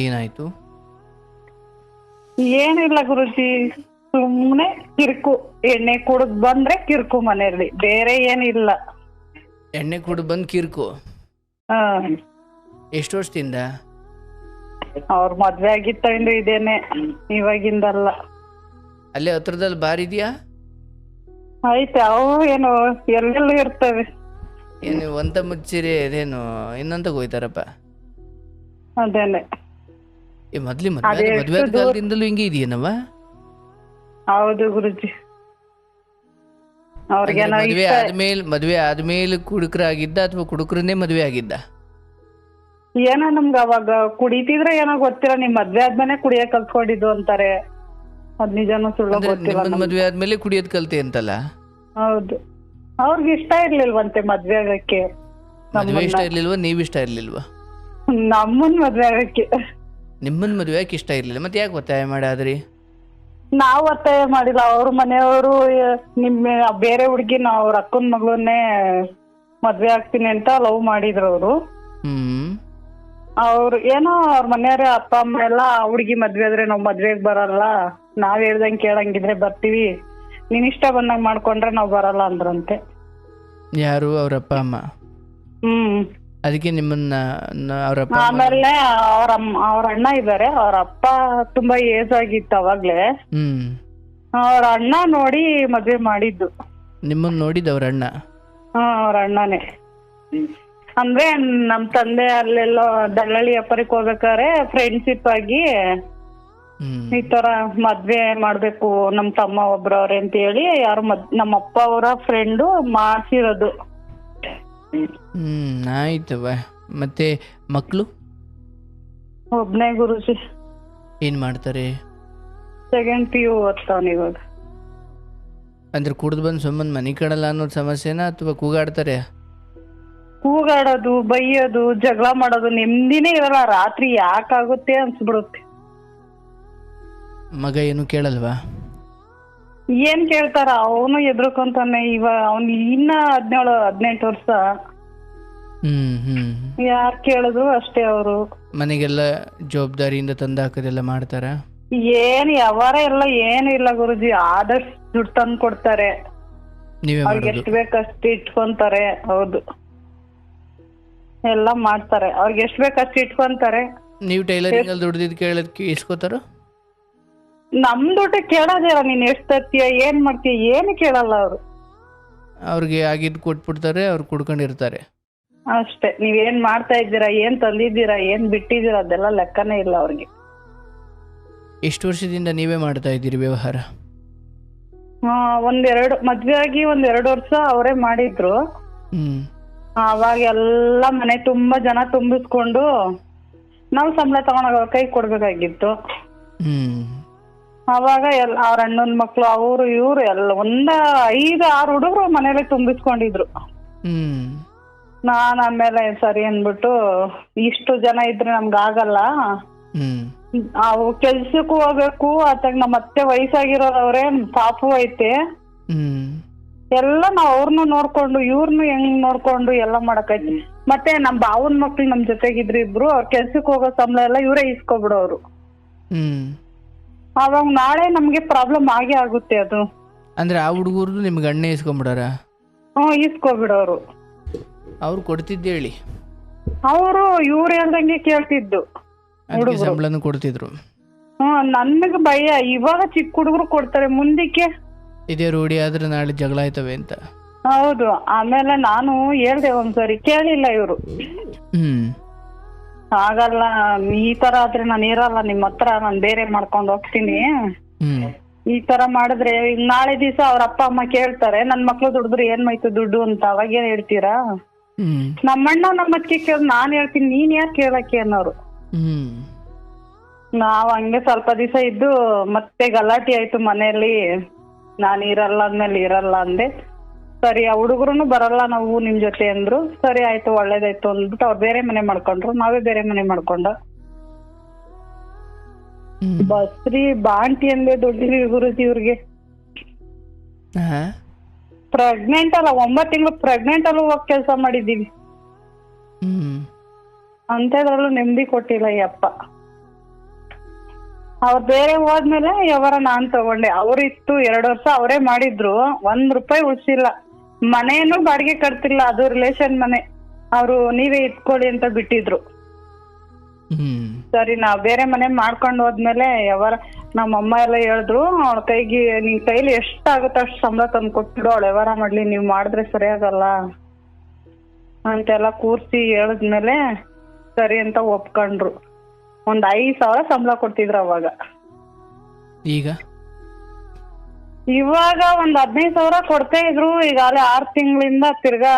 ಏನಾಯ್ತು? ಏನಿಲ್ಲ ಗುರುಜಿ, ಸುಮ್ನೆ ಕಿರ್ಕು. ಎಣ್ಣೆ ಕುಡಿದ್ ಬಂದ್ರೆ ಕಿರ್ಕು ಮನೆಯಲ್ಲಿ, ಬೇರೆ ಏನಿಲ್ಲ. ಎಣ್ಣೆ ಕುಡಿದು ಬಂದು ಕಿರ್ಕು. ಹ ಎಷ್ಟು ವರ್ಷದಿಂದ? ಅವ್ರ ಮದ್ವೆ ಆಗಿತ್ತ ಇದೇನೆ, ಇವಾಗಿಂದಲ್ಲ. ಅಲ್ಲೇ ಹತ್ರದಲ್ಲಿ ಬಾರ್ ಇದೆಯಾ? ಐತೆ, ಅವು ಏನು ಎಲ್ಲೆಲ್ಲೂ ಇರ್ತವೆ. ಏನು ಒಂತ ಮುಚ್ಚಿರಿ ಅದೇನು ಇನ್ನೊಂತಾಗ ಹೋಯ್ತಾರಪ್ಪ. ಅದೇನೆ ಈ ಮದ್ವೆ ಅದೆಷ್ಟು ದೂರ. ಕಾಲದಿಂದಲೂ ಹಿಂಗೆ ಇದೆಯೇನವ? ಹೌದು ಗುರುಜಿ, ಅವ್ರಿಗೇನೋ ಇಷ್ಟ. ಮದ್ವೆ ಆದ್ಮೇಲೆ ಕುಡುಕರಾಗಿದ್ದ ಅಥವಾ ಕುಡುಕರನ್ನೇ ಮದ್ವೆ ಆಗಿದ್ದ? ಏನೋ ನಮ್ಗ ಅವಾಗ ಕುಡಿತಿದ್ರೆ ಏನೋ ಗೊತ್ತಿಲ್ಲ, ನಿಮ್ ಮದ್ವೆ ಆದ್ಮೇಲೆ ಕುಡಿಯಕ್ ಕಲ್ತ್ಕೊಂಡಿದ್ದು ಅಂತಾರೆ. ಅದ್ ನಿಜನೋ ಸುಳ್ಳು ಗೊತ್ತಿಲ್ಲ ನಿಮ್ಮನ್ ನಮ್ಗೆ. ಮದ್ವೆ ಆದ್ಮೇಲೆ ಕುಡಿಯೋದ್ ಕಲ್ತೆ ಅಂತಲ್ಲ? ಹೌದು, ಅವ್ರಿಗೆ ಇಷ್ಟ ಇರ್ಲಿಲ್ವಂತೆ ಮದ್ವೆ ಆಗಕ್ಕೆ. ಮದ್ವೆ ಇಷ್ಟ ಇರ್ಲಿಲ್ವಾ? ನೀವ್ ಇಷ್ಟ ಇರ್ಲಿಲ್ವಾ? ನಮ್ಮನ್ ಮದ್ವೆ ಆಗಕ್ಕೆ. ನಿಮ್ಮನ್ ಮದ್ವೆ ಯಾಕೆ ಇಷ್ಟ ಇರ್ಲಿಲ್ಲ? ಮತ್ತೆ ಯಾಕೆ ಒತ್ತಾಯ ಮಾಡಾದ್ರಿ? ನಾವ್ ಒತ್ತಾಯ ಮಾಡಿಲ್ಲ, ಅವ್ರ ಮನೆಯವರು ನಿಮ್ಮ ಬೇರೆ ಹುಡ್ಗಿನ ಅವ್ರ ಅಕ್ಕನ ಮಗಳನ್ನೇ ಮದ್ವೆ ಆಗ್ತೀನಿ ಅಂತ ಲವ್ ಮಾಡಿದ್ರು ಅವರು. ಅವ್ರು ಏನೋ ಅವ್ರ ಮನೆಯವ್ರ ಅಪ್ಪ ಅಮ್ಮ ಎಲ್ಲ ಹುಡ್ಗಿ ಮದ್ವೆ ಆದ್ರೆ ನಾವ್ ಮದ್ವೆಗ್ ಬರಲ್ಲ, ನಾವ್ ಹೇಳ್ದಂಗ್ ಕೇಳಂಗಿದ್ರೆ ಬರ್ತೀವಿ, ನೀನ್ ಇಷ್ಟ ಬಂದಂಗ್ ಮಾಡ್ಕೊಂಡ್ರೆ ನಾವ್ ಬರಲ್ಲ ಅಂದ್ರಂತೆ. ಯಾರು? ಅವ್ರ ಅಪ್ಪ ಅಮ್ಮ? ಅದಕ್ಕೆ ನಿಮ್ಮನ್ನ ಅವ್ರಪ್ಪ ಆಮೇಲೆ ಅವ್ರ ಅಣ್ಣ ಇದ್ದಾರೆ, ಅವ್ರ ಅಪ್ಪ ತುಂಬಾ ಏಜ್ ಆಗಿತ್ತು ಅವಾಗ್ಲೇ. ಅವ್ರ ಅಣ್ಣ ನೋಡಿ ಮದ್ವೆ ಮಾಡಿದ್ದು. ನಿಮ್ಮನ್ನ ನೋಡಿದ ಅವ್ರ ಅಣ್ಣ? ಅವ್ರ ಅಣ್ಣನೇ. ಅಂದ್ರೆ ನಮ್ ತಂದೆ ಅಲ್ಲೆಲ್ಲೋ ದಳ್ಳಾಳಿ ವ್ಯಾಪಾರಕ್ಕೆ ಹೋಗ್ಬೇಕಾದ್ರೆ ಫ್ರೆಂಡ್ಶಿಪ್ ಆಗಿ ಈ ತರ ಮದ್ವೆ ಮಾಡ್ಬೇಕು ನಮ್ ತಮ್ಮ ಒಬ್ರವ್ರೆ ಅಂತ ಹೇಳಿ ಯಾರು ನಮ್ಮ ಅಪ್ಪ ಅವರ ಫ್ರೆಂಡು ಮಾಡ್ಸಿರೋದು. ಆಯ್ತವ. ಮತ್ತೆ ಮಕ್ಳು? ಒಬ್ನೇ ಗುರುಜಿ. ಏನ್ ಮಾಡ್ತಾರೆ? ಸೆಕೆಂಡ್ PU ಓದ್ತಾವ್ನ ಇವಾಗ. ಅಂದ್ರೆ ಕುಡ್ದು ಬಂದು ಸುಮ್ಮನೆ ಮನೆ ಕಡಲ್ಲ ಅನ್ನೋದು ಸಮಸ್ಯೆನಾ ಅಥವಾ ಕೂಗಾಡ್ತಾರೆ? ಕೂಗಾಡೋದು, ಬೈಯೋದು, ಜಗಳ ಮಾಡೋದು, ನೆಮ್ಮದಿನೇ ಇರಲ್ಲ. ರಾತ್ರಿ ಯಾಕಾಗುತ್ತೆ ಅನ್ಸ್ಬಿಡುತ್ತೆ. ಮಗ ಏನು ಕೇಳಲ್ವಾ? ಏನ್ ಕೇಳ್ತಾರ, ಅವನು ಎದ್ರುಕೊಂತಾನೆ. ಅವ್ನ್ ಇನ್ನ 17-18 ವರ್ಷ. ಯಾರ್ ಕೇಳುದು ಅಷ್ಟೇ. ಅವರು ಮನೆಗೆಲ್ಲ ಜವಾಬ್ದಾರಿಯಿಂದ ತಂದು ಹಾಕೋದೆಲ್ಲ ಮಾಡ್ತಾರ? ಏನ್ ವ್ಯವಹಾರ ಎಲ್ಲ ಏನು ಇಲ್ಲ ಗುರುಜಿ, ಆದಷ್ಟು ದುಡ್ಡು ತಂದು ಕೊಡ್ತಾರೆ. ಅವ್ರಿಗೆ ಎಷ್ಟು ಬೇಕಷ್ಟು ಇಟ್ಕೊಂತಾರೆ. ಹೌದು, ಎಲ್ಲ ಮಾಡ್ತಾರೆ. ಅವ್ರಿಗೆ ಎಷ್ಟು ಬೇಕಷ್ಟು ಇಟ್ಕೊಂತಾರೆ. ನೀವು ಟೈಲರಿಂಗ್ ಅಲ್ಲಿ ದುಡ್ದಿದ್ದು ಕೇಳೋದಕ್ಕೆ ಇಸ್ಕೋತಾರ? ನಮ್ ದುಡ್ಡು ಕೇಳೋದಿಲ್ಲ. ನೀನ್ ಎಷ್ಟು ತರ್ತೀಯ, ಏನ್ ಮಾಡ್ತೀಯ, ಏನು ಕೇಳಲ್ಲ ಅವರು. ಅವ್ರಿಗೆ ಆಗಿದ್ದು ಕೊಟ್ಬಿಡ್ತಾರೆ, ಅವ್ರು ಕುಡ್ಕೊಂಡಿರ್ತಾರೆ ಅಷ್ಟೇ. ನೀವೇನ್ ಮಾಡ್ತಾ ಇದ್ದೀರಾ, ಏನ್ ತಂದಿದ್ದೀರಾ, ಏನ್ ಬಿಟ್ಟಿದ್ದೀರಾ, ಅದೆಲ್ಲ ಲೆಕ್ಕನೇ ಇಲ್ಲ ಅವ್ರಿಗೆ. ಎಷ್ಟು ವರ್ಷದಿಂದ ನೀವೇ ಮಾಡ್ತಾ ಇದ್ದೀರಿ ವ್ಯವಹಾರ? ಮದ್ವೆ ಆಗಿ 1-2 ವರ್ಷ ಅವರೇ ಮಾಡಿದ್ರು. ಅವಾಗ ಎಲ್ಲ ಮನೆ ತುಂಬಾ ಜನ ತುಂಬಿಸ್ಕೊಂಡು ನಾವು ಸಂಬಳ ತಗೊಂಡಾಗ ಕೈ ಕೊಡ್ಬೇಕಾಗಿತ್ತು. ಅವಾಗ ಅವ್ರ ಅಣ್ಣನ ಮಕ್ಳು ಅವರು ಇವ್ರು ಎಲ್ಲ 5-6 ಹುಡುಗರು ಮನೇಲಿ ತುಂಬಿಸ್ಕೊಂಡಿದ್ರು. ನಾನ್ ಆಮೇಲೆ ಸರಿ ಅನ್ಬಿಟ್ಟು, ಇಷ್ಟು ಜನ ಇದ್ರೆ ನಮ್ಗ ಆಗಲ್ಲ, ಅವು ಕೆಲ್ಸಕ್ಕೂ ಹೋಗ್ಬೇಕು, ಅತ್ತಾಗ ನಮ್ಮ ಅತ್ತೆ ವಯಸ್ಸಾಗಿರೋರವ್ರೆ, ಪಾಪು ಐತೆ, ಎಲ್ಲ ನಾವ್ ಅವ್ರನ್ನು ನೋಡ್ಕೊಂಡು ಇವ್ರನ್ನು ಹೆಂಗ್ ನೋಡ್ಕೊಂಡು ಎಲ್ಲ ಮಾಡಕೈತಿ. ಮತ್ತೆ ನಮ್ ಬಾವನ್ ಮಕ್ಳು ನಮ್ ಜೊತೆಗಿದ್ರು ಇಬ್ರು, ಅವ್ರ ಕೆಲ್ಸಕ್ಕೆ ಹೋಗೋ ಸಂಬಳ ಎಲ್ಲ ಇವರೇ ಇಸ್ಕೊಬಿಡೋರು. ಅವಾಗ ನಾಳೆ ನಮ್ಗೆ ಪ್ರಾಬ್ಲಮ್ ಆಗೇ ಆಗುತ್ತೆ ಅದು. ಅಂದ್ರೆ ಆ ಹುಡುಗರು ನಿಮ್ಗೆ ಅಣ್ಣೆ ಇಸ್ಕೊಂಡ್ಬಿಡಾರ? ಇಸ್ಕೊಬಿಡೋರು. ಅವ್ರು ಕೊಡ್ತಿದ್ದೆ ಹೇಳಿ? ಅವರು ಇವ್ರು ಹೇಳ್ದಂಗೆ ಕೇಳ್ತಿದ್ದು. ಸಂಬಳನು ಕೊಡ್ತಿದ್ರು? ನನ್ಗ ಭಯ, ಇವಾಗ ಚಿಕ್ಕ ಹುಡುಗರು ಕೊಡ್ತಾರೆ, ಮುಂದಕ್ಕೆ ಇದೇ ರೂಢಿ ಆದ್ರೆ ನಾಳೆ ಜಗಳ ಆಯ್ತವೆ ಅಂತ. ಹೌದು. ಆಮೇಲೆ ನಾನು ಹೇಳ್ದೆ ಒಂದ್ಸರಿ, ಕೇಳಿಲ್ಲ ಇವ್ರು. ಆಗಲ್ಲ, ಈ ತರ ಆದ್ರೆ ನಾನು ಇರಲ್ಲ ನಿಮ್ಮ ಹತ್ರ, ನಾನು ಬೇರೆ ಮಾಡ್ಕೊಂಡು ಹೋಗ್ತೀನಿ, ಈ ತರ ಮಾಡಿದ್ರೆ ನಾಳೆ ದಿವಸ ಅವ್ರ ಅಪ್ಪ ಅಮ್ಮ ಕೇಳ್ತಾರೆ, ನನ್ ಮಕ್ಳು ದುಡಿದ್ರು ಏನ್ ಮಾಯ್ತು ದುಡ್ಡು ಅಂತ, ಅವಾಗ ಏನ್ ಹೇಳ್ತೀರಾ? ನಮ್ಮಣ್ಣ ನಮ್ಮ ಅತ್ತಿಗೆ ಕೇಳಿ ನಾನ್ ಹೇಳ್ತೀನಿ, ನೀನ್ ಯಾರು ಕೇಳಕ್ಕೆ ಅನ್ನೋರು. ನಾವ್ ಹಂಗೆ ಸ್ವಲ್ಪ ದಿವಸ ಇದ್ದು ಮತ್ತೆ ಗಲಾಟೆ ಆಯ್ತು ಮನೆಯಲ್ಲಿ. ನಾನ್ ಇರಲ್ಲ ಅಂದ್ಮೇಲೆ ಇರಲ್ಲ ಅಂದೆ. ಸರಿ, ಆ ಹುಡುಗರು ಬರಲ್ಲ ನಾವು ನಿಮ್ ಜೊತೆ ಅಂದ್ರು. ಸರಿ ಆಯ್ತು, ಒಳ್ಳೇದಾಯ್ತು ಅಂದ್ಬಿಟ್ಟು ಅವ್ರು ಬೇರೆ ಮನೆ ಮಾಡ್ಕೊಂಡ್ರು, ನಾವೇ ಬೇರೆ ಮನೆ ಮಾಡ್ಕೊಂಡ. ಬಸ್ರಿ ಬಾಂಟಿ ಅಂದೆ ದುಡ್ಡಿವಿ ಗುರುಜಿ ಇವ್ರಿಗೆ. ಪ್ರೆಗ್ನೆಂಟ್ ಅಲ್ಲ, 9 ತಿಂಗಳು ಪ್ರೆಗ್ನೆಂಟ್ ಅಲ್ಲೂ ಹೋಗಿ ಕೆಲಸ ಮಾಡಿದೀವಿ. ಅಂತದ್ರಲ್ಲೂ ನೆಮ್ಮದಿ ಕೊಟ್ಟಿಲ್ಲ ಈ ಅಪ್ಪ. ಅವ್ರು ಬೇರೆ ಹೋದ್ಮೇಲೆ ವ್ಯವಹಾರ ನಾನ್ ತಗೊಂಡೆ. ಅವ್ರಿತ್ತು 2 ವರ್ಷ ಅವರೇ ಮಾಡಿದ್ರು, 1 ರೂಪಾಯಿ ಉಳಿಸಿಲ್ಲ. ಮನೇನು ಬಾಡಿಗೆ ಕಟ್ತಿಲ್ಲ, ಅದು ರಿಲೇಷನ್ ಮನೆ. ಅವರು ನೀವೇ ಇಟ್ಕೊಳ್ಳಿ ಅಂತ ಬಿಟ್ಟಿದ್ರು. ಸರಿ ನಾವ್ ಬೇರೆ ಮನೆ ಮಾಡ್ಕೊಂಡು ಹೋದ್ಮೇಲೆ ವ್ಯವಹಾರ ನಮ್ಮ ಅಮ್ಮ ಎಲ್ಲ ಹೇಳಿದ್ರು, ಅವಳ ಕೈಗೆ ನಿನ್ ಕೈಲಿ ಎಷ್ಟಾಗುತ್ತೋ ಅಷ್ಟು ಸಂಬಳ ತಂದು ಕೊಟ್ಬಿಡು, ಅವಳು ವ್ಯವಹಾರ ಮಾಡ್ಲಿ, ನೀವ್ ಮಾಡಿದ್ರೆ ಸರಿಯಾಗಲ್ಲ ಅಂತೆಲ್ಲ ಕೂರ್ಸಿ ಹೇಳಿದ್ಮೇಲೆ ಸರಿ ಅಂತ ಒಪ್ಕೊಂಡ್ರು. ಒಂದ್ 5,000 ಸಂಬಳ ಕೊಡ್ತಿದ್ರು ಅವಾಗ. ಇವಾಗ ಒಂದ್ 15,000 ಕೊಡ್ತಾ ಇದ್ರು. ಈಗಾಗಲೇ 6 ತಿಂಗಳಿಂದ ತಿರ್ಗಾ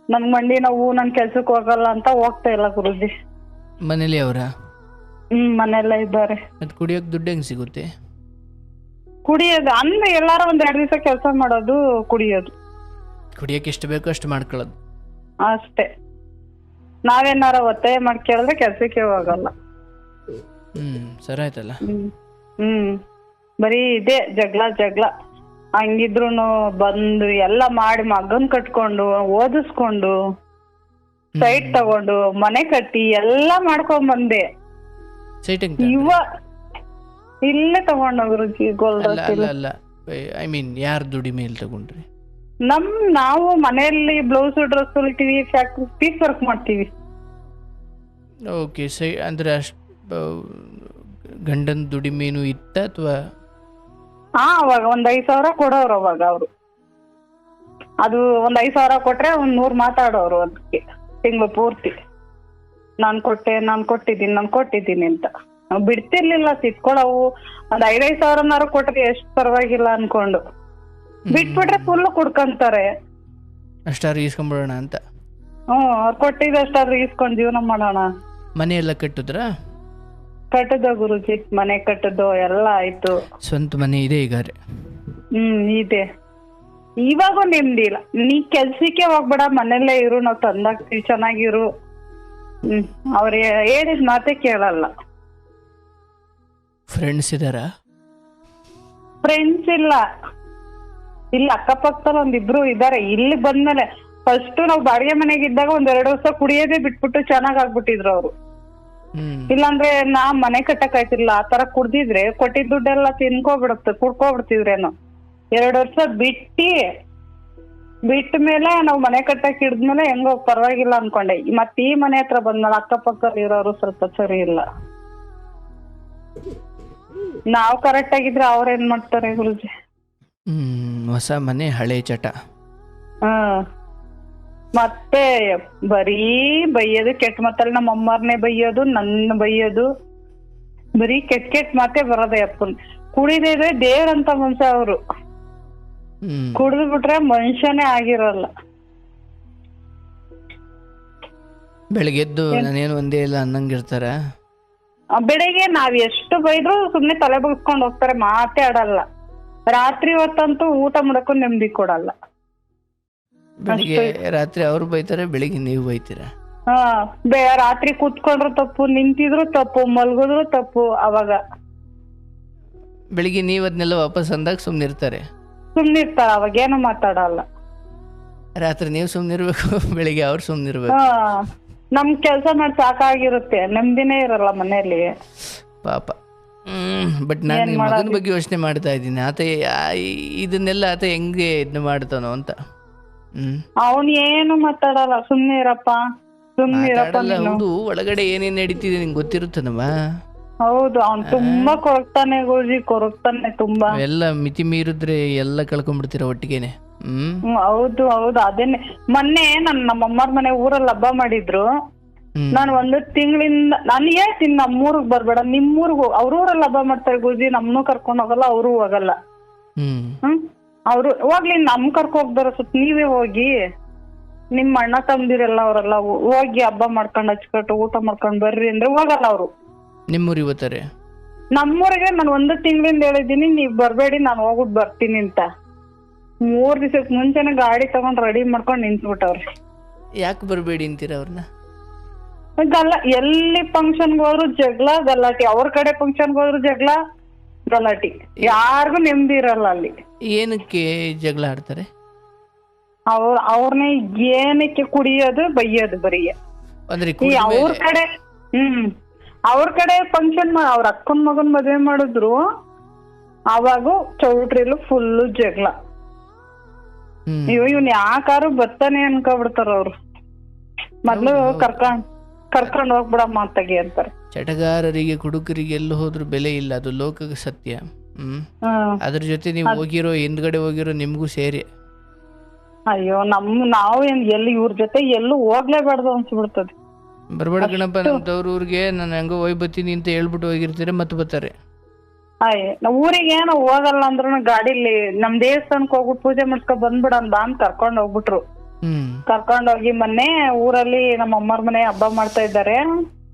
ನನ್ ಮಂಡಿ ನೋವು, ನನ್ ಕೆಲ್ಸಕ್ಕೆ ಹೋಗಲ್ಲ ಅಂತ ಹೋಗ್ತಾ ಇಲ್ಲ ಗುರುಜಿ. ಮನೇಲಿ ಅವರ ಮನೆಯಲ್ಲ ಇದ್ದಾರೆ. ಕುಡಿಯೋಕ್ ದುಡ್ಡು ಹೆಂಗ್ ಸಿಗುತ್ತೆ? ಕುಡಿಯೋದು ಅಂದ್ರೆ ಎಲ್ಲಾರು 1-2 ದಿವಸ ಕೆಲಸ ಮಾಡೋದು, ಕುಡಿಯಕ್ಕೆ ಎಷ್ಟು ಬೇಕೋ ಅಷ್ಟು ಮಾಡ್ಕೊಳ್ಳೋದು ಅಷ್ಟೇ. ನಾವೇನಾರ ಒತ್ತಾಯ ಮಾಡಿ ಕೇಳಿದ್ರೆ ಕೆಲ್ಸಕ್ಕೆ ಹೋಗಲ್ಲ. ಸರಿ ಆಯ್ತಲ್ಲ. ಬರೀ ಇದೆ ಜಗಳ. ಹಂಗಿದ್ರು ಬಂದು ಎಲ್ಲ ಮಾಡಿ ಮಗನ್ ಕಟ್ಕೊಂಡು ಓದಿಸ್ಕೊಂಡು ಸೈಟ್ ತಗೊಂಡು ಮನೆ ಕಟ್ಟಿ ಎಲ್ಲ ಮಾಡ್ಕೊಂಡ್ ಬಂದೆ. ಇಲ್ಲೇ ತಗೊಂಡೋಗ್ರು ಅಲ್ಲ ಐ ಮೀನ್ ಯಾರು ದುಡಿ ಮೇಲೆ ತಗೊಂಡ್ರಿ? ನಾವು ಮನೆಯಲ್ಲಿ ಬ್ಲೌಸ್ ಡ್ರೆಸ್ ಹೊಲಿತೀವಿ, ಫ್ಯಾಕ್ಟ್ರಿ ಪೀಸ್ ವರ್ಕ್ ಮಾಡ್ತೀವಿ. ಓಕೆ, ಅಂದ್ರೆ ಅಷ್ಟು ಗಂಡನ ದುಡಿಮೇನು ಇತ್ತ ಅಥವಾ? ಅವಾಗ ಒಂದ್ 5,000 ಕೊಡೋರು ಅವಾಗ ಅವರು. ಅದು ಒಂದ್ 5,000 ಕೊಟ್ರೆ 100 ಮಾತಾಡೋರು ಅದಕ್ಕೆ ತಿಂಗಳು ಪೂರ್ತಿ. ನಾನ್ ಕೊಟ್ಟಿದ್ದೀನಿ ಅಂತ ಬಿಡ್ತಿರ್ಲಿಲ್ಲ. ತಿತ್ಕೊಳವು ಒಂದ್ 5,000 ಕೊಟ್ರೆ ಎಷ್ಟ್ ಪರವಾಗಿಲ್ಲ ಅನ್ಕೊಂಡು ಬಿಟ್ಬಿಟ್ರೆ ಫುಲ್ ಕುಡ್ಕಂತಾರೆ. ಅಷ್ಟಾದ್ರೂ ಈಸ್ಕೊಂಡ್ಬಿಡೋಣ ಅಂತ. ಅವ್ರು ಕೊಟ್ಟಿದ್ದಷ್ಟಾದ್ರೂ ಈಸ್ಕೊಂಡ್ ಜೀವನ ಮಾಡೋಣ. ಮನೆ ಎಲ್ಲ ಕಟ್ಟಿದ್ರ? ಕಟ್ಟದ ಗುರುಜಿ, ಮನೆ ಕಟ್ಟದ್ದು ಎಲ್ಲ ಆಯ್ತು. ಸ್ವಂತ ಮನೆ ಇದೆ ಈಗ? ಇದೆ. ಇವಾಗ ನೆಮ್ಮದಿ ಇಲ್ಲ. ನೀ ಕೆಲ್ಸಕ್ಕೆ ಹೋಗ್ಬೇಡ, ಮನೆಯಲ್ಲೇ ಇರು, ನಾವ್ ತಂದಾಕ್ತಿವಿ, ಚೆನ್ನಾಗಿರು. ಅವ್ರ ಹೇಳಿದ ಮಾತೆ ಕೇಳಲ್ಲ. ಫ್ರೆಂಡ್ಸ್ ಇದಾರ? ಫ್ರೆಂಡ್ಸ್ ಇಲ್ಲ. ಇಲ್ಲಿ ಅಕ್ಕಪಕ್ಕದಲ್ಲಿ 1-2 ಇದಾರೆ. ಇಲ್ಲಿ ಬಂದ್ಮೇಲೆ ಫಸ್ಟ್ ನಾವ್ ಬಾಡಿಗೆ ಮನೆಗಿದ್ದಾಗ 1-2 ವರ್ಷ ಕುಡಿಯೋದೇ ಬಿಟ್ಬಿಟ್ಟು ಚೆನ್ನಾಗ್ ಆಗ್ಬಿಟ್ಟಿದ್ರು ಅವ್ರು. ಇಲ್ಲಾಂದ್ರೆ ಮನೆ ಕಟ್ಟಕ್ ಆಯ್ತಿಲ್ಲ. ಆ ತರ ಕುಡ್ದಿದ್ರೆ ಕೊಟ್ಟಿದ್ ದುಡ್ಡೆಲ್ಲ ಕುಡ್ಕೊಬಿಡ್ತಿದ್ರೇನೋ. 2 ವರ್ಷ ಬಿಟ್ಟ ಮೇಲೆ ನಾವ್ ಮನೆ ಕಟ್ಟಕ್ ಹಿಡಿದ್ಮೇಲೆ ಹೆಂಗೋ ಪರವಾಗಿಲ್ಲ ಅನ್ಕೊಂಡೆ. ಮತ್ ಈ ಮನೆ ಹತ್ರ ಬಂದ್ಮೇಲೆ ಅಕ್ಕಪಕ್ಕದಲ್ಲಿ ಇರೋರು ಸ್ವಲ್ಪ ಸರಿ ಇಲ್ಲ. ನಾವ್ ಕರೆಕ್ಟ್ ಆಗಿದ್ರೆ ಅವ್ರೇನ್ ಮಾಡ್ತಾರೆ ಗುರುಜಿ? ಹೊಸ ಮನೆ ಹಳೆ ಚಟ. ಮತ್ತೆ ಬರೀ ಬೈಯೋದು, ಕೆಟ್ಟ ಮಾತಲ್ಲಿ ನಮ್ಮ ಅಮ್ಮರ್ನೇ ಬೈಯೋದು, ನನ್ನ ಬೈಯೋದು, ಬರೀ ಕೆಟ್ಟ ಮಾತೆ ಬರೋದೇ. ಅಪ್ಪನ್ ಕುಡಿದಿದ್ರೆ ದೇವ್ರಂತ ಮನುಷ್ಯ ಅವರು. ಕುಡಿದು ಬಿಟ್ರೆ ಮನುಷ್ಯನೇ ಆಗಿರಲ್ಲ. ಬೆಳಿಗ್ಗೆ ಎದ್ದು ನಾನೇನು ಒಂದೇ ಇಲ್ಲ ಅನ್ನಂಗಿರ್ತಾರ. ಬೆಳಿಗ್ಗೆ ನಾವ್ ಎಷ್ಟು ಬೈದ್ರು ಸುಮ್ನೆ ತಲೆ ಬಗ್ಸ್ಕೊಂಡ್ ಹೋಗ್ತಾರೆ, ಮಾತೇ ಆಡಲ್ಲ. ರಾತ್ರಿ ಹೊತ್ತಂತೂ ಊಟ ಮಾಡಕ್ಕೂ ನೆಮ್ಮದಿ ಕೊಡಲ್ಲ. ಬೆಳಿಗ್ಗೆ ರಾತ್ರಿ ಅವ್ರು ಬೈತಾರೆ, ಬೆಳಿಗ್ಗೆ ನೀವು ಬೈತೀರಾ? ರಾತ್ರಿ ಕೂತ್ಕೊಂಡ್ರು ತಪ್ಪು, ನಿಂತಿದ್ರು ತಪ್ಪು, ಮಲ್ಗಿದ್ರು ತಪ್ಪು. ಅವಾಗ ಬೆಳಿಗ್ಗೆ ನೀವ್ ಅದನ್ನೆಲ್ಲ ವಾಪಸ್ ಅಂದಾಗ ಸುಮ್ನಿರ್ತಾರೆ. ಅವಾಗ ಏನು ಮಾತಾಡಲ್ಲ. ರಾತ್ರಿ ನೀವು ಸುಮ್ನಿರ್ಬೇಕು, ಬೆಳಿಗ್ಗೆ ಅವ್ರು ಸುಮ್ನಿರ್ಬೇಕು. ನಮ್ ಕೆಲ್ಸ ಮಾಡಿ ಸಾಕಾಗಿರುತ್ತೆ, ನೆಮ್ಮದಿನೇ ಇರಲ್ಲ ಮನೆಯಲ್ಲಿ ಪಾಪ. ಬಟ್ ನಾನು ಮಗನ ಬಗ್ಗೆ ಯೋಚನೆ ಮಾಡ್ತಾ ಇದ್ದೀನಿ. ಆತ ಇದನ್ನೆಲ್ಲ ಆತ ಹೆಂಗೆ ಇದನ್ನ ಮಾಡ್ತಾನೋ ಅಂತ. ಅವನ್ ಏನು ಮಾತಾಡಲ್ಲ, ಸುಮ್ನೆ ಇರಪ್ಪ. ಹೌದು, ಒಳಗಡೆ ಏನೇನ್ ನಡೀತಿದೆ ನಿಂಗೆ ಗೊತ್ತಿರುತ್ತನಮ್ಮ. ಹೌದು, ಅವ್ನ್ ತುಂಬಾ ಕೊರಗ್ತಾನೆ ಗುರುಜಿ, ತುಂಬಾ. ಎಲ್ಲ ಮಿತಿ ಮೀರಿದ್ರೆ ಎಲ್ಲ ಕಳ್ಕೊಂಡ್ಬಿಡ್ತೀರ ಒಟ್ಟಿಗೆನೆ. ಹೌದು. ಅದೇನೆ ಮೊನ್ನೆ ನಮ್ಮಮ್ಮರ ಮನೆ ಊರಲ್ಲಿ ಹಬ್ಬ ಮಾಡಿದ್ರು. ನಾನು 1 ತಿಂಗಳಿಂದ ನಾನು ಹೇಳ್ತೀನಿ, ನಮ್ಮೂರ್ಗ್ ಬರ್ಬೇಡ, ನಿಮ್ಮೂರ್ಗ್ ಅವ್ರೂರಲ್ಲಿ ಹಬ್ಬ ಮಾಡ್ತಾರೆ ಗುರುಜಿ, ನಮ್ನು ಕರ್ಕೊಂಡ್ ಹೋಗಲ್ಲ, ಅವ್ರು ಹೋಗಲ್ಲ. ಅವ್ರು ಹೋಗ್ಲಿ, ನಮ್ ಹೋಗ್ದಾರ ಸುತ್ತ ನೀವೇ ಹೋಗಿ, ನಿಮ್ ಅಣ್ಣ ತಮ್ದಿರೆಲ್ಲ ಅವರೆಲ್ಲ ಹೋಗಿ ಹಬ್ಬ ಮಾಡ್ಕೊಂಡ್ ಹಚ್ಕಟ್ಟು ಊಟ ಮಾಡ್ಕೊಂಡ್ ಬರ್ರಿ ಅಂದ್ರೆ ಹೋಗಲ್ಲ ಅವ್ರು. ನಿಮ್ಮೂರಿಗೆ ಬರ್ತಾರೆ? ನಮ್ಮೂರಿಗೆ ನಾನು 1 ತಿಂಗಳಿಂದ ಹೇಳಿದೀನಿ, ನೀವ್ ಬರ್ಬೇಡಿ, ನಾನು ಹೋಗ್ಬಿಟ್ಟು ಬರ್ತೀನಿ ಅಂತ. 3 ದಿವಸಕ್ಕೆ ಮುಂಚೆನೆ ಗಾಡಿ ತಗೊಂಡ್ ರೆಡಿ ಮಾಡ್ಕೊಂಡ್ ನಿಂತ್ಬಿಟ್ಟವ್ರಿ. ಯಾಕೆ ಬರ್ಬೇಡಿ ಅಂತೀರ ಅವ್ರನ್ನ? ಎಲ್ಲಿ ಫಂಕ್ಷನ್ಗೆ ಹೋದ್ರು ಜಗಳ ಗಲಾಟಿ, ಅವ್ರ ಕಡೆ ಫಂಕ್ಷನ್ಗೆ ಹೋದ್ರು ಜಗಳ ಗಲಾಟಿ, ಯಾರಿಗೂ ನೆಮ್ಮದಿ ಇರಲ್ಲ ಅಲ್ಲಿ. ಏನಕ್ಕೆ ಜಗಳ ಆಡ್ತಾರೆ? ಅವ್ರನ್ನೇ ಏನಕ್ಕೆ ಕುಡಿಯೋದು, ಬೈಯೋದು ಬರೀ. ಅಂದ್ರೆ ಅವ್ರ ಕಡೆ ಅವ್ರ ಕಡೆ ಫಂಕ್ಷನ್ ಅವ್ರ ಅಕ್ಕನ ಮಗನ್ ಮದ್ವೆ ಮಾಡಿದ್ರು, ಅವಾಗ ಚೌಟ್ರಿಲು ಫುಲ್ಲು ಜಗಳ. ಇವ್ನ್ ಯಾಕಾರು ಬರ್ತಾನೆ ಅನ್ಕೊಬಿಡ್ತಾರ ಅವ್ರು. ಮೊದ್ಲು ಕರ್ಕೊಂಡ್ ಹೋಗ್ಬಿಡಮ್ಮ ಅಂತಾಗೆ ಅಂತಾರೆ. ಚಟಗಾರರಿಗೆ ಕುಡುಕರಿಗೆ ಎಲ್ಲ ಹೋದ್ರು ಬೆಲೆ ಇಲ್ಲ, ಅದು ಲೋಕಕ್ಕೆ ಸತ್ಯ. ಅದ್ರ ಜೊತೆ ನೀವು ಹೋಗಿರೋ ಹಿಂದ್ಗಡೆ ಹೋಗಿರೋ ನಿಮ್ಗೂ ಸೇರಿ. ಅಯ್ಯೋ ನಾವು ಎಲ್ಲಿ ಇವ್ರ ಜೊತೆ ಎಲ್ಲೂ ಹೋಗ್ಲೇಬಾರ್ದು ಅನ್ಸ್ಬಿಡ್ತದೆ. ಬರ್ಬೇಡ ಗಣಪ ನಮ್ದವ್ರ ಊರಿಗೆ ನಾನು ಹೆಂಗೋ ಹೋಗಿ ಬರ್ತೀನಿ ಅಂತ ಹೇಳ್ಬಿಟ್ಟು ಹೋಗಿರ್ತೀರ ಮತ್ತೆ ಬರ್ತಾರೆ. ನಾವ್ ಊರಿಗೆ ನಾವು ಹೋಗಲ್ಲ ಅಂದ್ರೂ ಗಾಡಿಲಿ ನಮ್ ದೇವಸ್ಥಾನಕ್ ಹೋಗ್ಬಿಟ್ಟು ಪೂಜೆ ಮಾಡ್ಕೊ ಬಂದ್ಬಿಡನ್ ಬಾ ಅಂತ ಕರ್ಕೊಂಡ್ ಹೋಗ್ಬಿಟ್ರು. ಕರ್ಕೊಂಡೋಗಿ ಮೊನ್ನೆ ಊರಲ್ಲಿ ನಮ್ಮ ಅಮ್ಮರ ಮನೆ ಹಬ್ಬ ಮಾಡ್ತಾ ಇದ್ದಾರೆ.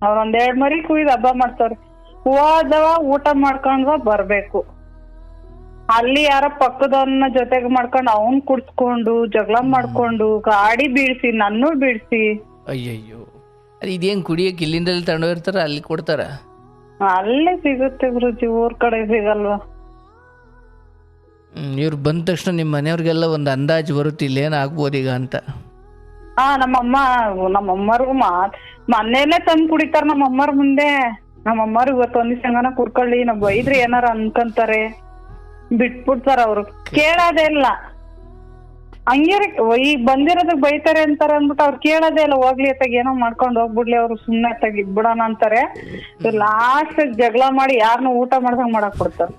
ಅವ್ರ 1-2 ಮರಿ ಕುಯ್ದು ಹಬ್ಬ ಮಾಡ್ತಾವ್ರೆ. ಹೋದವ ಊಟ ಮಾಡ್ಕೊಂಡ್ವ ಬರ್ಬೇಕು. ಅಲ್ಲಿ ಯಾರ ಪಕ್ಕದವನ್ನ ಜೊತೆಗೆ ಮಾಡ್ಕೊಂಡು ಅವನ್ ಕುಡ್ಸ್ಕೊಂಡು ಜಗಳ ಮಾಡ್ಕೊಂಡು ಗಾಡಿ ಬೀಳ್ಸಿ ನನ್ನೂ ಬೀಳ್ಸಿ. ಅಯ್ಯಯ್ಯೋ, ಇದೇನ್ ಕುಡಿಯಕ್ಕೆ ಇಲ್ಲಿಂದಲೇ ತಗೊಂಡೋಗಿರ್ತಾರ ಅಲ್ಲಿ ಕೊಡ್ತಾರ? ಅಲ್ಲೇ ಸಿಗುತ್ತೆ ಗುರುಜಿ, ಊರ್ ಕಡೆ ಸಿಗಲ್ವಾ? ಇವ್ರು ಬಂದ ತಕ್ಷಣ ನಿಮ್ಮ ಮನೆಯವ್ರಿಗೆಲ್ಲ ಒಂದು ಅಂದಾಜು ಬರುತ್ತೆ ಇಲ್ಲೇನು ಆಗ್ಬೋದೀಗ ಅಂತ. ನಮ್ಮಮ್ಮರಿಗೂ ಮನೇಲೆ ತಂದ್ ಕುಡಿತಾರ ನಮ್ಮಮ್ಮರ ಮುಂದೆ. ನಮ್ಮಮ್ಮರು ಇವತ್ತು ಒಂದಿವ್ಸಂಗನ ಕುಡ್ಕೊಳ್ಳಿ, ನಾವ್ ಬೈದ್ರೆ ಏನಾರ ಅನ್ಕಂತಾರೆ, ಬಿಟ್ಬಿಡ್ತಾರ ಅವ್ರು. ಕೇಳೋದೇ ಇಲ್ಲ. ಹಂಗೆ ಈಗ ಬಂದಿರೋದಕ್ ಬೈತಾರೆ ಅಂತಾರೆ ಅಂದ್ಬಿಟ್ಟು ಅವ್ರು ಕೇಳೋದೇ ಇಲ್ಲ. ಹೋಗ್ಲಿ ಅತ್ತಾಗ ಏನೋ ಮಾಡ್ಕೊಂಡ್ ಹೋಗ್ಬಿಡ್ಲಿ ಅವ್ರು, ಸುಮ್ನೆ ಅತ್ತಾಗ ಇದ್ಬಿಡೋಣ ಅಂತಾರೆ. ಲಾಸ್ಟ್ ಜಗಳ ಮಾಡಿ ಯಾರನ್ನೂ ಊಟ ಮಾಡ್ದಂಗ್ ಮಾಡಕ್ ಬಿಡ್ತಾರ.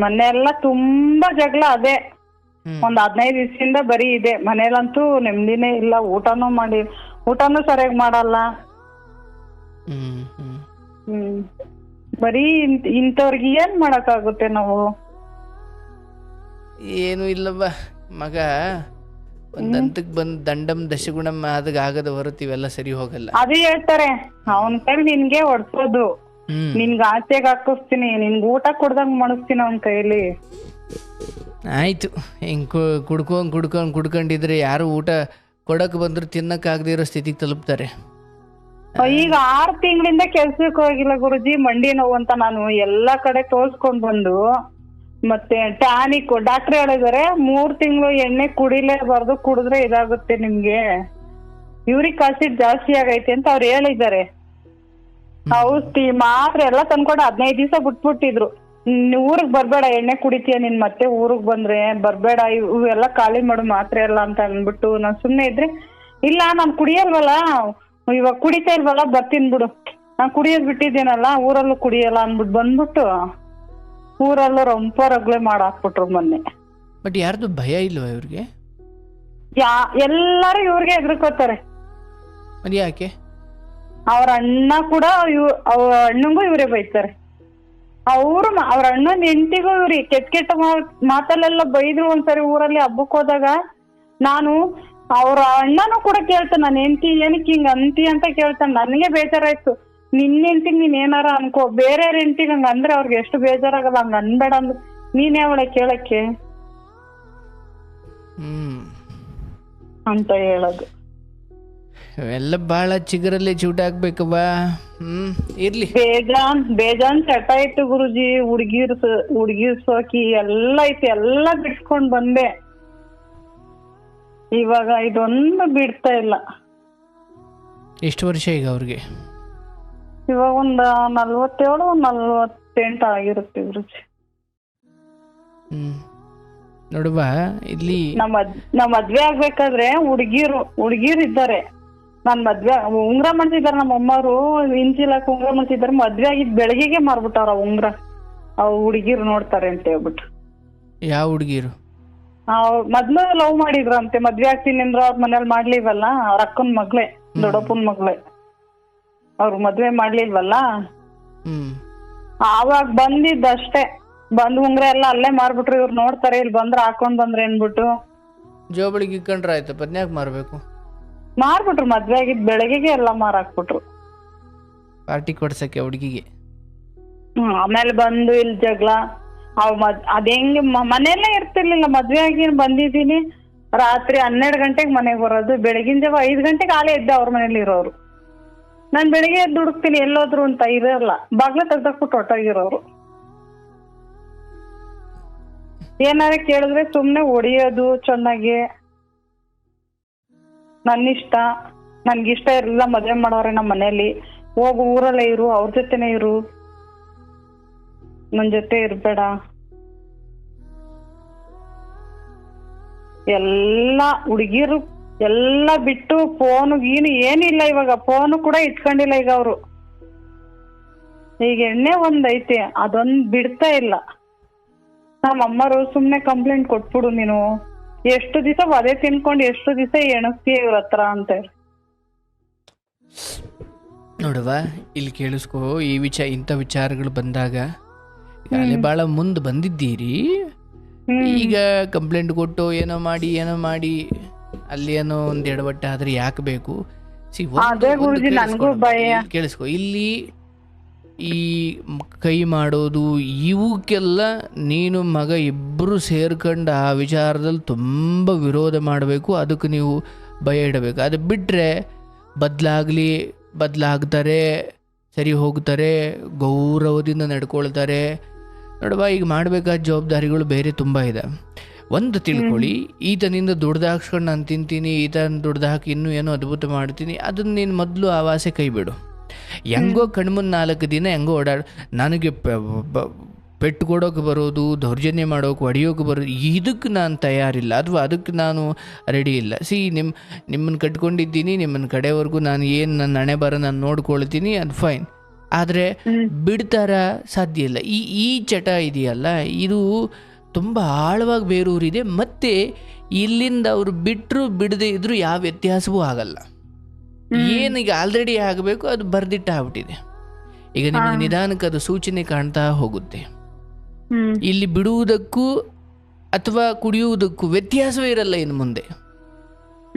ಮೊನ್ನೆ ಎಲ್ಲ ತುಂಬಾ ಜಗಳ ಅದೇ. ಒಂದ್ 15 ದಿವಸದಿಂದ ಬರೀ ಇದೆ. ಮನೇಲಂತೂ ನೆಮ್ಮದಿನೇ ಇಲ್ಲ. ಊಟನೂ ಸರಿಯಾಗಿ ಮಾಡಲ್ಲ. ಬರೀ ಇಂಥವ್ರಿಗೆ ಏನ್ ಮಾಡಕ್ ಆಗುತ್ತೆ ನಾವು? ಏನು ಇಲ್ಲವ್ವ ಮಗ, ಒಂದ್ ಹಂತಕ್ ಬಂದ್ ದಂಡಂ ದಶಗುಣಮ್ಮ ಆದಾಗ ಆಗದ ಹೊರತು ಇವೆಲ್ಲ ಸರಿ ಹೋಗಲ್ಲ. ಅದೇ ಹೇಳ್ತಾರೆ, ಅವನ್ ಕೈಲಿ ನಿನ್ಗೆ ಹೊಡ್ಸೋದು, ನಿನ್ಗೆ ಆಚೆಗೆ ಹಾಕಿಸ್ತೀನಿ, ನಿನ್ಗೆ ಊಟ ಕೊಡ್ದಂಗ್ ಮಾಡಿಸ್ತೀನಿ ಅವನ್ ಕೈಲಿ. ಆಯ್ತು, ಹಿಂಗ್ ಕುಡ್ಕೊಂಡಿದ್ರೆ ಯಾರು ಊಟ ಕೊಡಕ್ ಬಂದ್ರು ತಿನ್ನಕ್ ಆಗದೆ ಇರೋ ಸ್ಥಿತಿಗೆ ತಲುಪ್ತಾರೆ. ಈಗ 6 ತಿಂಗಳಿಂದ ಕೆಲ್ಸಕ್ಕೆ ಹೋಗಿಲ್ಲ ಗುರುಜಿ. ಮಂಡಿ ನೋವು ಅಂತ ನಾನು ಎಲ್ಲಾ ಕಡೆ ತೋರ್ಸ್ಕೊಂಡ್ ಬಂದು ಮತ್ತೆ ಟಾನಿಕ್ ಡಾಕ್ಟರ್ ಹೇಳಿದಾರೆ 3 ತಿಂಗಳು ಎಣ್ಣೆ ಕುಡಿಲೇಬಾರ್ದು, ಕುಡಿದ್ರೆ ಇದಾಗುತ್ತೆ ನಿಮ್ಗೆ, ಯೂರಿಕ್ ಆಸಿಡ್ ಜಾಸ್ತಿ ಆಗೈತೆ ಅಂತ ಅವ್ರು ಹೇಳಿದ್ದಾರೆ. ಔಷಧಿ ಮಾತ್ರ ಎಲ್ಲ ತಂದ್ಕೊಂಡು 15 ದಿವಸ ಬಿಟ್ಬಿಟ್ಟಿದ್ರು. ಊರಿಗೆ ಬರ್ಬೇಡ, ಎಣ್ಣೆ ಕುಡಿತೀಯ ನೀನ್, ಮತ್ತೆ ಊರಿಗೆ ಬಂದ್ರೆ ಬರ್ಬೇಡ, ಇವೆಲ್ಲ ಖಾಲಿ ಮಾಡು ಮಾತ್ರೆ ಎಲ್ಲ ಅಂತ ಅಂದ್ಬಿಟ್ಟು ನಾನ್ ಸುಮ್ನೆ ಇದ್ರೆ, ಇಲ್ಲ ನಾನ್ ಕುಡಿಯಲ್ವಲ್ಲ, ಇವಾಗ ಕುಡಿತಾ ಇಲ್ವಲ್ಲ, ಬರ್ತೀನಿ ಬಿಡು, ನಾನ್ ಕುಡಿಯೋದ್ ಬಿಟ್ಟಿದ್ದೀನಲ್ಲ, ಊರಲ್ಲೂ ಕುಡಿಯಲ್ಲ ಅಂದ್ಬಿಟ್ಟು ಬಂದ್ಬಿಟ್ಟು ಊರಲ್ಲೂ ರೊಂಪ ರಗ್ಳೆ ಮಾಡಾಕ್ಬಿಟ್ರು ಮೊನ್ನೆ. ಬಟ್ ಯಾರ್ದು ಭಯ ಇಲ್ವಾ ಇವ್ರಿಗೆ? ಎಲ್ಲಾರು ಇವ್ರಿಗೆ ಹೆದರ್ಕೋತಾರೆ. ಯಾಕೆ? ಅವ್ರ ಅಣ್ಣ ಕೂಡ ಅವ್ರ ಅಣ್ಣಂಗೂ ಇವರೇ ಬೈತಾರೆ. ಅವ್ರ ಅಣ್ಣನ ಹೆಂಡತಿಗೂ ಇವ್ರಿ ಕೆಟ್ಟ ಮಾತಲ್ಲೆಲ್ಲ ಬೈದ್ರು. ಒಂದ್ಸರಿ ಊರಲ್ಲಿ ಹಬ್ಬಕ್ ಹೋದಾಗ ನಾನು ಅವ್ರ ಅಣ್ಣನೂ ಕೂಡ ಕೇಳ್ತಾನೆ, ನನ್ನ ಹೆಂಡತಿ ಏನಕ್ಕೆ ಹಿಂಗ ಅಂತಿ ಅಂತ ಕೇಳ್ತಾನೆ. ನನಗೆ ಬೇಜಾರಾಯ್ತು. ನಿನ್ನ ಹೆಂಡತಿಗೆ ನೀನ್ ಏನಾರ ಅನ್ಕೋ, ಬೇರೆ ಹೆಂಡತಿಗೆ ಹಂಗ ಅಂದ್ರೆ ಅವ್ರಿಗೆ ಎಷ್ಟು ಬೇಜಾರಾಗಲ್ಲ. ಹಂಗ ಅನ್ಬೇಡ ಅಂದ್ ನೀನೇ ಅವಳೆ ಕೇಳಕ್ಕೆ ಅಂತ ಹೇಳೋದು. ಎಲ್ಲ ಬಹಳ ಚಿಗರಲ್ಲಿ ಚೂಟ ಹಾಕ್ಬೇಕವ್ವ. ಇರ್ಲಿ, ಬೇಜಾನ್ ಚಟ ಇತ್ತು ಗುರುಜಿ. ಹುಡ್ಗಿರ್ ಸೋಕಿ ಎಲ್ಲ ಐತಿ, ಎಲ್ಲ ಬಿಡ್ಸ್ಕೊಂಡ್ ಬಂದೆ. ಇವಾಗ ಇದೊಂದು ಬಿಡ್ತಾ ಇಲ್ಲ. ಎಷ್ಟು ವರ್ಷ ಈಗ ಅವ್ರಿಗೆ? ಇವಾಗ ಒಂದ್ 47 48 ಆಗಿರುತ್ತೆ ಗುರುಜಿ. ನೋಡುವ, ಇಲ್ಲಿ ನಾವ್ ಮದ್ವೆ ಆಗ್ಬೇಕಾದ್ರೆ ಹುಡ್ಗಿರು ಇದ್ದಾರೆ. ನಾನ್ ಮದ್ವೆ ಉಂಗ್ರ ಮಾಡ್ತಿದಾರೆ ನಮ್ಮ ಅಮ್ಮರು, ಇಂಚಿಲಕ್ ಉಂಗ್ರ ಮಾಡ್ತಿದಾರೆ. ಮದ್ವೆ ಆಗಿದ್ ಬೆಳಗ್ಗೆಗೆ ಮಾರ್ಬಿಟ್ಟವ್ರ ಉಂಗ್ರ. ಅವ್ ಹುಡ್ಗಿರು ನೋಡ್ತಾರೆ ಅಂತ ಹೇಳ್ಬಿಟ್ಟು. ಯಾವ ಹುಡ್ಗಿರು? ಮೊದ್ಲು ಲವ್ ಮಾಡಿದ್ರಂತೆ. ಮದ್ವೆ ಆಗ್ತೀನಿ ಅಂದ್ರ ಅವ್ರ ಮನೇಲಿ ಮಾಡ್ಲಿಲ್ವಲ್ಲ, ಅವ್ರ ಅಕ್ಕನ್ ಮಗ್ಳೆ, ದೊಡ್ಡಪ್ಪನ್ ಮಗ್ಳೆ. ಅವ್ರು ಮದ್ವೆ ಮಾಡ್ಲಿಲ್ವಲ್ಲ, ಆವಾಗ ಬಂದಿದ್ದಷ್ಟೇ. ಬಂದ್ ಉಂಗ್ರ ಎಲ್ಲ ಅಲ್ಲೇ ಮಾರ್ಬಿಟ್ರು. ಇವ್ರು ನೋಡ್ತಾರೆ, ಇಲ್ಲಿ ಬಂದ್ರ ಹಾಕೊಂಡ್ ಬಂದ್ರೆ ಅನ್ಬಿಟ್ಟು ಜೋಬಳಿಗೆ ಇಕ್ಕೊಂಡ್ರ ಆಯ್ತು, ಪದ್ನ್ಯಾಕ್ ಮಾರ್ಬೇಕು? ಮಾರ್ಬಿಟ್ರು. ಮದ್ವೆ ಆಗಿದ್ ಬೆಳಗ್ಗೆಗೆ ಎಲ್ಲ ಮಾರಾಕ್ಬಿಟ್ರು, ಪಾರ್ಟಿ ಕೊಡ್ಸಕ್ಕೆ ಹುಡುಗಿಗೆ. ಆಮೇಲೆ ಬಂದು ಇಲ್ಲಿ ಜಗಳ. ಅದ್ ಹೆಂಗೆ ಮನೆಯಲ್ಲೇ ಇರ್ತಿರ್ಲಿಲ್ಲ. ಮದ್ವೆ ಆಗಿ ಬಂದಿದ್ದೀನಿ, ರಾತ್ರಿ 12 ಗಂಟೆಗೆ ಮನೆಗೆ ಬರೋದು, ಬೆಳಗಿನ ಜಾವ 5 ಗಂಟೆಗೆ ಆಲೇ ಇದ್ದೆ ಅವ್ರ ಮನೇಲಿ ಇರೋರು. ನಾನ್ ಬೆಳಿಗ್ಗೆ ಎದ್ದು ಹುಡುಕ್ತೀನಿ ಎಲ್ಲೋದ್ರು ಅಂತ, ಇರಲ್ಲ. ಬಾಗ್ಲ ತೆಗ್ದಾಕ್ಬಿಟ್ಟು ಹೊಟ್ಟೋಗಿರೋರು. ಏನಾರ ಕೇಳಿದ್ರೆ ಸುಮ್ನೆ ಹೊಡಿಯೋದು ಚೆನ್ನಾಗಿ, ನನ್ನಿಷ್ಟ ನನ್ಗಿಷ್ಟ ಇರಲಿಲ್ಲ, ಮದ್ವೆ ಮಾಡೋರೆ ನಮ್ಮ ಮನೇಲಿ, ಹೋಗು ಊರಲ್ಲೇ ಇರು, ಅವ್ರ ಜೊತೆನೆ ಇರು, ನನ್ ಜೊತೆ ಇರ್ಬೇಡ. ಎಲ್ಲಾ ಹುಡುಗಿರು ಎಲ್ಲ ಬಿಟ್ಟು ಫೋನು ಗೀನು ಏನಿಲ್ಲ, ಇವಾಗ ಫೋನು ಕೂಡ ಇಟ್ಕೊಂಡಿಲ್ಲ ಈಗ ಅವರು. ಈಗ ಎಣ್ಣೆ ಒಂದ್ ಐತೆ, ಅದೊಂದ್ ಬಿಡ್ತಾ ಇಲ್ಲ. ನಮ್ಮ ಅಮ್ಮರು ಸುಮ್ನೆ ಕಂಪ್ಲೇಂಟ್ ಕೊಟ್ಬಿಡು ನೀನು, ಎಷ್ಟು ದಿವಸ ವದೆ ತಿನ್ಕೊಂಡು ಎಷ್ಟು ದಿವಸ ಎಣಸ್ತೀಯ ಇವ್ರ ಹತ್ರ ಅಂತ. ನೋಡುವ, ಇಲ್ಲಿ ಕೇಳಿಸ್ಕೋ, ಇಂಥ ವಿಚಾರಗಳು ಬಂದಾಗ ಈಗಾಗಲೇ ಭಾಳ ಮುಂದೆ ಬಂದಿದ್ದೀರಿ. ಈಗ ಕಂಪ್ಲೇಂಟ್ ಕೊಟ್ಟು ಏನೋ ಮಾಡಿ ಅಲ್ಲಿ ಏನೋ ಒಂದು ಎಡವಟ್ಟ ಆದ್ರೆ ಯಾಕೆ ಬೇಕು? ಕೇಳಿಸ್ಕೊ, ಇಲ್ಲಿ ಈ ಕೈ ಮಾಡೋದು ಇವಕ್ಕೆಲ್ಲ ನೀನು ಮಗ ಇಬ್ಬರು ಸೇರ್ಕೊಂಡು ಆ ವಿಚಾರದಲ್ಲಿ ತುಂಬ ವಿರೋಧ ಮಾಡಬೇಕು, ಅದಕ್ಕೆ ನೀವು ಭಯ ಇಡಬೇಕು. ಅದು ಬಿಟ್ಟರೆ ಬದಲಾಗ್ತಾರೆ, ಸರಿ ಹೋಗ್ತಾರೆ, ಗೌರವದಿಂದ ನಡ್ಕೊಳ್ತಾರೆ. ನೋಡುವ, ಈಗ ಮಾಡಬೇಕಾದ ಜವಾಬ್ದಾರಿಗಳು ಬೇರೆ ತುಂಬ ಇದೆ. ಒಂದು ತಿಳ್ಕೊಳ್ಳಿ, ಈತನಿಂದ ದುಡ್ದು ಹಾಕ್ಸ್ಕೊಂಡು ನಾನು ತಿಂತೀನಿ, ಈತನ ದುಡ್ದು ಹಾಕಿ ಇನ್ನೂ ಏನೋ ಅದ್ಭುತ ಮಾಡ್ತೀನಿ, ಅದನ್ನು ನೀನು ಮೊದಲು ಆವಾಸೆ ಕೈ ಬಿಡು. ಹೆಂಗೋ ಕಣ್ಮುಂದು 4 ದಿನ ಹೆಂಗೋ ನನಗೆ ಪೆಟ್ಟು ಕೊಡೋಕೆ ಬರೋದು, ದೌರ್ಜನ್ಯ ಮಾಡೋಕೆ, ಹೊಡೆಯೋಕೆ ಬರೋದು, ಇದಕ್ಕೆ ನಾನು ತಯಾರಿಲ್ಲ, ಅಥವಾ ಅದಕ್ಕೆ ನಾನು ರೆಡಿ ಇಲ್ಲ. ನಿಮ್ಮನ್ನು ಕಟ್ಕೊಂಡಿದ್ದೀನಿ, ನಿಮ್ಮನ್ನ ಕಡೆವರೆಗೂ ನಾನು ಏನು ನನ್ನ ಹಣೆ ಬರ ನಾನು ನೋಡ್ಕೊಳ್ತೀನಿ, ಅದು ಫೈನ್. ಆದರೆ ಬಿಡ್ತಾರ ಸಾಧ್ಯ ಇಲ್ಲ. ಈ ಚಟ ಇದೆಯಲ್ಲ, ಇದು ತುಂಬ ಆಳವಾಗಿ ಬೇರೂರಿದೆ. ಮತ್ತು ಇಲ್ಲಿಂದ ಅವರು ಬಿಟ್ಟರು ಬಿಡದೇ ಇದ್ರೂ ಯಾವ ವ್ಯತ್ಯಾಸವೂ ಆಗಲ್ಲ. ಏನೀಗ ಆಲ್ರೆಡಿ ಆಗಬೇಕು ಅದು ಬರ್ದಿಟ್ಟ ಆಗ್ಬಿಟ್ಟಿದೆ. ಈಗ ನಿಮಗೆ ನಿಧಾನಕ್ಕೆ ಅದು ಸೂಚನೆ ಕಾಣ್ತಾ ಹೋಗುತ್ತೆ. ಇಲ್ಲಿ ಬಿಡುವುದಕ್ಕೂ ಅಥವಾ ಕುಡಿಯುವುದಕ್ಕೂ ವ್ಯತ್ಯಾಸವೇ ಇರಲ್ಲ ಇನ್ನು ಮುಂದೆ.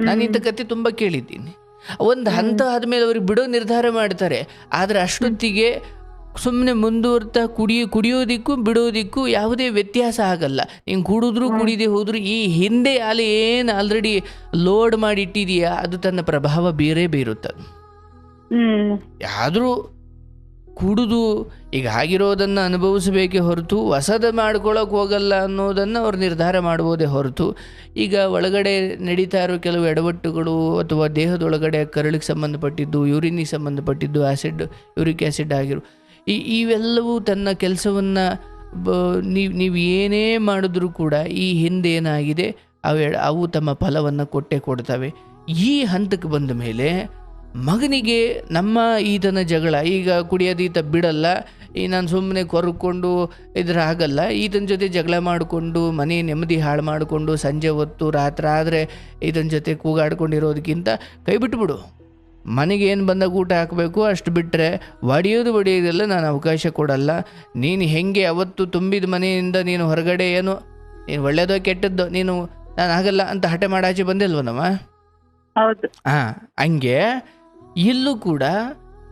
ನಾನು ಇಂಥ ಕತೆ ತುಂಬ ಕೇಳಿದ್ದೀನಿ. ಒಂದು ಹಂತ ಆದಮೇಲೆ ಅವ್ರಿಗೆ ಬಿಡೋ ನಿರ್ಧಾರ ಮಾಡ್ತಾರೆ, ಆದರೆ ಅಷ್ಟೊತ್ತಿಗೆ ಸುಮ್ಮನೆ ಮುಂದುವರ್ತಾ ಕುಡಿಯೋದಿಕ್ಕೂ ಬಿಡೋದಿಕ್ಕೂ ಯಾವುದೇ ವ್ಯತ್ಯಾಸ ಆಗಲ್ಲ. ನೀನು ಕುಡಿದೇ ಹೋದ್ರು ಈ ಹಿಂದೆ ಅಲ್ಲಿ ಏನು ಆಲ್ರೆಡಿ ಲೋಡ್ ಮಾಡಿ ಇಟ್ಟಿದೆಯಾ ಅದು ತನ್ನ ಪ್ರಭಾವ ಬೀರುತ್ತದೆ. ಯಾದರೂ ಕುಡಿದು ಈಗ ಆಗಿರೋದನ್ನು ಅನುಭವಿಸಬೇಕೇ ಹೊರತು ಹೊಸದು ಮಾಡ್ಕೊಳ್ಳೋಕೆ ಹೋಗಲ್ಲ ಅನ್ನೋದನ್ನು ಅವ್ರು ನಿರ್ಧಾರ ಮಾಡ್ಬೋದೇ ಹೊರತು, ಈಗ ಒಳಗಡೆ ನಡೀತಾ ಇರೋ ಕೆಲವು ಎಡವಟ್ಟುಗಳು ಅಥವಾ ದೇಹದೊಳಗಡೆ ಕರಳಿಗೆ ಸಂಬಂಧಪಟ್ಟಿದ್ದು, ಯೂರಿನಿಗೆ ಸಂಬಂಧಪಟ್ಟಿದ್ದು, ಯೂರಿಕ್ ಆ್ಯಸಿಡ್ ಆಗಿರೋ ಇವೆಲ್ಲವೂ ತನ್ನ ಕೆಲಸವನ್ನು ನೀವು ಏನೇ ಮಾಡಿದ್ರೂ ಕೂಡ ಈ ಹಿಂದೆ ಏನಾಗಿದೆ ಅವು ತಮ್ಮ ಫಲವನ್ನು ಕೊಡ್ತವೆ. ಈ ಹಂತಕ್ಕೆ ಬಂದ ಮೇಲೆ ಮಗನಿಗೆ ನಮ್ಮ ಈತನ ಜಗಳ, ಈಗ ಕುಡಿಯೋದು ಈತ ಬಿಡಲ್ಲ, ನಾನು ಸುಮ್ಮನೆ ಕೊರ್ಕೊಂಡು ಆಗಲ್ಲ, ಈತನ ಜೊತೆ ಜಗಳ ಮಾಡಿಕೊಂಡು ಮನೆ ನೆಮ್ಮದಿ ಹಾಳು ಮಾಡಿಕೊಂಡು ಸಂಜೆ ಹೊತ್ತು ರಾತ್ರಿ ಆದರೆ ಈತನ ಜೊತೆ ಕೂಗಾಡ್ಕೊಂಡಿರೋದಕ್ಕಿಂತ ಕೈ ಬಿಟ್ಬಿಡು. ಮನೆಗೆ ಏನು ಬಂದಾಗ ಊಟ ಹಾಕಬೇಕು ಅಷ್ಟು ಬಿಟ್ಟರೆ ಬಡಿಯೋದೆಲ್ಲ ನಾನು ಅವಕಾಶ ಕೊಡಲ್ಲ. ನೀನು ಹೆಂಗೆ ಅವತ್ತು ತುಂಬಿದ ಮನೆಯಿಂದ ನೀನು ಹೊರಗಡೆ ಏನು ನೀನು ಒಳ್ಳೆಯದೋ ಕೆಟ್ಟದ್ದೋ ನಾನು ಆಗಲ್ಲ ಅಂತ ಹಠೆ ಮಾಡಾಚೆ ಬಂದಿಲ್ವನಮ್ಮ? ಹೌದು. ಹಂಗೆ ಇಲ್ಲೂ ಕೂಡ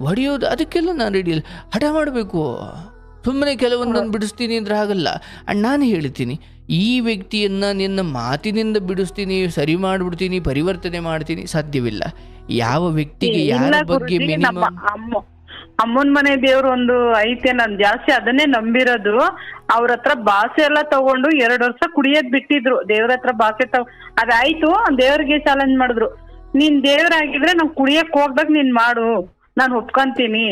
ಹೊಡೆಯೋದು ಅದಕ್ಕೆಲ್ಲ ನಾನು ರೆಡಿ ಇಲ್ಲ. ಹಠ ಮಾಡಬೇಕು, ಸುಮ್ಮನೆ ಕೆಲವೊಂದನ್ನು ಬಿಡಿಸ್ತೀನಿ ಅಂದ್ರೆ ಆಗಲ್ಲ. ನಾನು ಹೇಳ್ತೀನಿ, ಈ ವ್ಯಕ್ತಿಯನ್ನು ನಿನ್ನ ಮಾತಿನಿಂದ ಬಿಡಿಸ್ತೀನಿ, ಸರಿ ಮಾಡಿಬಿಡ್ತೀನಿ, ಪರಿವರ್ತನೆ ಮಾಡ್ತೀನಿ, ಸಾಧ್ಯವಿಲ್ಲ. ಯಾವ ವ್ಯಕ್ತಿಗೆ ಯಾರ ಬಗ್ಗೆ ಅಮ್ಮನ ಮನೆ ದೇವ್ರು ಒಂದು ಐತೆ, ನಾನು ಜಾಸ್ತಿ ಅದನ್ನೇ ನಂಬಿರೋದು. ಅವ್ರ ಹತ್ರ ಭಾಷೆ ಎಲ್ಲ ತಗೊಂಡು 2 ವರ್ಷ ಕುಡಿಯೋದ್ ಬಿಟ್ಟಿದ್ರು. ದೇವ್ರ ಹತ್ರ ಭಾಷೆ ಅದಾಯ್ತು, ದೇವ್ರಿಗೆ ಚಾಲೆಂಜ್ ಮಾಡಿದ್ರು, ನೀನ್ ದೇವ್ರಾಗಿದ್ರೆ ನಾವ್ ಕುಡಿಯಕ್ ಹೋಗ್ದಾಗ ನೀನ್ ಮಾಡು, ನಾನು ಒಪ್ಕೊಂತೀನಿ.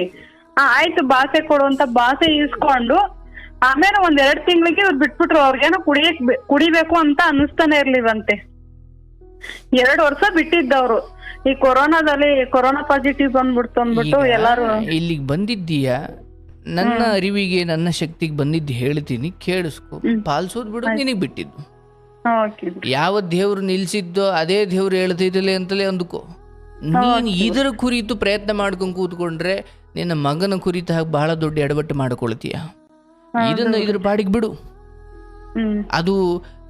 ಆಯ್ತು ಭಾಷೆ ಕೊಡು ಅಂತ ಭಾಷೆ ಇಸ್ಕೊಂಡು ಆಮೇಲೆ 1-2 ತಿಂಗಳಿಗೆ ಇವ್ರು ಬಿಟ್ಬಿಟ್ರು. ಅವ್ರಿಗೇನೋ ಕುಡಿಬೇಕು ಅಂತ ಅನಿಸ್ತಾನೆ ಇರ್ಲಿವಂತೆ. 2 ವರ್ಷ ಬಿಟ್ಟಿದ್ದವ್ರು. ಈ ಕೊರೋನಾ ಪಾಸಿಟಿವ್ ಬಂದ್ಬಿಟ್ಟು ಎಲ್ಲಾರು ಇಲ್ಲಿಗೆ ಬಂದಿದ್ದೀಯಾ? ನನ್ನ ಅರಿವಿಗೆ ನನ್ನ ಶಕ್ತಿಗೆ ಬಂದಿದ್ದು ಹೇಳ್ತೀನಿ, ಕೇಳಿಸ್ಕೊ. ಪಾಲಿಸೋದು ಬಿಡೋದು ನಿನಗೆ ಬಿಟ್ಟಿದ್ದು. ಯಾವ ದೇವ್ರು ನಿಲ್ಸಿದ್ದೋ ಅದೇ ದೇವ್ರು ಹೇಳ್ತಿದ್ದಲೆ ಅಂತಲೇ ಅಂದ್ಕೋ. ನೀನು ಇದರ ಕುರಿತು ಪ್ರಯತ್ನ ಮಾಡ್ಕೊಂಡು ಕೂತ್ಕೊಂಡ್ರೆ ನಿನ್ನ ಮಗನ ಕುರಿತು ಹಾಗೆ ಬಹಳ ದೊಡ್ಡ ಎಡವಟ್ಟು ಮಾಡ್ಕೊಳ್ತೀಯ. ಇದ್ರ ಪಾಡಿಗೆ ಬಿಡು. ಅದು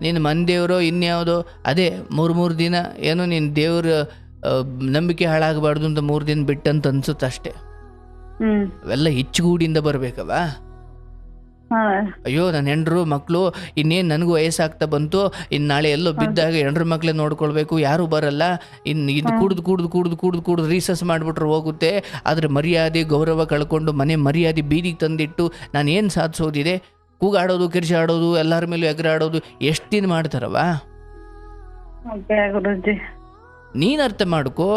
ನಿನ್ನ ಮನೆ ದೇವರೋ ಇನ್ಯಾವುದೋ, ಅದೇ 3 ದಿನ ಏನೋ ನಿನ್ನ ದೇವ್ರ ನಂಬಿಕೆ ಹಾಳಾಗಬಾರ್ದು ಅಂತ 3 ದಿನ ಬಿಟ್ಟಂತ ಅನ್ಸುತ್ತೆ ಅಷ್ಟೇ. ಅವೆಲ್ಲ ಹೆಚ್ಚುಗೂಡಿಂದ ಬರ್ಬೇಕವ. ಅಯ್ಯೋ ನನ್ನ ಹೆಂಡ್ರು ಮಕ್ಕಳು ಇನ್ನೇನು ನನಗೂ ವಯಸ್ಸಾಗ್ತಾ ಬಂತು, ಇನ್ನು ನಾಳೆ ಎಲ್ಲೋ ಬಿದ್ದಾಗ ಹೆಂಡ್ರ ಮಕ್ಕಳೇ ನೋಡ್ಕೊಳ್ಬೇಕು, ಯಾರೂ ಬರಲ್ಲ, ಇದು ಕುಡ್ದು ರೀಸಸ್ ಮಾಡಿಬಿಟ್ರೆ ಹೋಗುತ್ತೆ. ಆದರೆ ಮರ್ಯಾದೆ ಗೌರವ ಕಳ್ಕೊಂಡು ಮನೆ ಮರ್ಯಾದೆ ಬೀದಿಗೆ ತಂದಿಟ್ಟು ನಾನು ಏನು ಸಾಧಿಸೋದಿದೆ? ಕೂಗಾಡೋದು, ಕಿರ್ಚಾಡೋದು, ಎಲ್ಲರ ಮೇಲೂ ಎಗರಾಡೋದು ಎಷ್ಟು ದಿನ ಮಾಡ್ತಾರವ? ನೀನು ಅರ್ಥ ಮಾಡ್ಕೋ.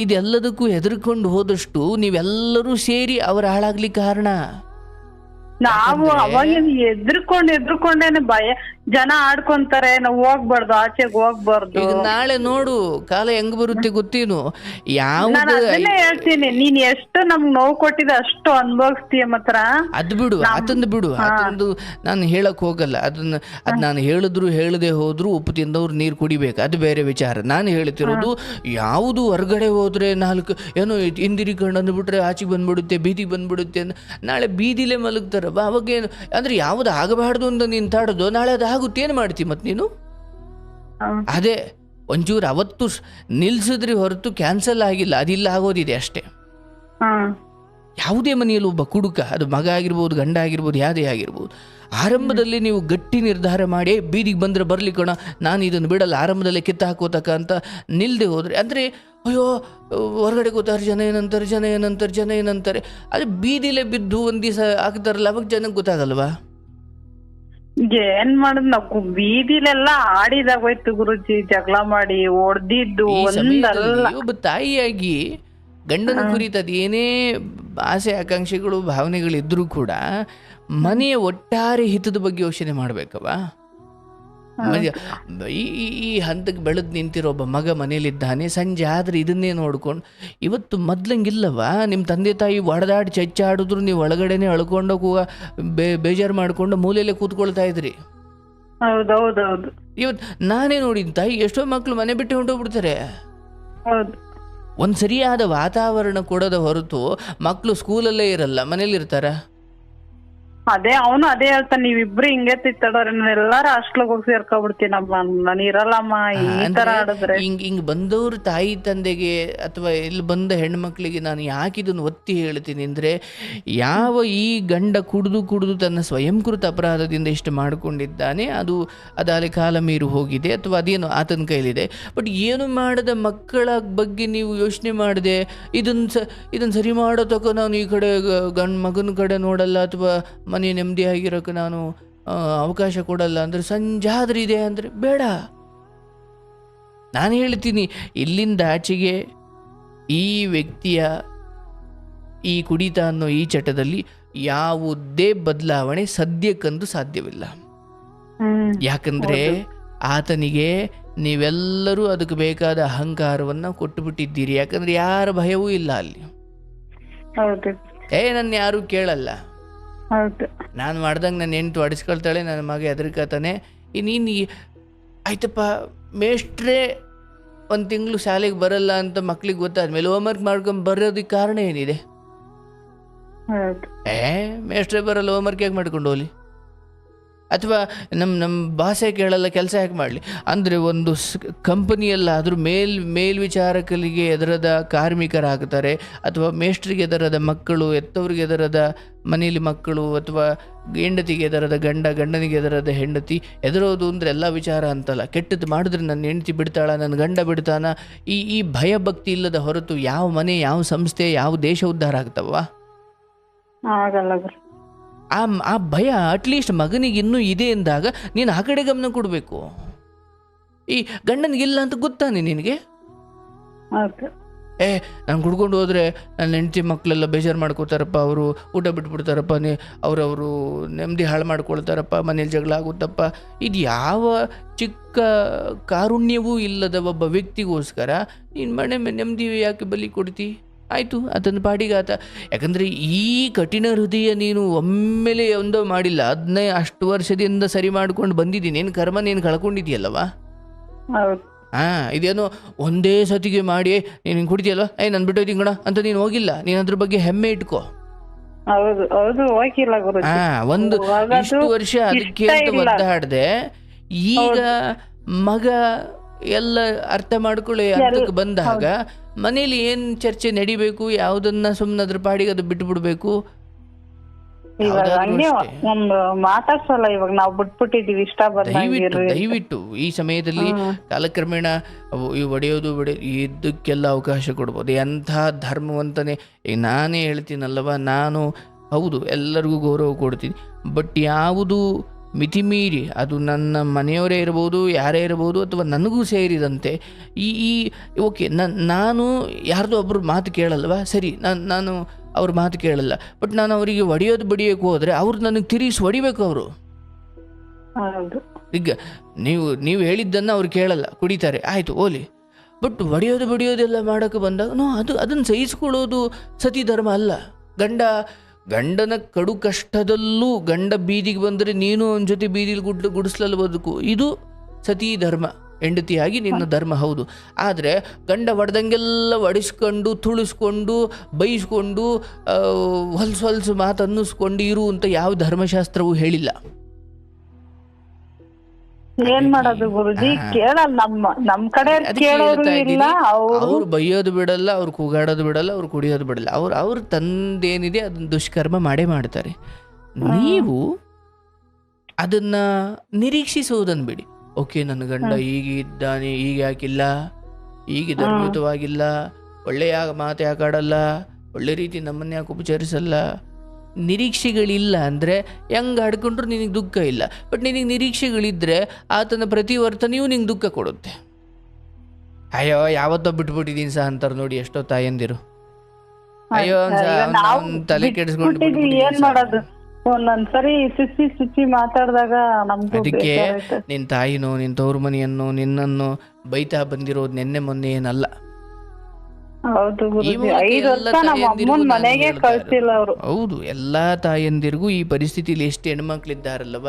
ಇದೆಲ್ಲದಕ್ಕೂ ಹೆದರ್ಕೊಂಡು ಹೋದಷ್ಟು ನೀವೆಲ್ಲರೂ ಸೇರಿ ಅವ್ರು ಹಾಳಾಗ್ಲಿಕ್ಕೆ ಕಾರಣ. ನಾವು ಅವಾಗ ಎದ್ರುಕೊಂಡೇನೆ ಭಯ, ಜನ ಆಡ್ಕೊಂತಾರೆ, ನಾವು ಹೋಗ್ಬಾರ್ದು, ಆಚೆಗೆ ಹೋಗ್ಬಾರ್ದು. ಈಗ ನಾಳೆ ನೋಡು ಕಾಲ ಹೆಂಗ್ ಬರುತ್ತೆ ಗೊತ್ತೇನು. ನಾನು ಅದನ್ನೇ ಹೇಳ್ತೀನಿ, ನೀನ್ ಎಷ್ಟು ನಮ್ಗ್ ನೋವು ಕೊಟ್ಟಿದೆ ಅಷ್ಟು ಅನ್ಭವಿಸ್ತೀಯ ಮಾತ್ರ. ಅದ್ ಬಿಡು, ಆತಂದು ಬಿಡು, ಆತಂದು ನಾನು ಹೇಳಕ್ ಹೋಗಲ್ಲ. ಅದ್ ನಾನು ಹೇಳಿದ್ರು ಹೇಳದೆ ಹೋದ್ರು ಉಪ್ಪು ತಿಂದವ್ರು ನೀರು ಕುಡಿಬೇಕು, ಅದು ಬೇರೆ ವಿಚಾರ. ನಾನು ಹೇಳ್ತಿರೋದು, ಯಾವುದು ಹೊರಗಡೆ ಹೋದ್ರೆ ನಾಲ್ಕು ಏನೋ ಹಿಂದಿರಿಕೊಂಡು ಅಂದ್ಬಿಟ್ರೆ ಆಚೆಗೆ ಬಂದ್ಬಿಡುತ್ತೆ, ಬೀದಿಗೆ ಬಂದ್ಬಿಡುತ್ತೆ, ನಾಳೆ ಬೀದಿಲೇ ಮಲಗ್ತಾರ. ಅವಾಗೇನು ಅಂದ್ರೆ ಯಾವ್ದು ಆಗಬಾರ್ದು ಅಂತ ನೀನ್ ತಾಡೋದು, ನಾಳೆ ಅದು ಆಗುತ್ತೇನು ಮಾಡ್ತಿ ಮತ್ ನೀನು. ಅದೇ ಒಂಚೂರು ಅವತ್ತು ನಿಲ್ಸಿದ್ರಿ ಹೊರತು ಕ್ಯಾನ್ಸಲ್ ಆಗಿಲ್ಲ, ಅದಿಲ್ಲ ಆಗೋದಿದೆ ಅಷ್ಟೇ. ಯಾವುದೇ ಮನೆಯಲ್ಲಿ ಒಬ್ಬ ಕುಡುಕ, ಅದು ಮಗ ಆಗಿರ್ಬೋದು, ಗಂಡ ಆಗಿರ್ಬೋದು, ಯಾವುದೇ ಆಗಿರ್ಬೋದು, ಆರಂಭದಲ್ಲಿ ನೀವು ಗಟ್ಟಿ ನಿರ್ಧಾರ ಮಾಡಿ ಬೀದಿಗೆ ಬಂದರೆ ಬರಲಿ ಕಣ, ನಾನು ಇದನ್ನು ಬಿಡಲ್ಲ, ಆರಂಭದಲ್ಲೇ ಕಿತ್ತು ಹಾಕೋತಕ್ಕ ಅಂತ ನಿಲ್ಲದೆ ಹೋದರೆ, ಅಂದರೆ ಅಯ್ಯೋ ಹೊರಗಡೆ ಗೊತ್ತಾರೆ, ಜನ ಏನಂತಾರೆ, ಅದು ಬೀದಿಲೇ ಬಿದ್ದು ಒಂದು ದಿವಸ ಆಗ್ತಾರಲ್ಲ, ಅವಾಗ ಜನಕ್ಕೆ ಗೊತ್ತಾಗಲ್ವಾ? ಏನ್ ಮಾಡುದು, ನಾವು ಬೀದಿಲೆಲ್ಲ ಆಡಿದಾಗೋಯ್ತು ಗುರುಜಿ, ಜಗಳ ಮಾಡಿ ಹೊಡೆದಿದ್ದು ಒಂದಲ್ಲ. ಒಬ್ಬ ತಾಯಿಯಾಗಿ ಗಂಡನ ಕುರಿತದ ಏನೇ ಆಸೆ ಆಕಾಂಕ್ಷೆಗಳು ಭಾವನೆಗಳಿದ್ರೂ ಕೂಡ ಮನೆಯ ಒಟ್ಟಾರೆ ಹಿತದ ಬಗ್ಗೆ ಯೋಚನೆ ಮಾಡ್ಬೇಕವ. ಈ ಹಂತಕ್ಕೆ ಬೆಳೆದು ನಿಂತಿರೋ ಒಬ್ಬ ಮಗ ಮನೇಲಿದ್ದಾನೆ, ಸಂಜೆ ಆದ್ರೆ ಇದನ್ನೇ ನೋಡ್ಕೊಂಡು, ಇವತ್ತು ಮೊದ್ಲಂಗಿಲ್ಲವ. ನಿಮ್ಮ ತಂದೆ ತಾಯಿ ಒಡೆದಾಡಿ ಚಚ್ಚಾಡಿದ್ರು ನೀವು ಒಳಗಡೆನೆ ಅಳ್ಕೊಂಡೋಗುವ ಬೇಜಾರು ಮಾಡ್ಕೊಂಡು ಮೂಲೆಯಲ್ಲೇ ಕೂತ್ಕೊಳ್ತಾ ಇದ್ರಿ. ಹೌದೌದೌದು. ಇವತ್ತು ನಾನೇ ನೋಡಿದ ತಾಯಿ, ಎಷ್ಟೋ ಮಕ್ಳು ಮನೆ ಬಿಟ್ಟು ಹೊಂಟೋಗ್ಬಿಡ್ತಾರೆ. ಹೌದು. ಒಂದು ಸರಿಯಾದ ವಾತಾವರಣ ಕೊಡೋದ ಹೊರತು ಮಕ್ಕಳು ಸ್ಕೂಲಲ್ಲೇ ಇರಲ್ಲ, ಮನೇಲಿ ಇರ್ತಾರ. ಅವನು ಅದೇ ಹೇಳ್ತಾನೆ, ನೀವಿಬ್ರು ಹಿಂಗೆ ತಿತ್ತಾಡೋರೆ, ನಾನು ಎಲ್ಲಾರು ಹಾಸ್ಟ್ಲಿಗೆ ಹೋಗಿ ಸೇರ್ಕೊಬಿಡ್ತೀನಮ್ಮ, ನಾನು ಇರಲ್ಲಮ್ಮ ಈ ತರ ಆಡಿದ್ರೆ. ಹಿಂಗ್ ಬಂದವ್ರ ತಾಯಿ ತಂದೆಗೆ ಅಥವಾ ಇಲ್ಲಿ ಬಂದ ಹೆಣ್ಮಕ್ಳಿಗೆ ನಾನು ಯಾಕೆ ಇದನ್ನು ಒತ್ತಿ ಹೇಳ್ತೀನಿ ಅಂದರೆ, ಯಾವ ಈ ಗಂಡ ಕುಡಿದು ತನ್ನ ಸ್ವಯಂಕೃತ ಅಪರಾಧದಿಂದ ಇಷ್ಟು ಮಾಡಿಕೊಂಡಿದ್ದಾನೆ, ಅದಾಲೆ ಕಾಲ ಮೀರು ಹೋಗಿದೆ ಅಥವಾ ಅದೇನು ಆತನ ಕೈಲಿದೆ. ಬಟ್ ಏನು ಮಾಡದ ಮಕ್ಕಳ ಬಗ್ಗೆ ನೀವು ಯೋಚನೆ ಮಾಡದೆ ಇದನ್ನು ಸರಿ ಮಾಡೋ ತಗೋ, ನಾನು ಈ ಕಡೆ ಮಗನ ಕಡೆ ನೋಡಲ್ಲ ಅಥವಾ ಮನೆ ನೆಮ್ಮದಿಯಾಗಿರೋಕೆ ನಾನು ಅವಕಾಶ ಕೊಡಲ್ಲ ಅಂದರೆ, ಸಂಜಾದ್ರೆ ಇದೆ ಅಂದರೆ ಬೇಡ. ನಾನು ಹೇಳ್ತೀನಿ, ಇಲ್ಲಿಂದ ಆಚೆಗೆ ಈ ವ್ಯಕ್ತಿಯ ಈ ಕುಡಿತ ಅನ್ನೋ ಈ ಚಟದಲ್ಲಿ ಯಾವುದೇ ಬದಲಾವಣೆ ಸದ್ಯಕ್ಕಂತೂ ಸಾಧ್ಯವಿಲ್ಲ. ಯಾಕಂದ್ರೆ ಆತನಿಗೆ ನೀವೆಲ್ಲರೂ ಅದಕ್ಕೆ ಬೇಕಾದ ಅಹಂಕಾರವನ್ನು ಕೊಟ್ಟು ಬಿಟ್ಟಿದ್ದೀರಿ. ಯಾಕಂದ್ರೆ ಯಾರ ಭಯವೂ ಇಲ್ಲ ಅಲ್ಲಿ. ನನ್ನ ಯಾರು ಕೇಳಲ್ಲ, ನಾನು ಮಾಡ್ದಂಗೆ ನನ್ನ ಹೆಂಡತಿ ಅಡಿಸ್ಕೊಳ್ತಾಳೆ, ನನ್ನ ಮಗ ಹೆದರ್ಕತಾನೆ, ನೀನು ಆಯ್ತಪ್ಪ ಮೇಷ್ಟ್ರೇ ಒಂದು ತಿಂಗಳು ಶಾಲೆಗೆ ಬರಲ್ಲ ಅಂತ ಮಕ್ಳಿಗೆ ಗೊತ್ತಾದ್ಮೇಲೆ ಹೋಮ್ವರ್ಕ್ ಮಾಡ್ಕೊಂಡು ಬರೋದಕ್ಕೆ ಕಾರಣ ಏನಿದೆ? ಮೇಷ್ಟ್ರೇ ಬರಲ್ಲ, ಹೋಮ್ವರ್ಕ್ ಹೇಗೆ ಮಾಡ್ಕೊಂಡು ಹೋಗ್ಲಿ? ಅಥವಾ ನಮ್ಮ ಭಾಷೆ ಕೇಳಲ್ಲ, ಕೆಲಸ ಯಾಕೆ ಮಾಡಲಿ? ಅಂದರೆ ಒಂದು ಕಂಪನಿಯಲ್ಲಾದರೂ ಮೇಲ್ವಿಚಾರಕರಿಗೆ ಎದರದ ಕಾರ್ಮಿಕರಾಗ್ತಾರೆ, ಅಥವಾ ಮೇಷ್ಟ್ರಿಗೆ ಎದರದ ಮಕ್ಕಳು, ಎತ್ತವ್ರಿಗೆ ಎದರದ ಮನೆಯಲ್ಲಿ ಮಕ್ಕಳು, ಅಥವಾ ಹೆಂಡತಿಗೆ ಎದರದ ಗಂಡನಿಗೆ ಎದರದ ಹೆಂಡತಿ. ಎದರೋದು ಅಂದರೆ ಎಲ್ಲ ವಿಚಾರ ಅಂತಲ್ಲ. ಕೆಟ್ಟದ್ದು ಮಾಡಿದ್ರೆ ನನ್ನ ಹೆಂಡತಿ ಬಿಡ್ತಾಳ, ನನ್ನ ಗಂಡ ಬಿಡ್ತಾನ, ಈ ಭಯ ಭಕ್ತಿ ಇಲ್ಲದ ಹೊರತು ಯಾವ ಮನೆ, ಯಾವ ಸಂಸ್ಥೆ, ಯಾವ ದೇಶ ಉದ್ಧಾರ ಆಗ್ತವ? ಆ ಭಯ ಅಟ್ಲೀಸ್ಟ್ ಮಗನಿಗೆ ಇನ್ನೂ ಇದೆ ಎಂದಾಗ ನೀನು ಆ ಕಡೆ ಗಮನ ಕೊಡಬೇಕು. ಈ ಗಂಡನಿಗಿಲ್ಲ ಅಂತ ಗೊತ್ತಾನೆ ನಿನಗೆ? ನಾನು ಕುಡ್ಕೊಂಡು ಹೋದರೆ ನನ್ನ ಹೆಂಡತಿ ಮಕ್ಕಳೆಲ್ಲ ಬೇಜಾರು ಮಾಡ್ಕೋತಾರಪ್ಪ, ಅವರು ಊಟ ಬಿಟ್ಬಿಡ್ತಾರಪ್ಪ, ಅವರು ನೆಮ್ಮದಿ ಹಾಳು ಮಾಡ್ಕೊಳ್ತಾರಪ್ಪ, ಮನೇಲಿ ಜಗಳ ಆಗುತ್ತಪ್ಪ. ಇದು ಯಾವ ಚಿಕ್ಕ ಕಾರುಣ್ಯವೂ ಇಲ್ಲದ ಒಬ್ಬ ವ್ಯಕ್ತಿಗೋಸ್ಕರ ನೀನು ಮನೆ ನೆಮ್ಮದಿ ಯಾಕೆ ಬಲಿ ಕೊಡ್ತಿ? ಆಯಿತು, ಅದನ್ನು ಪಾಡಿಗೆ ಆತ. ಯಾಕಂದರೆ ಈ ಕಠಿಣ ಹೃದಯ ನೀನು ಒಮ್ಮೆಲೆ ಒಂದೋ ಮಾಡಿಲ್ಲ, ಅದನ್ನೇ ಅಷ್ಟು ವರ್ಷದಿಂದ ಸರಿ ಮಾಡ್ಕೊಂಡು ಬಂದಿದ್ದೀನಿ. ನೀನು ಕರ್ಮ ನೀನು ಕಳ್ಕೊಂಡಿದ್ದೀಯಲ್ಲವ. ಇದೇನೋ ಒಂದೇ ಸತಿಗೆ ಮಾಡಿ ನೀನು ಕುಡಿತೀಯಲ್ವ, ನಾನು ಬಿಟ್ಟೋಯ್ತೀನಿ ಕಣ ಅಂತ ನೀನು ಹೋಗಿಲ್ಲ. ನೀನು ಅದ್ರ ಬಗ್ಗೆ ಹೆಮ್ಮೆ ಇಟ್ಕೋ. ಒಂದು ಇಷ್ಟು ವರ್ಷ ಅದಕ್ಕೆ ಅಂತ ಒದ್ದಾಡ್ದೆ, ಈಗ ಮಗ ಎಲ್ಲ ಅರ್ಥ ಮಾಡ್ಕೊಳ್ಳಿ ಅಂತಕ್ಕೆ ಬಂದಾಗ ಮನೇಲಿ ಏನ್ ಚರ್ಚೆ ನಡಿಬೇಕು, ಯಾವುದನ್ನ ಸುಮ್ಮನೆ ಅದ್ರ ಪಾಡಿಗೆ ಅದು ಬಿಟ್ಟು ಬಿಡ್ಬೇಕು. ಮಾತಾಡ್ಸಲ್ಲ, ಇವಾಗ ನಾವು ಬಿಟ್ಬಿಟ್ಟಿದೀವಿ. ದಯವಿಟ್ಟು ಈ ಸಮಯದಲ್ಲಿ ಕಾಲಕ್ರಮೇಣ ಒಡೆಯೋದು ಇದಕ್ಕೆಲ್ಲ ಅವಕಾಶ ಕೊಡ್ಬೋದು. ಎಂಥ ಧರ್ಮವಂತನೇ ನಾನೇ ಹೇಳ್ತೀನಲ್ಲವ, ನಾನು ಹೌದು ಎಲ್ಲರಿಗೂ ಗೌರವ ಕೊಡ್ತೀನಿ, ಬಟ್ ಯಾವುದು ಮಿತಿಮೀರಿ, ಅದು ನನ್ನ ಮನೆಯವರೇ ಇರ್ಬೋದು, ಯಾರೇ ಇರ್ಬೋದು, ಅಥವಾ ನನಗೂ ಸೇರಿದಂತೆ ಈ ಓಕೆ, ನಾನು ಯಾರ್ದೋ ಒಬ್ಬರು ಮಾತು ಕೇಳಲ್ವಾ, ಸರಿ, ನಾನು ಅವ್ರ ಮಾತು ಕೇಳಲ್ಲ, ಬಟ್ ನಾನು ಅವರಿಗೆ ಬಡಿಯೋಕ್ಕೆ ಹೋದರೆ ಅವ್ರು ನನಗೆ ತಿರುಗಿಸಿ ಹೊಡಿಬೇಕು ಅವರು. ಹೌದು. ಈಗ ನೀವು ಹೇಳಿದ್ದನ್ನು ಅವ್ರು ಕೇಳಲ್ಲ, ಕುಡಿತಾರೆ, ಆಯಿತು ಓಲಿ, ಬಟ್ ಬಡಿಯೋದೆಲ್ಲ ಮಾಡೋಕ್ಕೆ ಬಂದಾಗ ಅದನ್ನು ಸಹಿಸ್ಕೊಳ್ಳೋದು ಸತಿ ಧರ್ಮ ಅಲ್ಲ. ಗಂಡನ ಕಡು ಕಷ್ಟದಲ್ಲೂ ಗಂಡ ಬೀದಿಗೆ ಬಂದರೆ ನೀನು ಅವನ ಜೊತೆ ಬೀದಿಲಿ ಗುಡಿಸ್ಲಲ್ಲಿ ಬದುಕು, ಇದು ಸತಿ ಧರ್ಮ, ಹೆಂಡತಿಯಾಗಿ ನಿನ್ನ ಧರ್ಮ ಹೌದು. ಆದರೆ ಗಂಡ ಹೊಡೆದಂಗೆಲ್ಲ ಹೊಡಿಸ್ಕೊಂಡು ತುಳಿಸ್ಕೊಂಡು ಬೈಸ್ಕೊಂಡು ಹೊಲ್ಸು ಮಾತು ಅನ್ನಿಸ್ಕೊಂಡು ಇರು ಅಂತ ಯಾವ ಧರ್ಮಶಾಸ್ತ್ರವೂ ಹೇಳಿಲ್ಲ. ಏನ್ ಮಾಡೋದು ಗುರುಜಿ, ಕೇಳಲ್ಲ, ನಮ್ ಕಡೆ ಕೇಳೋರು ಇಲ್ಲ. ಅವ್ರು ಬೈಯೋದು ಬಿಡಲ್ಲ, ಅವ್ರು ಕೂಗಾಡೋದು ಬಿಡಲ್ಲ, ಅವ್ರು ಕುಡಿಯೋದು ಬಿಡಲ್ಲ, ಅವ್ರು ತಂದೇನಿದೆ ಅದನ್ನ ದುಷ್ಕರ್ಮ ಮಾಡೇ ಮಾಡ್ತಾರೆ. ನೀವು ಅದನ್ನ ನಿರೀಕ್ಷಿಸುವುದನ್ನು ಬಿಡಿ. ಓಕೆ, ನನ್ನ ಗಂಡ ಹೀಗಿದ್ದಾನೆ, ಈಗ ಯಾಕಿಲ್ಲ, ಈಗ ಧರ್ಮಯುತವಾಗಿಲ್ಲ, ಒಳ್ಳೆಯ ಮಾತು ಯಾಕಾಡಲ್ಲ, ಒಳ್ಳೆ ರೀತಿ ನಮ್ಮನ್ನ ಯಾಕೆ ಉಪಚರಿಸಲ್ಲ, ನಿರೀಕ್ಷೆಗಳಿಲ್ಲ ಅಂದರೆ ಹೆಂಗೆ ಆಡ್ಕೊಂಡ್ರು ನಿನಗೆ ದುಃಖ ಇಲ್ಲ. ಬಟ್ ನಿನಗೆ ನಿರೀಕ್ಷೆಗಳಿದ್ದರೆ ಆತನ ಪ್ರತಿವರ್ತನೆಯೂ ನಿಂಗೆ ದುಃಖ ಕೊಡುತ್ತೆ. ಅಯ್ಯೋ ಯಾವತ್ತೋ ಬಿಟ್ಬಿಟ್ಟಿದ್ದೀನಿ ಸಹ ಅಂತಾರೆ ನೋಡಿ ಎಷ್ಟೋ ತಾಯಂದಿರು. ಅಯ್ಯೋ ತಲೆ ಕೆಡಿಸ್ಕೊಂಡು ಏನ್ ಮಾಡೋದು, ಒಂದೊಂದ್ಸರಿ ಸುಚ್ಚಿ ಮಾತಾಡಿದಾಗ ನಮ್ಗೆ. ಅದಕ್ಕೆ ನಿನ್ನ ತಾಯಿನೋ ನಿನ್ನ ತವ್ರ ಮನೆಯನ್ನು ನಿನ್ನನ್ನು ಬೈತಾ ಬಂದಿರೋದು ನೆನ್ನೆ ಮೊನ್ನೆ ಏನಲ್ಲ. ಹೌದು, 5 ವರ್ಷ ನಮ್ಮ ಅಮ್ಮನ ಮನೆಗೆ ಕಳ್ಸಿಲ್ಲ ಅವರು. ಹೌದು, ಎಲ್ಲಾ ತಾಯಂದಿರಿಗೂ ಈ ಪರಿಸ್ಥಿತಿಲಿ ಎಷ್ಟು ಹೆಣ್ಮಕ್ಳಿದ್ದಾರಲ್ಲವ.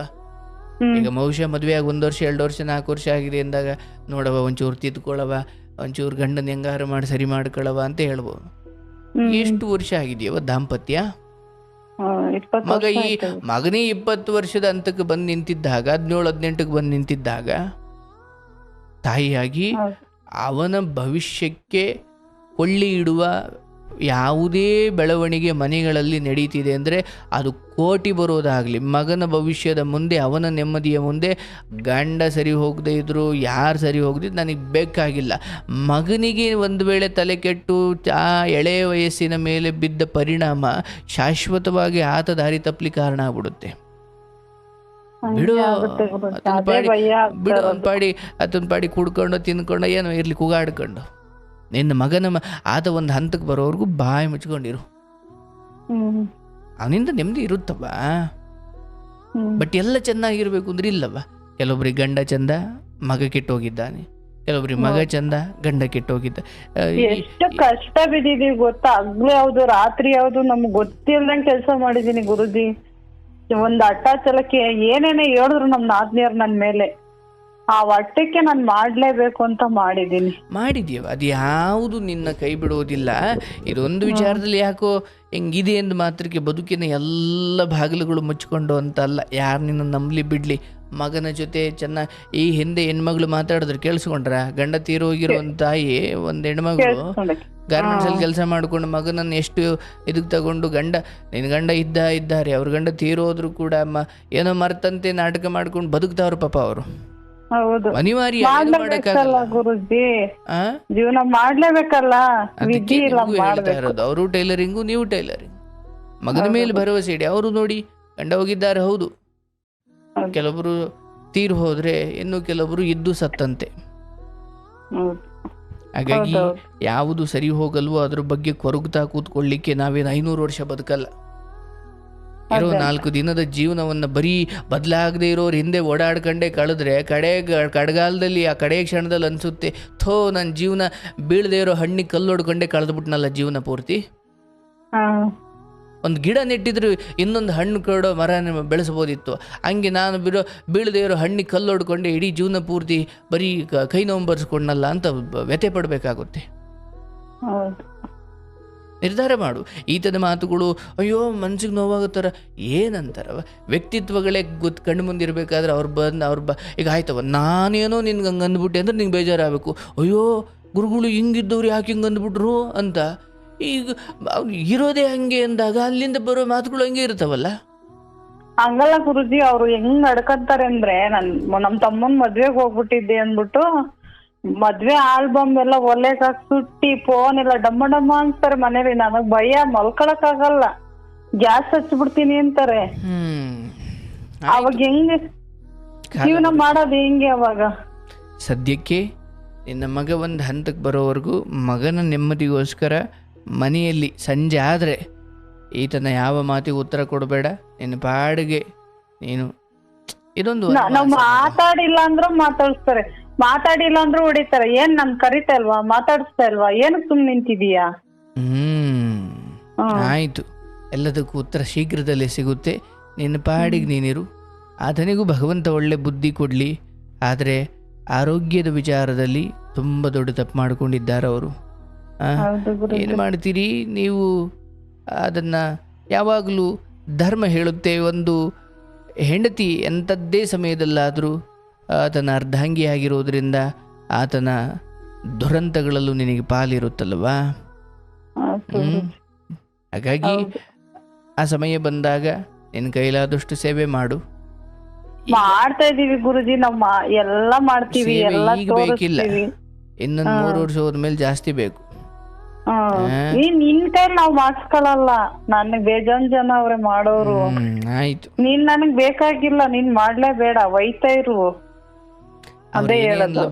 ಈಗ ಬಹುಶಃ ಮದುವೆ ಆಗಿ 1 ವರ್ಷ 2 ವರ್ಷ 4 ವರ್ಷ ಆಗಿದೆ ಅಂದಾಗ ನೋಡವ ಒಂಚೂರು ತಿದ್ಕೊಳ್ಳವ, ಒಂಚೂರು ಗಂಡನ ಹೆಂಗಾರು ಮಾಡಿ ಸರಿ ಮಾಡ್ಕೊಳ್ಳವ ಅಂತ ಹೇಳ್ಬೋದು. ಎಷ್ಟು ವರ್ಷ ಆಗಿದೆಯವ ದಾಂಪತ್ಯ? ಮಗನೇ 20 ವರ್ಷದ ಹಂತಕ್ಕೆ ಬಂದು ನಿಂತಿದ್ದಾಗ, 17-18ಕ್ಕೆ ಬಂದು ನಿಂತಿದ್ದಾಗ ತಾಯಿಯಾಗಿ ಅವನ ಭವಿಷ್ಯಕ್ಕೆ ಕೊಳ್ಳಿ ಇಡುವ ಯಾವುದೇ ಬೆಳವಣಿಗೆ ಮನೆಗಳಲ್ಲಿ ನಡೀತಿದೆ ಅಂದರೆ ಅದು ಕೋಟಿ ಬರೋದಾಗಲಿ, ಮಗನ ಭವಿಷ್ಯದ ಮುಂದೆ, ಅವನ ನೆಮ್ಮದಿಯ ಮುಂದೆ ಗಂಡ ಸರಿ ಹೋಗದೇ ಇದ್ರು, ಯಾರು ಸರಿ ಹೋಗದಿದ್ದು ನನಗೆ ಬೇಕಾಗಿಲ್ಲ. ಮಗನಿಗೆ ಒಂದು ವೇಳೆ ತಲೆ ಕೆಟ್ಟು ಆ ಎಳೆಯ ವಯಸ್ಸಿನ ಮೇಲೆ ಬಿದ್ದ ಪರಿಣಾಮ ಶಾಶ್ವತವಾಗಿ ಆತ ದಾರಿ ತಪ್ಪಲಿ ಕಾರಣ ಆಗ್ಬಿಡುತ್ತೆ. ಬಿಡು ಅದನ್ನ ಪಾಡಿ ಕುಡ್ಕೊಂಡು ತಿನ್ಕೊಂಡು ಏನೋ ಇರ್ಲಿ ಕೂಗಾಡ್ಕೊಂಡು ನಿನ್ನ ಮಗನ ಆತ ಒಂದು ಹಂತಕ್ಕೆ ಬರೋವರೆಗೂ ಬಾಯಿ ಮುಚ್ಕೊಂಡಿರು, ಅವನಿಂದ ನೆಮ್ಮದಿ ಇರುತ್ತವ. ಬಟ್ ಎಲ್ಲ ಚೆನ್ನಾಗಿರ್ಬೇಕು ಅಂದ್ರೆ ಇಲ್ಲವ. ಕೆಲವೊಬ್ರಿಗೆ ಗಂಡ ಚಂದ, ಮಗ ಕೆಟ್ಟೋಗಿದ್ದಾನೆ, ಕೆಲವೊಬ್ರಿಗೆ ಮಗ ಚಂದ, ಗಂಡ ಕೆಟ್ಟೋಗಿದ್ದ. ಎಷ್ಟು ಕಷ್ಟ ಬಿದ್ದಿದೀವಿ ಗೊತ್ತಾ, ಹಗ್ಲು ಯಾವ್ದು ರಾತ್ರಿ ಯಾವ್ದು ನಮ್ಗೆ ಗೊತ್ತಿಲ್ದಂಗೆ ಕೆಲಸ ಮಾಡಿದೀನಿ ಗುರುಜಿ. ಒಂದ್ ಅಟ್ಟಾಚಲಕ್ಕೆ ಏನೇನೇ ಹೇಳಿದ್ರು ನಮ್ ನಾದ್ನಿಯರ್ ನನ್ ಮೇಲೆ, ಆ ಹೊಟ್ಟೆಗೆ ನಾನು ಮಾಡ್ಲೇಬೇಕು ಅಂತ ಮಾಡಿದೀಯವ. ಅದು ಯಾವುದು ನಿನ್ನ ಕೈ ಬಿಡುವುದಿಲ್ಲ. ಇದೊಂದು ವಿಚಾರದಲ್ಲಿ ಯಾಕೋ ಹೆಂಗಿದೆ ಎಂದು ಮಾತ್ರಕ್ಕೆ ಬದುಕಿನ ಎಲ್ಲ ಬಾಗಿಲುಗಳು ಮುಚ್ಕೊಂಡು ಅಂತ ಅಲ್ಲ. ಯಾರು ನಿನ್ನ ನಂಬಲಿ ಬಿಡ್ಲಿ, ಮಗನ ಜೊತೆ ಚೆನ್ನಾಗಿ ಈ ಹಿಂದೆ ಹೆಣ್ಮಗಳು ಮಾತಾಡಿದ್ರು ಕೇಳಿಸ್ಕೊಂಡ್ರ, ಗಂಡ ತೀರೋಗಿರೋ ಒಂದು ತಾಯಿ ಒಂದು ಹೆಣ್ಮಗಳು ಗಾರ್ಮೆಂಟ್ಸ್ ಅಲ್ಲಿ ಕೆಲಸ ಮಾಡ್ಕೊಂಡು ಮಗನನ್ನು ಎಷ್ಟು ಇದಕ್ಕೆ ತಗೊಂಡು ನಿನ್ನ ಗಂಡ ಇದ್ದಾರೆ, ಅವ್ರ ಗಂಡ ತೀರೋದ್ರು ಕೂಡ ಏನೋ ಮರ್ತಂತೆ ನಾಟಕ ಮಾಡ್ಕೊಂಡು ಬದುಕ್ತಾವ್ರ ಪಾಪ ಅವರು. ಅನಿವಾರ್ಯ ಗುರುಜಿ, ಜೀವನ ಮಾಡ್ಲೇಬೇಕಲ್ಲ. ಅವರು ಟೈಲರಿಂಗು, ನೀವು ಟೈಲರಿಂಗ್. ಮಗನ ಮೇಲೆ ಭರವಸೆ ಇಡಿ. ಅವರು ನೋಡಿ ಗಂಡ ಹೋಗಿದ್ದಾರೆ, ಹೌದು, ಕೆಲವೊಬ್ರು ತೀರು ಹೋದ್ರೆ ಇನ್ನು ಕೆಲವೊಬ್ರು ಇದ್ದು ಸತ್ತಂತೆ. ಹಾಗಾಗಿ ಯಾವುದು ಸರಿ ಹೋಗಲ್ವೋ ಅದ್ರ ಬಗ್ಗೆ ಕೊರಗುತ್ತಾ ಕೂತ್ಕೊಳ್ಳಿಕ್ಕೆ ನಾವೇನು 500 ವರ್ಷ ಬದುಕಲ್ಲ. ಇರೋ 4 ದಿನದ ಜೀವನವನ್ನು ಬರೀ ಬದಲಾಗದೆ ಇರೋರು ಹಿಂದೆ ಓಡಾಡ್ಕೊಂಡೇ ಕಳೆದ್ರೆ ಕಡೆಗಾಲದಲ್ಲಿ ಆ ಕಡೆ ಕ್ಷಣದಲ್ಲಿ ಅನಿಸುತ್ತೆ, ಥೋ ನನ್ನ ಜೀವನ ಬೀಳದೆ ಇರೋ ಹಣ್ಣಿಗೆ ಕಲ್ಲೊಡ್ಕೊಂಡೇ ಕಳೆದ್ಬಿಟ್ನಲ್ಲ ಜೀವನ ಪೂರ್ತಿ. ಒಂದು ಗಿಡ ನೆಟ್ಟಿದ್ರು ಇನ್ನೊಂದು ಹಣ್ಣು ಕೊಡೋ ಮರ ಬೆಳೆಸ್ಬೋದಿತ್ತು. ಹಂಗೆ ನಾನು ಬೀಳದೆ ಇರೋ ಹಣ್ಣಿಗೆ ಕಲ್ಲೊಡ್ಕೊಂಡೆ ಇಡೀ ಜೀವನ ಪೂರ್ತಿ ಬರೀ ಕೈ ನೋವು ಬರ್ಸ್ಕೊಂಡಲ್ಲ ಅಂತ ವ್ಯಥೆ ಪಡಬೇಕಾಗುತ್ತೆ. ನಿರ್ಧಾರ ಮಾಡು. ಈತನ ಮಾತುಗಳು ಅಯ್ಯೋ ಮನ್ಸಿಗೆ ನೋವಾಗುತ್ತಾರ ಏನಂತಾರವ, ವ್ಯಕ್ತಿತ್ವಗಳೇ ಕಣ್ಣು ಮುಂದಿರಬೇಕಾದ್ರೆ ಈಗ ಆಯ್ತವ ನಾನೇನೋ ನಿನ್ಗೆ ಹಂಗೆ ಅಂದ್ಬಿಟ್ಟೆ ಅಂದ್ರೆ ನಿಂಗೆ ಬೇಜಾರಾಗಬೇಕು. ಅಯ್ಯೋ ಗುರುಗಳು ಹಿಂಗಿದ್ದವ್ರು ಯಾಕೆ ಹಿಂಗೆ ಅಂದ್ಬಿಟ್ರು ಅಂತ. ಈಗ ಇರೋದೇ ಹಂಗೆ ಅಂದಾಗ ಅಲ್ಲಿಂದ ಬರೋ ಮಾತುಗಳು ಹಂಗೆ ಇರ್ತಾವಲ್ಲ. ಹಂಗಲ್ಲ ಗುರುಜಿ, ಅವ್ರು ಹೆಂಗ್ ನಡ್ಕಂತಾರೆ ಅಂದ್ರೆ, ನಮ್ ತಮ್ಮನ್ ಮದ್ವೆಗೆ ಹೋಗ್ಬಿಟ್ಟಿದ್ದೆ ಅಂದ್ಬಿಟ್ಟು ಮದ್ವೆ ಆಲ್ಬಮ್ ಎಲ್ಲ ಒಲೆಗೆ ಸುಟ್ಟಿ ಫೋನ್ ಎಲ್ಲ ಡಮ್ಮ ಅನ್ಸ್ತಾರೆ ಮನೇಲಿ. ನನಗ್ ಭಯ, ಮಲ್ಕೊಳಕ್ ಆಗಲ್ಲ, ಗ್ಯಾಸ್ ಹಚ್ಬಿಡ್ತೀನಿ ಅಂತಾರೆ. ಅವಾಗ ಹೆಂಗೆ ಜೀವನ ಮಾಡೋದು ಹೆಂಗೆ ಅವಾಗ? ಸದ್ಯಕ್ಕೆ ನಿನ್ನ ಮಗ ಒಂದು ಹಂತಕ್ಕೆ ಬರೋವರೆಗೂ ಮಗನ ನೆಮ್ಮದಿಗೋಸ್ಕರ ಮನೆಯಲ್ಲಿ ಸಂಜೆ ಆದರೆ ಈತನ ಯಾವ ಮಾತಿಗೆ ಉತ್ತರ ಕೊಡಬೇಡ, ನಿನ್ನ ಪಾಡಿಗೆ ನೀನು ಇದೊಂದು ನಾವ್ ಮಾತಾಡಿಲ್ಲ ಅಂದ್ರೂ ಮಾತಾಡಿಸ್ತಾರೆ, ಮಾತಾಡಿಲ್ಲ ಅಂದ್ರೂ ಹೊಡಿತಾರೆ. ಏನ್ ನನ್ ಕರಿತಾ ಇಲ್ವಾ, ಮಾತಾಡಿಸ್ತಾ ಇಲ್ವಾ, ಏನಕ್ ಸುಮ್ ನಿಂತಿದೀಯಾ? ಆಯಿತು, ಎಲ್ಲದಕ್ಕೂ ಉತ್ತರ ಶೀಘ್ರದಲ್ಲೇ ಸಿಗುತ್ತೆ. ನಿನ್ನ ಪಾಡಿಗೆ ನೀನಿರು. ಆತನಿಗೂ ಭಗವಂತ ಒಳ್ಳೆ ಬುದ್ಧಿ ಕೊಡಲಿ. ಆದರೆ ಆರೋಗ್ಯದ ವಿಚಾರದಲ್ಲಿ ತುಂಬ ದೊಡ್ಡ ತಪ್ಪು ಮಾಡ್ಕೊಂಡಿದ್ದಾರೆ ಅವರು. ಏನು ಮಾಡ್ತೀರಿ ನೀವು? ಅದನ್ನು ಯಾವಾಗಲೂ ಧರ್ಮ ಹೇಳುತ್ತೆ, ಒಂದು ಹೆಂಡತಿ ಎಂಥದ್ದೇ ಸಮಯದಲ್ಲಾದರೂ ಆತನ ಅರ್ಧಾಂಗಿಯಾಗಿರೋದ್ರಿಂದ ಆತನ ದುರಂತಗಳಲ್ಲೂ ನಿನಗೆ ಪಾಲಿರುತ್ತಲ್ವಾ? ಹಾಗಾಗಿ ಆ ಸಮಯ ಬಂದಾಗ ನಿನ್ನ ಕೈಲಾದಷ್ಟು ಸೇವೆ ಮಾಡು. ಮಾಡ್ತಾ ಇದೀವಿ ಗುರುಜಿ, ನಾವ್ ಎಲ್ಲ ಮಾಡ್ತೀವಿ, ಎಲ್ಲ ಈಗ ಬೇಕಿಲ್ಲ, ಇನ್ನೊಂದು 3 ವರ್ಷ ಹೋದ್ಮೇಲೆ ಜಾಸ್ತಿ ಬೇಕು. ನಿನ್ ಕೈ ನಾವ್ ಮಾಡ್ಸ್ಕೊಳಲ್ಲ, ನನಗ್ ಬೇಜಾನ್ ಜನ ಅವ್ರೆ ಮಾಡೋರು. ಆಯ್ತು, ನೀನ್ ನನಗ್ ಬೇಕಾಗಿಲ್ಲ, ನೀನ್ ಮಾಡ್ಲೇಬೇಡ, ಒಯ್ತಾ ಇರು. ಅದೇ ಹೇಳೋದು.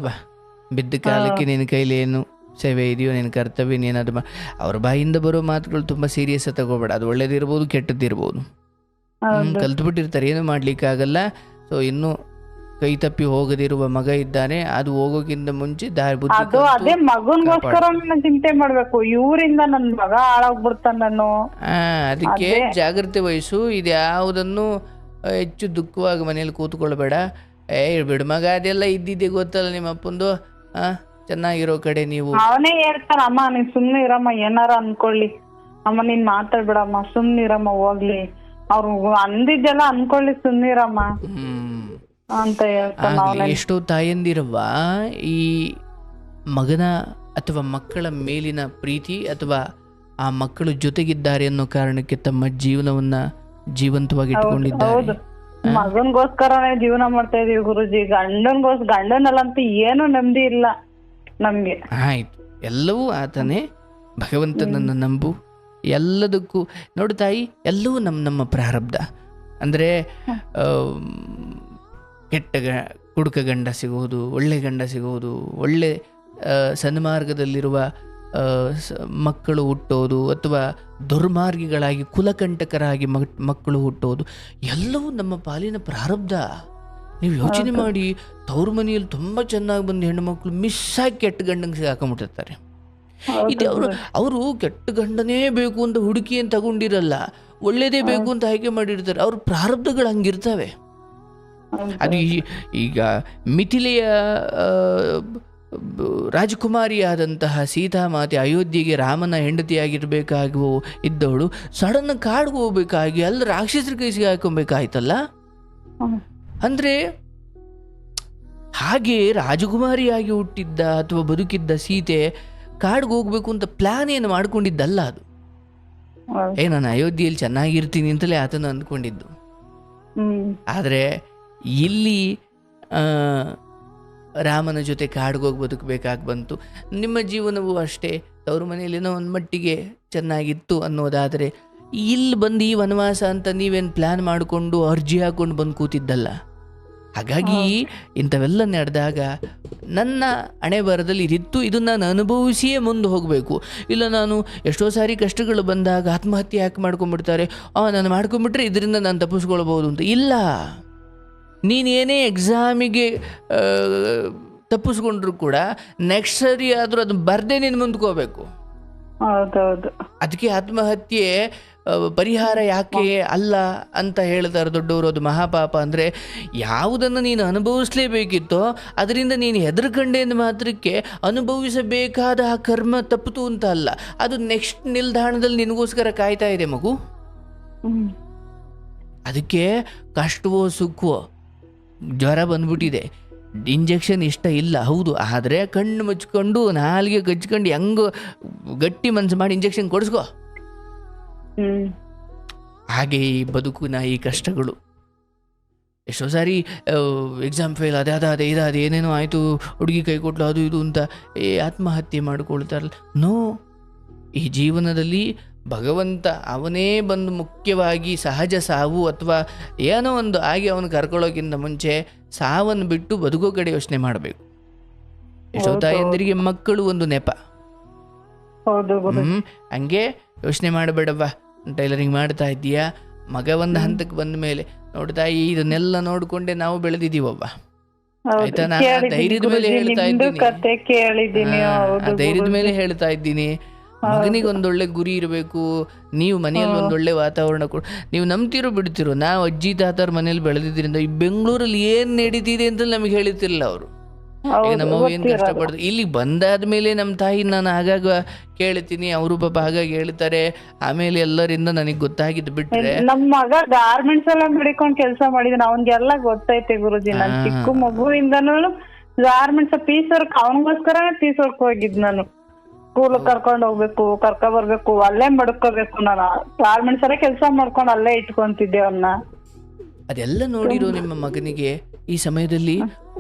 ಬಿದ್ದ ಕಾಲಕ್ಕೆ ನಿನ್ನ ಕೈಲಿ ಏನು ಸೇವೆ ಇದೆಯೋ, ನಿನ್ನ ಕರ್ತವ್ಯ ನೀನದು ಅವ್ರ ಬಾಯಿಂದ ಬರೋ ಮಾತುಗಳು ತುಂಬ ಸೀರಿಯಸ್ ತಗೋಬೇಡ. ಅದು ಒಳ್ಳೇದಿರ್ಬೋದು, ಕೆಟ್ಟದ್ದಿರ್ಬೋದು. ಕಲ್ತ್ಬಿಟ್ಟಿರ್ತಾರೆ, ಏನು ಮಾಡ್ಲಿಕ್ಕಾಗಲ್ಲ. ಸೊ ಇನ್ನು ಕೈ ತಪ್ಪಿ ಹೋಗದಿರುವ ಮಗ ಇದ್ದಾನೆ, ಅದು ಹೋಗೋಕ್ಕಿಂತ ಮುಂಚೆ ದಾರಿ ಬುದ್ಧಿ. ಅದೇ ಮಗನ್ಗೋಸ್ಕರ ಚಿಂತೆ ಮಾಡ್ಬೇಕು, ಇವರಿಂದ ನನ್ ಮಗ ಹಾಳಾಗ್ಬಿಡ್ತಾನ ನಾನು. ಅದಕ್ಕೆ ಜಾಗ್ರತೆ ವಹಿಸು. ಇದು ಯಾವುದನ್ನು ಹೆಚ್ಚು ದುಃಖವಾಗಿ ಮನೇಲಿ ಕೂತ್ಕೊಳ್ಬೇಡ. ಬಿಡು ಮಗ, ಅದೆಲ್ಲ ಇದ್ದಿದ್ದೆ ಗೊತ್ತಲ್ಲ ನಿಮ್ಮ ಅಪ್ಪಂದು. ಚೆನ್ನಾಗಿರೋ ಕಡೆ ನೀವು. ಅವನೇ ಹೇಳ್ತಾನ, ಅಮ್ಮ ನೀನ್ ಸುಮ್ನೆ ಇರಮ್ಮ, ಏನಾರ ಅನ್ಕೊಳ್ಳಿ ಅಮ್ಮ, ನೀನ್ ಮಾತಾಡ್ಬಿಡಮ್ಮ, ಸುಮ್ನೆ ಇರಮ್ಮ, ಹೋಗ್ಲಿ ಅವ್ರು ಅಂದಿದ್ದೆಲ್ಲ ಅನ್ಕೊಳ್ಳಿ, ಸುಮ್ನಿರಮ್ಮ ಅಂತ ಹೇಳ್ತಾನ. ಎಷ್ಟೋ ತಾಯಂದಿರವ್ವ ಈ ಮಗನ ಅಥವಾ ಮಕ್ಕಳ ಮೇಲಿನ ಪ್ರೀತಿ ಅಥವಾ ಆ ಮಕ್ಕಳು ಜೊತೆಗಿದ್ದಾರೆ ಅನ್ನೋ ಕಾರಣಕ್ಕೆ ತಮ್ಮ ಜೀವನವನ್ನ ಜೀವಂತವಾಗಿ ಇಟ್ಕೊಂಡಿದ್ದಾರೆ. ಮಗನ್ಗೋಸ್ಕರನೇ ಜೀವನ ಮಾಡ್ತಾ ಇದೀವಿ ಗುರುಜಿ, ಗಂಡನಲ್ಲಂತೂ ಏನು ನೆಮ್ಮದಿ ಇಲ್ಲ ನಮ್ಗೆ. ಆಯ್ತು, ಎಲ್ಲವೂ ಆತನೇ. ಭಗವಂತನನ್ನು ನಂಬು. ಎಲ್ಲದಕ್ಕೂ ನೋಡು ತಾಯಿ, ಎಲ್ಲವೂ ನಮ್ಮ ಪ್ರಾರಬ್ಧ. ಅಂದರೆ ಕೆಟ್ಟ ಕುಡುಕ ಗಂಡ ಸಿಗುವುದು, ಒಳ್ಳೆ ಗಂಡ ಸಿಗುವುದು, ಒಳ್ಳೆ ಸನ್ಮಾರ್ಗದಲ್ಲಿರುವ ಮಕ್ಕಳು ಹುಟ್ಟೋದು ಅಥವಾ ದುರ್ಮಾರ್ಗಿಗಳಾಗಿ ಕುಲಕಂಟಕರಾಗಿ ಮಕ್ಕಳು ಹುಟ್ಟೋದು ಎಲ್ಲವೂ ನಮ್ಮ ಪಾಲಿನ ಪ್ರಾರಬ್ಧ. ನೀವು ಯೋಚನೆ ಮಾಡಿ, ತವ್ರ ಮನೆಯಲ್ಲಿ ತುಂಬ ಚೆನ್ನಾಗಿ ಬಂದ ಹೆಣ್ಣು ಮಕ್ಕಳು ಮಿಸ್ ಆಗಿ ಕೆಟ್ಟ ಗಂಡಂಗೆ ಸಿಗಾಕೊಂಡ್ಬಿಟ್ಟಿರ್ತಾರೆ. ಇದು ಅವರು ಕೆಟ್ಟ ಗಂಡನೇ ಬೇಕು ಅಂತ ಹುಡುಕಿ ಅಂತ ತಗೊಂಡಿರಲ್ಲ, ಒಳ್ಳೇದೇ ಬೇಕು ಅಂತ ಆಯ್ಕೆ ಮಾಡಿರ್ತಾರೆ. ಅವ್ರ ಪ್ರಾರಬ್ಧಗಳು ಹಂಗಿರ್ತವೆ. ಅದು ಈಗ ಮಿಥಿಲೆಯ ರಾಜಕುಮಾರಿಯಾದಂತಹ ಸೀತಾಮಾತೆ ಅಯೋಧ್ಯೆಗೆ ರಾಮನ ಹೆಂಡತಿಯಾಗಿರ್ಬೇಕಾಗುವ ಇದ್ದವಳು ಸಡನ್ ಕಾಡ್ಗೆ ಹೋಗ್ಬೇಕಾಗಿ ಅಲ್ಲಿ ರಾಕ್ಷಸರ ಕೈಸಿಗೆ ಹಾಕೊಬೇಕಾಯ್ತಲ್ಲ. ಅಂದರೆ ಹಾಗೆ ರಾಜಕುಮಾರಿಯಾಗಿ ಹುಟ್ಟಿದ್ದ ಅಥವಾ ಬದುಕಿದ್ದ ಸೀತೆ ಕಾಡ್ಗೆ ಹೋಗ್ಬೇಕು ಅಂತ ಪ್ಲಾನ್ ಏನು ಮಾಡ್ಕೊಂಡಿದ್ದಲ್ಲ. ಅದು ನಾನು ಅಯೋಧ್ಯೆಯಲ್ಲಿ ಚೆನ್ನಾಗಿರ್ತೀನಿ ಅಂತಲೇ ಆತನ ಅಂದ್ಕೊಂಡಿದ್ದು. ಆದರೆ ಇಲ್ಲಿ ರಾಮನ ಜೊತೆ ಕಾಡ್ಗೆ ಹೋಗಿ ಬದುಕಬೇಕಾಗಿ ಬಂತು. ನಿಮ್ಮ ಜೀವನವೂ ಅಷ್ಟೇ, ತವ್ರ ಮನೆಯಲ್ಲೇನೋ ಒಂದು ಮಟ್ಟಿಗೆ ಚೆನ್ನಾಗಿತ್ತು ಅನ್ನೋದಾದರೆ ಇಲ್ಲಿ ಬಂದು ಈ ವನವಾಸ ಅಂತ ನೀವೇನು ಪ್ಲ್ಯಾನ್ ಮಾಡಿಕೊಂಡು ಅರ್ಜಿ ಹಾಕ್ಕೊಂಡು ಬಂದು ಕೂತಿದ್ದಲ್ಲ. ಹಾಗಾಗಿ ಇಂಥವೆಲ್ಲ ನಡೆದಾಗ ನನ್ನ ಹಣೆ ಬರದಲ್ಲಿ ಇದಿತ್ತು, ಇದನ್ನು ನಾನು ಅನುಭವಿಸಿಯೇ ಮುಂದೆ ಹೋಗಬೇಕು. ಇಲ್ಲ ನಾನು ಎಷ್ಟೋ ಸಾರಿ ಕಷ್ಟಗಳು ಬಂದಾಗ ಆತ್ಮಹತ್ಯೆ ಯಾಕೆ ಮಾಡ್ಕೊಂಡ್ಬಿಡ್ತಾರೆ, ನಾನು ಮಾಡ್ಕೊಂಡ್ಬಿಟ್ರೆ ಇದರಿಂದ ನಾನು ತಪ್ಪಿಸ್ಕೊಳ್ಬೋದು ಅಂತ. ಇಲ್ಲ, ನೀನೇನೇ ಎಕ್ಸಾಮಿಗೆ ತಪ್ಪಿಸ್ಕೊಂಡ್ರು ಕೂಡ ನೆಕ್ಸ್ಟ್ ಸರಿ ಆದರೂ ಅದನ್ನು ಬರದೇ ನೀನು ಮುಂದ್ಕೋಬೇಕು. ಅದಕ್ಕೆ ಆತ್ಮಹತ್ಯೆ ಪರಿಹಾರ ಯಾಕೆ ಅಲ್ಲ ಅಂತ ಹೇಳ್ತಾರೆ ದೊಡ್ಡವರು. ಅದು ಮಹಾಪಾಪ. ಅಂದರೆ ಯಾವುದನ್ನು ನೀನು ಅನುಭವಿಸಲೇಬೇಕಿತ್ತೋ ಅದರಿಂದ ನೀನು ಹೆದರ್ಕಂಡೇಂದು ಮಾತ್ರಕ್ಕೆ ಅನುಭವಿಸಬೇಕಾದ ಆ ಕರ್ಮ ತಪ್ಪಿತು ಅಂತ ಅಲ್ಲ, ಅದು ನೆಕ್ಸ್ಟ್ ನಿಲ್ದಾಣದಲ್ಲಿ ನಿನಗೋಸ್ಕರ ಕಾಯ್ತಾ ಇದೆ ಮಗು. ಅದಕ್ಕೆ ಕಷ್ಟವೋ ಸುಖವೋ, ಜ್ವರ ಬಂದ್ಬಿಟ್ಟಿದೆ, ಇಂಜೆಕ್ಷನ್ ಇಷ್ಟ ಇಲ್ಲ ಹೌದು, ಆದರೆ ಕಣ್ಣು ಮುಚ್ಕೊಂಡು ನಾಲಿಗೆ ಕಚ್ಕೊಂಡು ಹೆಂಗೋ ಗಟ್ಟಿ ಮನಸ್ಸು ಮಾಡಿ ಇಂಜೆಕ್ಷನ್ ಕೊಡಿಸ್ಕೋ. ಹಾಗೆ ಈ ಬದುಕಿನ ಈ ಕಷ್ಟಗಳು. ಎಷ್ಟೋ ಸಾರಿ ಎಕ್ಸಾಮ್ ಫೇಲ್ ಅದೇ ಇದಾದ ಏನೇನೋ ಆಯಿತು, ಹುಡುಗಿ ಕೈ ಕೊಟ್ಲು ಅದು ಇದು ಅಂತ ಆತ್ಮಹತ್ಯೆ ಮಾಡಿಕೊಳ್ತಾರಲ್ಲ. ನೋ, ಈ ಜೀವನದಲ್ಲಿ ಭಗವಂತ ಅವನೇ ಬಂದು ಮುಖ್ಯವಾಗಿ ಸಹಜ ಸಾವು ಅಥವಾ ಏನೋ ಒಂದು ಆಗಿ ಅವನು ಕರ್ಕೊಳ್ಳೋಕ್ಕಿಂತ ಮುಂಚೆ ಸಾವನ್ನು ಬಿಟ್ಟು ಬದುಕೋ ಕಡೆ ಯೋಚನೆ ಮಾಡಬೇಕು. ಎಷ್ಟೋ ತಾಯಂದಿರಿಗೆ ಮಕ್ಕಳು ಒಂದು ನೆಪ. ಹೌದು ಗುರು. ಹಂಗೆ ಯೋಚನೆ ಮಾಡಬೇಡವ್ವ, ಟೈಲರಿಂಗ್ ಮಾಡ್ತಾ ಇದ್ದೀಯಾ, ಮಗ ಒಂದು ಹಂತಕ್ಕೆ ಬಂದ ಮೇಲೆ ನೋಡ್ತಾಯಿ ಇದನ್ನೆಲ್ಲ ನೋಡ್ಕೊಂಡೆ ನಾವು ಬೆಳೆದಿದ್ದೀವವ್ವ, ಆಯ್ತಾ? ನಾನು ಧೈರ್ಯದ ಮೇಲೆ ಹೇಳ್ತಾ ಇದ್ದೀನಿ, ಧೈರ್ಯದ ಮೇಲೆ ಹೇಳ್ತಾ ಇದ್ದೀನಿ. ಮಗನಿಗೆ ಒಂದೊಳ್ಳೆ ಗುರಿ ಇರಬೇಕು, ನೀವು ಮನೆಯಲ್ಲಿ ಒಂದೊಳ್ಳೆ ವಾತಾವರಣ ಕೊಡು. ನೀವು ನಂಬ್ತಿರೋ ಬಿಡ್ತಿರೋ, ನಾವು ಅಜ್ಜಿ ತಾತರ ಮನೇಲಿ ಬೆಳೆದಿದ್ದರಿಂದ ಈ ಬೆಂಗಳೂರಲ್ಲಿ ಏನ್ ನಡೀತಿದೆ ಅಂತ ನಮಗೆ ಹೇಳ್ತಿರ್ಲಿಲ್ಲ ಅವರು. ಈಗ ನಮ್ಮವ್ ಏನ್ ಕಷ್ಟಪಡ್ದು ಇಲ್ಲಿ ಬಂದಾದ್ಮೇಲೆ ನಮ್ಮ ತಾಯಿ ನಾನು ಆಗಾಗ ಕೇಳ್ತೀನಿ, ಅವರು ಪಾಪ ಹಾಗಾಗಿ ಹೇಳ್ತಾರೆ. ಆಮೇಲೆ ಎಲ್ಲರಿಂದ ನನಗೆ ಗೊತ್ತಾಗಿದ್ದು ಬಿಟ್ರೆ ನಮ್ ಮಗ ಗಾರ್ಮೆಂಟ್ಸ್ ಎಲ್ಲ ಮಾಡಿಕೊಂಡ್ ಕೆಲಸ ಮಾಡಿದನ, ಅವನ್ಗೆಲ್ಲ ಗೊತ್ತೈತೆ ಗುರುಜಿ. ನಾನ್ ಚಿಕ್ಕ ಮಗುವಿಂದನೂ ಗಾರ್ಮೆಂಟ್ಸ್ ಪೀಸ್ ವರ್ಕ್, ಅವನಿಗೋಸ್ಕರ ಪೀಸ್ ವರ್ಕ್ ಹೋಗಿದ್ ನಾನು. ಸ್ಕೂಲ್ ಕರ್ಕೊಂಡ್ ಹೋಗ್ಬೇಕು, ಕರ್ಕ ಬರ್ಬೇಕು, ಅಲ್ಲೇ ಮಡ್ಕೋಬೇಕು. ನಾನು ಗಾರ್ಮೆಂಟ್ಸ್ ಎಲ್ಲ ಕೆಲಸ ಮಾಡ್ಕೊಂಡು ಅಲ್ಲೇ ಇಟ್ಕೊಂತಿದ್ದೆ ಅವನ್ನ. ಅದೆಲ್ಲ ನೋಡಿರೋ ನಿಮ್ಮ ಮಗನಿಗೆ ಈ ಸಮಯದಲ್ಲಿ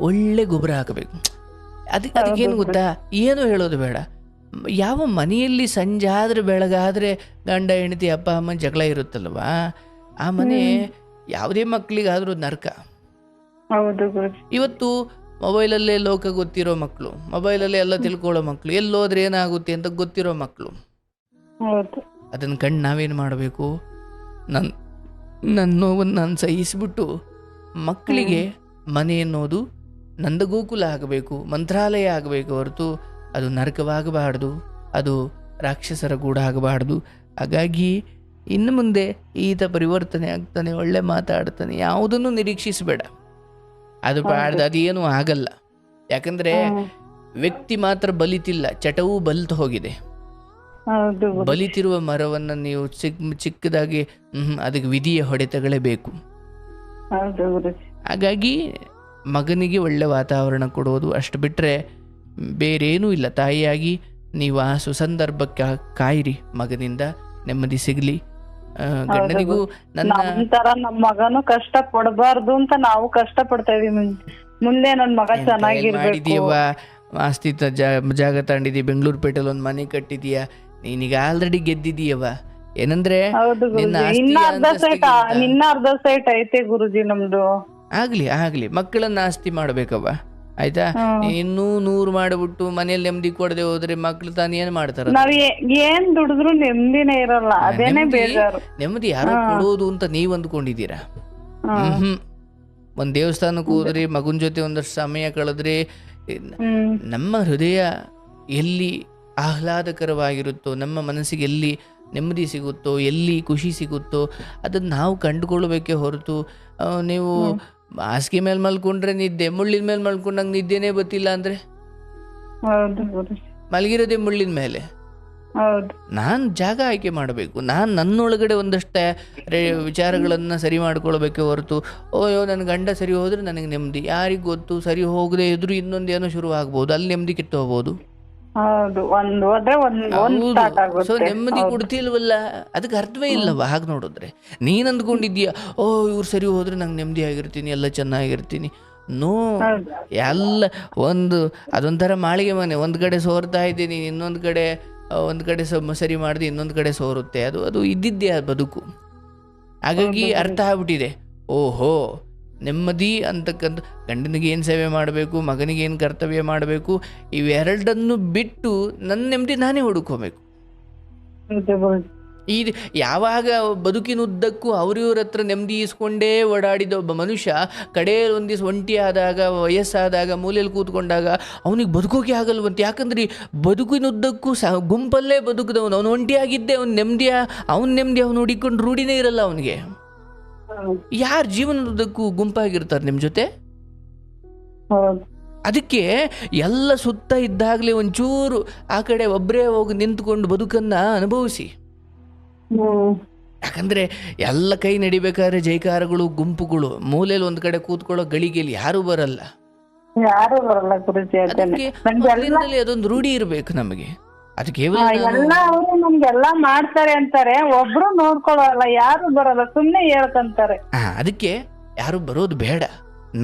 ಒಳ್ಳೆ ಗೊಬ್ಬರ ಹಾಕಬೇಕು. ಅದಕ್ಕೇನು ಗೊತ್ತಾ, ಏನು ಹೇಳೋದು ಬೇಡ. ಯಾವ ಮನೆಯಲ್ಲಿ ಸಂಜೆ ಆದ್ರೆ ಬೆಳಗಾದ್ರೆ ಗಂಡ ಹೆಂಡತಿ ಅಪ್ಪ ಅಮ್ಮ ಜಗಳ ಇರುತ್ತಲ್ವಾ, ಆ ಮನೆ ಯಾವುದೇ ಮಕ್ಕಳಿಗಾದ್ರೂ ನರಕ. ಇವತ್ತು ಮೊಬೈಲಲ್ಲೇ ಲೋಕ ಗೊತ್ತಿರೋ ಮಕ್ಕಳು, ಮೊಬೈಲಲ್ಲೇ ಎಲ್ಲ ತಿಳ್ಕೊಳ್ಳೋ ಮಕ್ಕಳು, ಎಲ್ಲೋದ್ರೆ ಏನಾಗುತ್ತೆ ಅಂತ ಗೊತ್ತಿರೋ ಮಕ್ಕಳು. ಅದನ್ನ ಕಂಡು ನಾವೇನು ಮಾಡಬೇಕು, ನನ್ನ ನೋವನ್ನು ನಾನು ಸಹಿಸಿಬಿಟ್ಟು ಮಕ್ಕಳಿಗೆ ಮನೆ ಅನ್ನೋದು ನಂದಗೋಕುಲ ಆಗಬೇಕು, ಮಂತ್ರಾಲಯ ಆಗಬೇಕು ಹೊರತು ಅದು ನರಕವಾಗಬಾರ್ದು, ಅದು ರಾಕ್ಷಸರ ಗೂಡ ಆಗಬಾರ್ದು. ಹಾಗಾಗಿ ಇನ್ನು ಮುಂದೆ ಈತ ಪರಿವರ್ತನೆ ಆಗ್ತಾನೆ, ಒಳ್ಳೆ ಮಾತಾಡ್ತಾನೆ, ಯಾವುದನ್ನು ನಿರೀಕ್ಷಿಸಬೇಡ. ಅದು ಅದೇನೂ ಆಗಲ್ಲ. ಯಾಕಂದ್ರೆ ವ್ಯಕ್ತಿ ಮಾತ್ರ ಬಲಿತಿಲ್ಲ, ಚಟವೂ ಬಲಿತು ಹೋಗಿದೆ. ಬಲಿತಿರುವ ಮರವನ್ನು ನೀವು ಚಿಕ್ಕದಾಗಿ ಅದಕ್ಕೆ ವಿಧಿಯ ಹೊಡೆತಗಳೇ ಬೇಕು. ಹಾಗಾಗಿ ಮಗನಿಗೆ ಒಳ್ಳೆ ವಾತಾವರಣ ಕೊಡೋದು ಅಷ್ಟು ಬಿಟ್ಟರೆ ಬೇರೇನೂ ಇಲ್ಲ. ತಾಯಿಯಾಗಿ ನೀವು ಆ ಸುಸಂದರ್ಭಕ್ಕೆ ಕಾಯಿರಿ, ಮಗನಿಂದ ನೆಮ್ಮದಿ ಸಿಗಲಿ. ಗಂಡನಿಗೂ ನಮ್ಮ ಮಗನು ಕಷ್ಟ ಪಡಬಾರ್ದು ಅಂತ ನಾವು ಕಷ್ಟ ಪಡ್ತಾ ಇದೀವಿ. ಮುಂದೆ ನನ್ನ ಮಗ ಚೆನ್ನಾಗಿರ್ಬೇಕು. ಆಸ್ತಿ ಜಾಗ ತಗೊಂಡಿದ್ದೀಯ, ಬೆಂಗಳೂರು ಪೇಟೆಲ್ ಒಂದು ಮನೆ ಕಟ್ಟಿದೀಯ, ನೀನೀಗ ಆಲ್ರೆಡಿ ಗೆದ್ದಿದೀಯವ. ಏನಂದ್ರೆ ನಿನ್ನ ಅರ್ಧ ಸೈಟ್ ಐತೆ ಗುರುಜಿ ನಮ್ದು. ಆಗ್ಲಿ ಮಕ್ಕಳನ್ನ ಆಸ್ತಿ ಮಾಡ್ಬೇಕವ್ವ, ಆಯ್ತಾ? ಇನ್ನೂ 100 ಮಾಡಿಬಿಟ್ಟು ಮನೇಲಿ ನೆಮ್ಮದಿ ಕೊಡದೆ ಹೋದ್ರೆ ಮಕ್ಳು ತಾನು ಏನ್ ಮಾಡ್ತಾರ? ನಾವ್ ಏನ್ ದುಡಿದ್ರು ನೆಮ್ಮದಿನೇ ಇರಲ್ಲ, ಅದೇನೇ ಬೇಜಾರು. ನೆಮ್ಮದಿ ಯಾರೋ ಕೊಡೋದು ಅಂತ ನೀವ್ ಅಂದ್ಕೊಂಡಿದ್ದೀರಾ? ಒಂದ್ ದೇವಸ್ಥಾನಕ್ಕೆ ಹೋದ್ರಿ, ಮಗನ ಜೊತೆ ಒಂದಷ್ಟು ಸಮಯ ಕಳೆದ್ರಿ, ನಮ್ಮ ಹೃದಯ ಎಲ್ಲಿ ಆಹ್ಲಾದಕರವಾಗಿರುತ್ತೋ, ನಮ್ಮ ಮನಸ್ಸಿಗೆ ಎಲ್ಲಿ ನೆಮ್ಮದಿ ಸಿಗುತ್ತೋ, ಎಲ್ಲಿ ಖುಷಿ ಸಿಗುತ್ತೋ ಅದನ್ನು ನಾವು ಕಂಡುಕೊಳ್ಬೇಕೇ ಹೊರತು ನೀವು ಹಾಸಿಗೆ ಮೇಲೆ ಮಲ್ಕೊಂಡ್ರೆ ನಿದ್ದೆ, ಮುಳ್ಳಿನ ಮೇಲೆ ಮಲ್ಕೊಂಡಂಗೆ ನಿದ್ದೆನೇ ಗೊತ್ತಿಲ್ಲ ಅಂದ್ರೆ ಮಲಗಿರೋದೇ ಮುಳ್ಳಿನ ಮೇಲೆ. ನಾನು ಜಾಗ ಆಯ್ಕೆ ಮಾಡಬೇಕು, ನಾನು ನನ್ನೊಳಗಡೆ ಒಂದಷ್ಟೇ ವಿಚಾರಗಳನ್ನು ಸರಿ ಮಾಡ್ಕೊಳ್ಬೇಕೆ ಹೊರತು ಓಯೋ ನನ್ನ ಗಂಡ ಸರಿ ಹೋದ್ರೆ ನನಗೆ ನೆಮ್ಮದಿ, ಯಾರಿಗೆ ಗೊತ್ತು, ಸರಿ ಹೋಗದೆ ಇದ್ರು ಇನ್ನೊಂದೇನೋ ಶುರು ಆಗ್ಬೋದು, ಅಲ್ಲಿ ನೆಮ್ಮದಿ ಕೆಟ್ಟು ಹೋಗ್ಬೋದು. ಸೊ ನೆಮ್ಮದಿ ಕೊಡ್ತಿಲ್ವಲ್ಲ, ಅದಕ್ಕೆ ಅರ್ಥವೇ ಇಲ್ಲವ. ಹಾಗೆ ನೋಡಿದ್ರೆ ನೀನ್ ಅಂದ್ಕೊಂಡಿದ್ದೀಯ ಓ ಇವ್ರು ಸರಿ ಹೋದ್ರೆ ನಂಗೆ ನೆಮ್ಮದಿ ಆಗಿರ್ತೀನಿ, ಎಲ್ಲ ಚೆನ್ನಾಗಿರ್ತೀನಿ. ನೋ, ಎಲ್ಲ ಅದೊಂಥರ ಮಾಳಿಗೆ ಮನೆ. ಒಂದ್ ಕಡೆ ಸೋರ್ತಾ ಇದ್ದೀನಿ, ಇನ್ನೊಂದು ಕಡೆ ಸರಿ ಮಾಡಿದೆ, ಇನ್ನೊಂದು ಕಡೆ ಸೋರುತ್ತೆ. ಅದು ಇದ್ದಿದ್ದೇ ಆ ಬದುಕು. ಹಾಗಾಗಿ ಅರ್ಥ ಆಗ್ಬಿಟ್ಟಿದೆ, ಓಹೋ ನೆಮ್ಮದಿ ಅಂತಕ್ಕಂಥ ಗಂಡನಿಗೆ ಏನು ಸೇವೆ ಮಾಡಬೇಕು, ಮಗನಿಗೆ ಏನು ಕರ್ತವ್ಯ ಮಾಡಬೇಕು, ಇವೆರಡನ್ನು ಬಿಟ್ಟು ನನ್ನ ನೆಮ್ಮದಿ ನಾನೇ ಹುಡುಕೋಬೇಕು. ಯಾವಾಗ ಬದುಕಿನುದ್ದಕ್ಕೂ ಅವ್ರಿವ್ರ ಹತ್ರ ನೆಮ್ಮದಿ ಇಸ್ಕೊಂಡೇ ಓಡಾಡಿದ ಒಬ್ಬ ಮನುಷ್ಯ ಕಡೆಯಲ್ಲಿ ಒಂದು ದಿವಸ ಒಂಟಿ ಆದಾಗ, ವಯಸ್ಸಾದಾಗ, ಮೂಲೆಯಲ್ಲಿ ಕೂತ್ಕೊಂಡಾಗ ಅವನಿಗೆ ಬದುಕೋಕೆ ಆಗಲ್ವಂತೆ. ಯಾಕಂದ್ರೆ ಬದುಕಿನುದ್ದಕ್ಕೂ ಗುಂಪಲ್ಲೇ ಬದುಕಿದವನು, ಅವನು ಒಂಟಿಯಾಗಿದ್ದೆ, ಅವನ ನೆಮ್ಮದಿ ಅವನು ಹುಡಿಕೊಂಡು ರೂಢಿನೇ ಇರಲ್ಲ ಅವನಿಗೆ. ಯಾರು ಜೀವನದುದ್ದಕ್ಕೂ ಗುಂಪಾಗಿರ್ತಾರೆ ನಿಮ್ಮ ಜೊತೆ? ಅದಕ್ಕೆ ಎಲ್ಲ ಸುತ್ತ ಇದ್ದಾಗಲೇ ಒಂಚೂರು ಆ ಕಡೆ ಒಬ್ಬರೇ ಹೋಗಿ ನಿಂತ್ಕೊಂಡು ಬದುಕನ್ನ ಅನುಭವಿಸಿ. ಯಾಕಂದ್ರೆ ಎಲ್ಲ ಕೈ ನಡಿಬೇಕಾದ್ರೆ ಜೈಕಾರಗಳು, ಗುಂಪುಗಳು, ಮೂಲೆಯಲ್ಲಿ ಒಂದ್ ಕಡೆ ಕೂತ್ಕೊಳ್ಳೋ ಗಳಿಗೆಯಲ್ಲಿ ಯಾರು ಬರಲ್ಲ. ಅದಕ್ಕೆ ಅದೊಂದು ರೂಢಿ ಇರ್ಬೇಕು ನಮಗೆ. ಅದು ಕೇವಲ ನಮ್ಗೆಲ್ಲ ಮಾಡ್ತಾರೆ ಅಂತಾರೆ, ಒಬ್ರು ನೋಡ್ಕೊಳ್ಳಲ್ಲ, ಯಾರು ಬರಲ್ಲ, ಸುಮ್ನೆ ಹೇಳ್ಕಂತಾರೆ. ಅದಕ್ಕೆ ಯಾರು ಬರೋದು ಬೇಡ,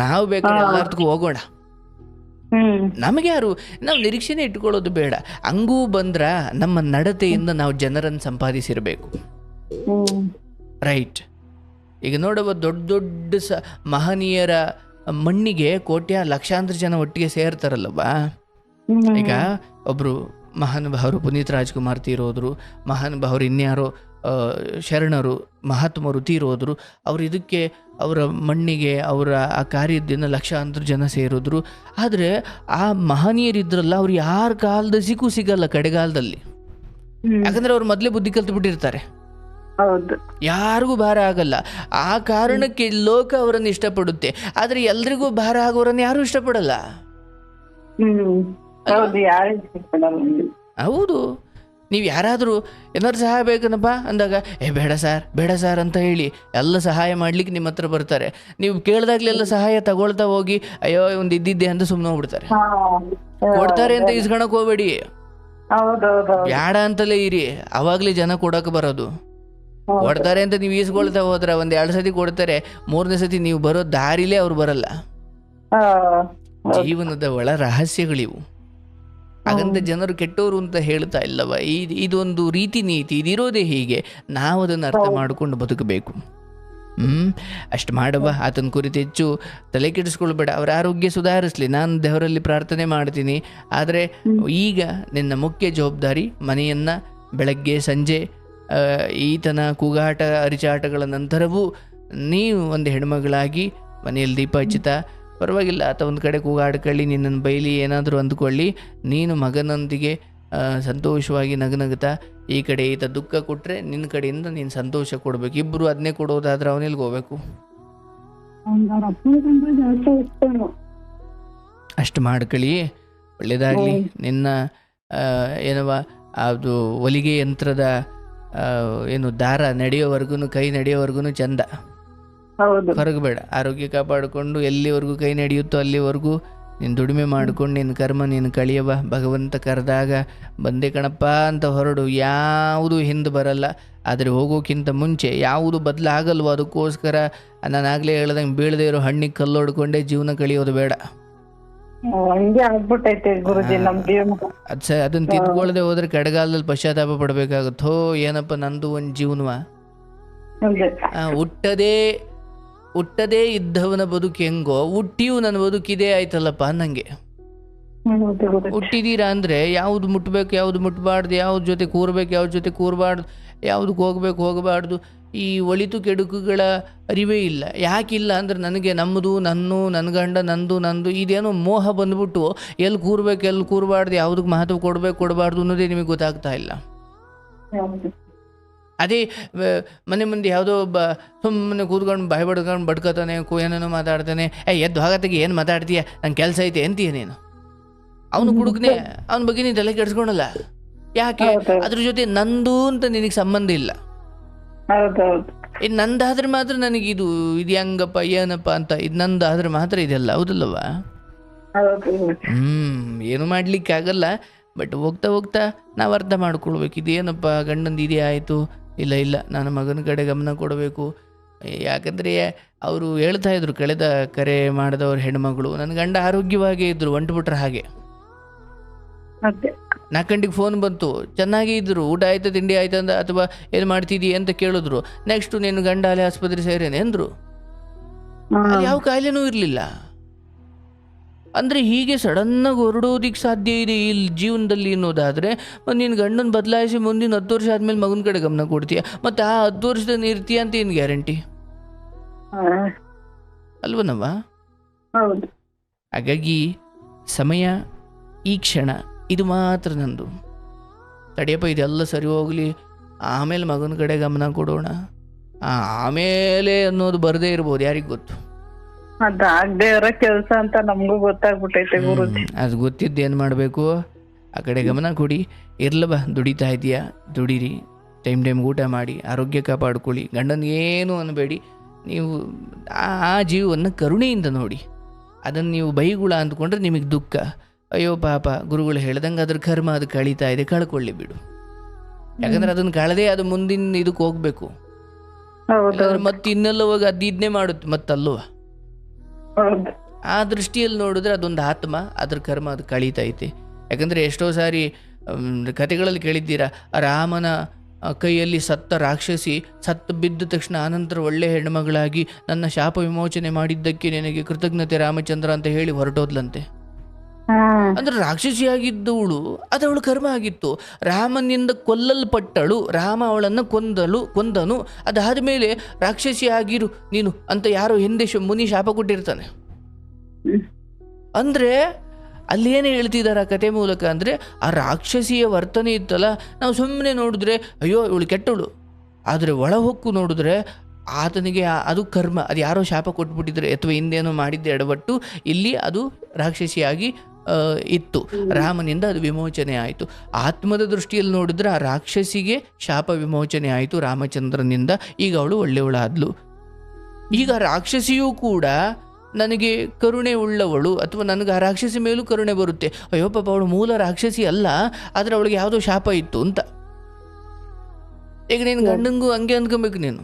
ನಾವು ಬೇಕಾದ್ರೆ ಎಲ್ಲಾರ್ಗೂ ಹೋಗೋಣ. ನಮಗೆ ಯಾರು ನಾವು ನಿರೀಕ್ಷೆನೇ ಇಟ್ಕೊಳ್ಳೋದು ಬೇಡ. ಹಂಗೂ ಬಂದ್ರ ನಮ್ಮ ನಡತೆಯಿಂದ ನಾವು ಜನರನ್ನು ಸಂಪಾದಿಸಿರಬೇಕು. ರೈಟ್. ಈಗ ನೋಡುವ ದೊಡ್ಡ ದೊಡ್ಡ ಮಹನೀಯರ ಮಣ್ಣಿಗೆ ಲಕ್ಷಾಂತರ ಜನ ಒಟ್ಟಿಗೆ ಸೇರ್ತಾರಲ್ಲವಾ. ಈಗ ಒಬ್ರು ಮಹಾನುಭಾವರು ಪುನೀತ್ ರಾಜ್ಕುಮಾರ್ ತೀರೋದ್ರು, ಮಹಾನುಭಾವರು ಇನ್ಯಾರೋ ಶರಣರು ಮಹಾತ್ಮರು ತೀರೋದ್ರು. ಅವರು ಇದಕ್ಕೆ ಅವರ ಮಣ್ಣಿಗೆ ಅವರ ಆ ಕಾರ್ಯದಿಂದ ಲಕ್ಷಾಂತರ ಜನ ಸೇರಿದ್ರು. ಆದರೆ ಆ ಮಹನೀಯರಿದ್ರಲ್ಲ, ಅವ್ರು ಯಾರ ಕಾಲದ ಸಿಗಲ್ಲ ಕಡೆಗಾಲದಲ್ಲಿ. ಯಾಕಂದ್ರೆ ಅವ್ರು ಮೊದಲೇ ಬುದ್ಧಿ ಕಲ್ತು ಬಿಟ್ಟಿರ್ತಾರೆ, ಯಾರಿಗೂ ಭಾರ ಆಗಲ್ಲ. ಆ ಕಾರಣಕ್ಕೆ ಲೋಕ ಅವರನ್ನು ಇಷ್ಟಪಡುತ್ತೆ. ಆದರೆ ಎಲ್ರಿಗೂ ಭಾರ ಆಗೋರನ್ನು ಯಾರು ಇಷ್ಟಪಡಲ್ಲ. ಹೌದು. ನೀವು ಯಾರಾದರೂ ಏನಾದ್ರು ಸಹಾಯ ಬೇಕನಪ್ಪ ಅಂದಾಗ ಬೇಡ ಸರ್ ಅಂತ ಹೇಳಿ ಎಲ್ಲ ಸಹಾಯ ಮಾಡ್ಲಿಕ್ಕೆ ನಿಮ್ಮ ಹತ್ರ ಬರ್ತಾರೆ. ನೀವು ಕೇಳಿದಾಗ್ಲೆಲ್ಲ ಸಹಾಯ ತಗೊಳ್ತಾ ಹೋಗಿ ಅಯ್ಯೋ ಒಂದು ಇದ್ದಿದ್ದೆ ಅಂತ ಸುಮ್ಮನೆ ಹೋಗ್ಬಿಡ್ತಾರೆ. ಕೊಡ್ತಾರೆ ಅಂತ ಇಸ್ಕೊಳಕ್ ಹೋಗ್ಬೇಡಿ, ಬ್ಯಾಡ ಅಂತಲೇ ಇರಿ, ಅವಾಗ್ಲೇ ಜನ ಕೊಡಕ್ ಬರೋದು. ಕೊಡ್ತಾರೆ ಅಂತ ನೀವು ಈಸ್ಕೊಳ್ತಾ ಹೋದ್ರೆ 1-2 ಸತಿ ಕೊಡ್ತಾರೆ, 3ನೇ ಸತಿ ನೀವು ಬರೋ ದಾರಿಲೇ ಅವ್ರು ಬರಲ್ಲ. ಜೀವನದ ಒಳ ರಹಸ್ಯಗಳಿವು. ಹಾಗಂತ ಜನರು ಕೆಟ್ಟವರು ಅಂತ ಹೇಳ್ತಾ ಇಲ್ಲವ. ಇದೊಂದು ರೀತಿ ನೀತಿ, ಇದಿರೋದೇ ಹೀಗೆ. ನಾವು ಅದನ್ನು ಅರ್ಥ ಮಾಡಿಕೊಂಡು ಬದುಕಬೇಕು. ಅಷ್ಟು ಮಾಡವ. ಆತನ ಕುರಿತು ಹೆಚ್ಚು ತಲೆ ಕೆಡಿಸ್ಕೊಳ್ಬೇಡ. ಅವರ ಆರೋಗ್ಯ ಸುಧಾರಿಸಲಿ, ನಾನು ದೇವರಲ್ಲಿ ಪ್ರಾರ್ಥನೆ ಮಾಡ್ತೀನಿ. ಆದರೆ ಈಗ ನಿನ್ನ ಮುಖ್ಯ ಜವಾಬ್ದಾರಿ ಮನೆಯನ್ನು ಬೆಳಗ್ಗೆ ಸಂಜೆ ಈತನ ಕೂಗಾಟ ಅರಿಚಾಟಗಳ ನಂತರವೂ ನೀವು ಒಂದು ಹೆಣ್ಮಗಳಾಗಿ ಮನೆಯಲ್ಲಿ ದೀಪ ಹಚ್ಚುತ್ತಾ, ಪರವಾಗಿಲ್ಲ ಆತ ಒಂದು ಕಡೆ ಕೂಗಾಡ್ಕೊಳ್ಳಿ, ನಿನ್ನನ್ನು ಬೈಲಿ, ಏನಾದರೂ ಅಂದ್ಕೊಳ್ಳಿ, ನೀನು ಮಗನೊಂದಿಗೆ ಸಂತೋಷವಾಗಿ ನಗನಗುತ್ತಾ ಈ ಕಡೆ ಈತ ದುಃಖ ಕೊಟ್ಟರೆ ನಿನ್ನ ಕಡೆಯಿಂದ ನೀನು ಸಂತೋಷ ಕೊಡಬೇಕು. ಇಬ್ಬರು ಅದನ್ನೇ ಕೊಡೋದಾದ್ರೆ ಅವನಿಲ್ಗೆ ಹೋಗ್ಬೇಕು. ಅಷ್ಟು ಮಾಡ್ಕೊಳ್ಳಿ, ಒಳ್ಳೆಯದಾಗಲಿ. ನಿನ್ನ ಏನವ ಅದು ಹೊಲಿಗೆ ಯಂತ್ರದ ಏನು ದಾರ ನಡೆಯೋವರೆಗೂ, ಕೈ ನಡೆಯೋವರೆಗೂ ಚಂದ, ಹೊರಗೆ ಬೇಡ. ಆರೋಗ್ಯ ಕಾಪಾಡಿಕೊಂಡು ಎಲ್ಲಿವರೆಗೂ ಕೈ ನಡೆಯುತ್ತೋ ಅಲ್ಲಿವರೆಗೂ ನೀನು ದುಡಿಮೆ ಮಾಡ್ಕೊಂಡು ನಿನ್ನ ಕರ್ಮ ನೀನು ಕಳಿಯವ. ಭಗವಂತ ಕರೆದಾಗ ಬಂದೆ ಕಣಪ್ಪ ಅಂತ ಹೊರಡು, ಯಾವುದು ಹಿಂದೆ ಬರಲ್ಲ. ಆದರೆ ಹೋಗೋಕ್ಕಿಂತ ಮುಂಚೆ ಯಾವುದು ಬದಲಾಗಲ್ವೋ ಅದಕ್ಕೋಸ್ಕರ ನಾನು ಆಗಲೇ ಹೇಳ್ದಂಗೆ ಬೀಳದೇ ಇರೋ ಹಣ್ಣಿಗೆ ಕಲ್ಲೊಡ್ಕೊಂಡೇ ಜೀವನ ಕಳಿಯೋದು ಬೇಡ. ಅದನ್ನ ತಿದ್ಕೊಳ್ಳದೆ ಹೋದ್ರೆ ಕಡೆಗಾಲದಲ್ಲಿ ಪಶ್ಚಾತ್ತಾಪ ಪಡ್ಬೇಕಾಗುತ್ತೋ, ಏನಪ್ಪ ನಂದು ಒಂದು ಜೀವನವ. ಹುಟ್ಟದೇ ಇದ್ದವನ ಬದುಕು ಹೆಂಗೋ ಹುಟ್ಟಿಯೂ ನನ್ನ ಬದುಕಿದೇ ಆಯ್ತಲ್ಲಪ್ಪ ನಂಗೆ. ಹುಟ್ಟಿದೀರಾ ಅಂದರೆ ಯಾವುದು ಮುಟ್ಬೇಕು ಯಾವುದು ಮುಟ್ಬಾರ್ದು, ಯಾವ್ದು ಜೊತೆ ಕೂರ್ಬೇಕು ಯಾವ್ದು ಜೊತೆ ಕೂರಬಾರ್ದು, ಯಾವುದಕ್ಕೆ ಹೋಗಬಾರ್ದು, ಈ ಒಳಿತು ಕೆಡುಕುಗಳ ಅರಿವೇ ಇಲ್ಲ. ಯಾಕಿಲ್ಲ ಅಂದರೆ ನನಗೆ ನಮ್ಮದು ನನ್ನ ಗಂಡ ನಂದು ಇದೇನೋ ಮೋಹ ಬಂದ್ಬಿಟ್ಟು ಎಲ್ಲಿ ಕೂರ್ಬೇಕು ಎಲ್ಲಿ ಕೂರಬಾರ್ದು, ಯಾವುದಕ್ಕೆ ಮಹತ್ವ ಕೊಡಬಾರ್ದು ಅನ್ನೋದೇ ನಿಮಗೆ ಗೊತ್ತಾಗ್ತಾ ಇಲ್ಲ. ಅದೇ ಮನೆ ಮುಂದೆ ಯಾವುದೋ ಒಬ್ಬ ಸುಮ್ಮನೆ ಕೂತ್ಕೊಂಡು ಬಾಯಿ ಬಡ್ಕೊತಾನೆ, ಏನೇನೋ ಮಾತಾಡ್ತಾನೆ. ಎದ್ದು ಹಾಗತ್ತಿಗೆ ಏನು ಮಾತಾಡ್ತೀಯ, ನಂಗೆ ಕೆಲಸ ಐತೆ ಅಂತೀಯ ನೀನು. ಅವನು ಕುಡುಕ್ನೆ, ಅವನ ಬಗ್ಗೆ ನೀನು ತಲೆ ಕೆಡಿಸ್ಕೊಳಲ್ಲ. ಯಾಕೆ? ಅದ್ರ ಜೊತೆ ನಂದು ಅಂತ ನಿನಗೆ ಸಂಬಂಧ ಇಲ್ಲ. ಇದು ನಂದಾದ್ರೆ ಮಾತ್ರ ನನಗೆ ಇದು ಹೆಂಗಪ್ಪ ಏನಪ್ಪ ಅಂತ, ಇದು ನಂದಾದ್ರೆ ಮಾತ್ರ ಇದೆಲ್ಲ, ಹೌದಲ್ಲವ? ಏನು ಮಾಡ್ಲಿಕ್ಕೆ ಆಗಲ್ಲ. ಬಟ್ ಹೋಗ್ತಾ ನಾವು ಅರ್ಥ ಮಾಡ್ಕೊಳ್ಬೇಕು, ಇದೇನಪ್ಪ ಗಂಡಂದು ಇದೇ ಆಯಿತು, ಇಲ್ಲ ನಾನು ಮಗನ ಕಡೆ ಗಮನ ಕೊಡಬೇಕು. ಯಾಕಂದರೆ ಅವರು ಹೇಳ್ತಾ ಇದ್ರು, ಕಳೆದ ಕರೆ ಮಾಡಿದವ್ರ ಹೆಣ್ಮಗಳು, ನನ್ನ ಗಂಡ ಆರೋಗ್ಯವಾಗೇ ಇದ್ದರು, ಹೊಂಟ್ಬಿಟ್ರೆ ಹಾಗೆ 4 ಗಂಟೆಗೆ ಫೋನ್ ಬಂತು, ಚೆನ್ನಾಗೇ ಇದ್ದರು, ಊಟ ಆಯ್ತಾ ತಿಂಡಿ ಆಯ್ತಾ ಅಂತ, ಅಥವಾ ಏನು ಮಾಡ್ತಿದ್ದೀ ಅಂತ ಕೇಳಿದ್ರು. ನೆಕ್ಸ್ಟ್ ನೀನು ಗಂಡ ಅಲ್ಲೇ ಆಸ್ಪತ್ರೆ ಸೇರೇನೆ ಅಂದರು. ಅಲ್ಲಿ ಯಾವ ಕಾಯಿಲೆನೂ ಇರಲಿಲ್ಲ. ಅಂದರೆ ಹೀಗೆ ಸಡನ್ನಾಗಿ ಹೊರಡೋದಿಕ್ಕೆ ಸಾಧ್ಯ ಇದೆ ಈ ಜೀವನದಲ್ಲಿ ಅನ್ನೋದಾದರೆ, ನೀನು ಗಂಡನ ಬದಲಾಯಿಸಿ ಮುಂದಿನ 10 ವರ್ಷ ಆದಮೇಲೆ ಮಗನ ಕಡೆ ಗಮನ ಕೊಡ್ತೀಯ, ಮತ್ತು ಆ 10 ವರ್ಷದಲ್ಲಿ ಇರ್ತೀಯ ಅಂತ ಏನು ಗ್ಯಾರಂಟಿ ಅಲ್ವನವ? ಹಾಗಾಗಿ ಸಮಯ, ಈ ಕ್ಷಣ, ಇದು ಮಾತ್ರ ನಂದು. ತಡೆಯಪ್ಪ ಇದೆಲ್ಲ ಸರಿ ಹೋಗಲಿ, ಆಮೇಲೆ ಮಗನ ಕಡೆ ಗಮನ ಕೊಡೋಣ, ಆಮೇಲೆ ಅನ್ನೋದು ಬರದೇ ಇರ್ಬೋದು, ಯಾರಿಗೆ ಗೊತ್ತು. ಅದಾಗದೇ ಇರೋ ಕೆಲಸ ಅಂತ ನಮಗೂ ಗೊತ್ತಾಗ್ಬಿಟ್ಟೈತೆ ಗುರುಜಿ. ಅದು ಗೊತ್ತಿದ್ದು ಏನು ಮಾಡಬೇಕು, ಆ ಕಡೆ ಗಮನ ಕೊಡಿ. ಇರ್ಲವ, ದುಡಿತಾ ಇದೆಯಾ, ದುಡೀರಿ, ಟೈಮ್ ಊಟ ಮಾಡಿ, ಆರೋಗ್ಯ ಕಾಪಾಡ್ಕೊಳ್ಳಿ. ಗಂಡನಿಗೇನು ಅನ್ನಬೇಡಿ. ನೀವು ಆ ಜೀವವನ್ನು ಕರುಣೆಯಿಂದ ನೋಡಿ. ಅದನ್ನು ನೀವು ಬೈಗುಳ ಅಂದ್ಕೊಂಡ್ರೆ ನಿಮಗೆ ದುಃಖ. ಅಯ್ಯೋ ಪಾಪ, ಗುರುಗಳು ಹೇಳ್ದಂಗೆ ಅದ್ರ ಕರ್ಮ ಅದು ಕಳೀತಾ ಇದೆ, ಕಳ್ಕೊಳ್ಳಿ ಬಿಡು. ಯಾಕಂದ್ರೆ ಅದನ್ನು ಕಳೆದೇ ಅದು ಮುಂದಿನ ಇದಕ್ಕೆ ಹೋಗ್ಬೇಕು. ಮತ್ತೆ ಇನ್ನೆಲ್ಲ ಹೋಗಿ ಇದನ್ನೇ ಮಾಡುತ್ತೆ ಮತ್ತಲ್ವ. ಆ ದೃಷ್ಟಿಯಲ್ಲಿ ನೋಡಿದ್ರೆ ಅದೊಂದು ಆತ್ಮ, ಅದ್ರ ಕರ್ಮ ಅದು ಕಳೀತೈತೆ. ಯಾಕಂದರೆ ಎಷ್ಟೋ ಸಾರಿ ಕಥೆಗಳಲ್ಲಿ ಕೇಳಿದ್ದೀರಾ, ರಾಮನ ಕೈಯಲ್ಲಿ ಸತ್ತ ರಾಕ್ಷಸಿ ಸತ್ತು ಬಿದ್ದ ತಕ್ಷಣ ಆನಂತರ ಒಳ್ಳೆ ಹೆಣ್ಮಗಳಾಗಿ ನನ್ನ ಶಾಪ ವಿಮೋಚನೆ ಮಾಡಿದ್ದಕ್ಕೆ ನಿನಗೆ ಕೃತಜ್ಞತೆ ರಾಮಚಂದ್ರ ಅಂತ ಹೇಳಿ ಹೊರಟೋದ್ಲಂತೆ. ಅಂದ್ರೆ ರಾಕ್ಷಸಿಯಾಗಿದ್ದವಳು ಅದವಳು ಕರ್ಮ ಆಗಿತ್ತು. ರಾಮನಿಂದ ಕೊಲ್ಲಲ್ಪಟ್ಟಳು, ರಾಮ ಅವಳನ್ನು ಕೊಂದನು. ಅದಾದ ಮೇಲೆ ರಾಕ್ಷಸಿ ಆಗಿರು ನೀನು ಅಂತ ಯಾರೋ ಹಿಂದೆ ಮುನಿ ಶಾಪ ಕೊಟ್ಟಿರ್ತಾನೆ. ಅಂದರೆ ಅಲ್ಲೇನೇ ಹೇಳ್ತಿದ್ದಾರೆ ಆ ಕತೆ ಮೂಲಕ, ಅಂದರೆ ಆ ರಾಕ್ಷಸಿಯ ವರ್ತನೆ ಇತ್ತಲ್ಲ, ನಾವು ಸುಮ್ಮನೆ ನೋಡಿದ್ರೆ ಅಯ್ಯೋ ಇವಳು ಕೆಟ್ಟವಳು, ಆದರೆ ಒಳ ಹೊಕ್ಕು ನೋಡಿದ್ರೆ ಆತನಿಗೆ ಅದು ಕರ್ಮ, ಅದು ಯಾರೋ ಶಾಪ ಕೊಟ್ಬಿಟ್ಟಿದ್ರೆ ಅಥವಾ ಹಿಂದೇನೋ ಮಾಡಿದ್ದೆ ಎಡವಟ್ಟು, ಇಲ್ಲಿ ಅದು ರಾಕ್ಷಸಿಯಾಗಿ ಇತ್ತು. ರಾಮನಿಂದ ಅದು ವಿಮೋಚನೆ ಆಯಿತು. ಆತ್ಮದ ದೃಷ್ಟಿಯಲ್ಲಿ ನೋಡಿದ್ರೆ ಆ ರಾಕ್ಷಸಿಗೆ ಶಾಪ ವಿಮೋಚನೆ ಆಯಿತು ರಾಮಚಂದ್ರನಿಂದ. ಈಗ ಅವಳು ಒಳ್ಳೆಯವಳಾದ್ಲು. ಈಗ ರಾಕ್ಷಸಿಯೂ ಕೂಡ ನನಗೆ ಕರುಣೆ ಉಳ್ಳವಳು, ಅಥವಾ ನನಗೆ ಆ ರಾಕ್ಷಸಿ ಮೇಲೂ ಕರುಣೆ ಬರುತ್ತೆ. ಅಯ್ಯೋ ಪಾಪ ಅವಳು ಮೂಲ ರಾಕ್ಷಸಿ ಅಲ್ಲ, ಆದರೆ ಅವಳಿಗೆ ಯಾವುದೋ ಶಾಪ ಇತ್ತು ಅಂತ. ಈಗ ನೀನು ಗಂಡಂಗೂ ಹಂಗೆ ಅಂದ್ಕೊಬೇಕು ನೀನು,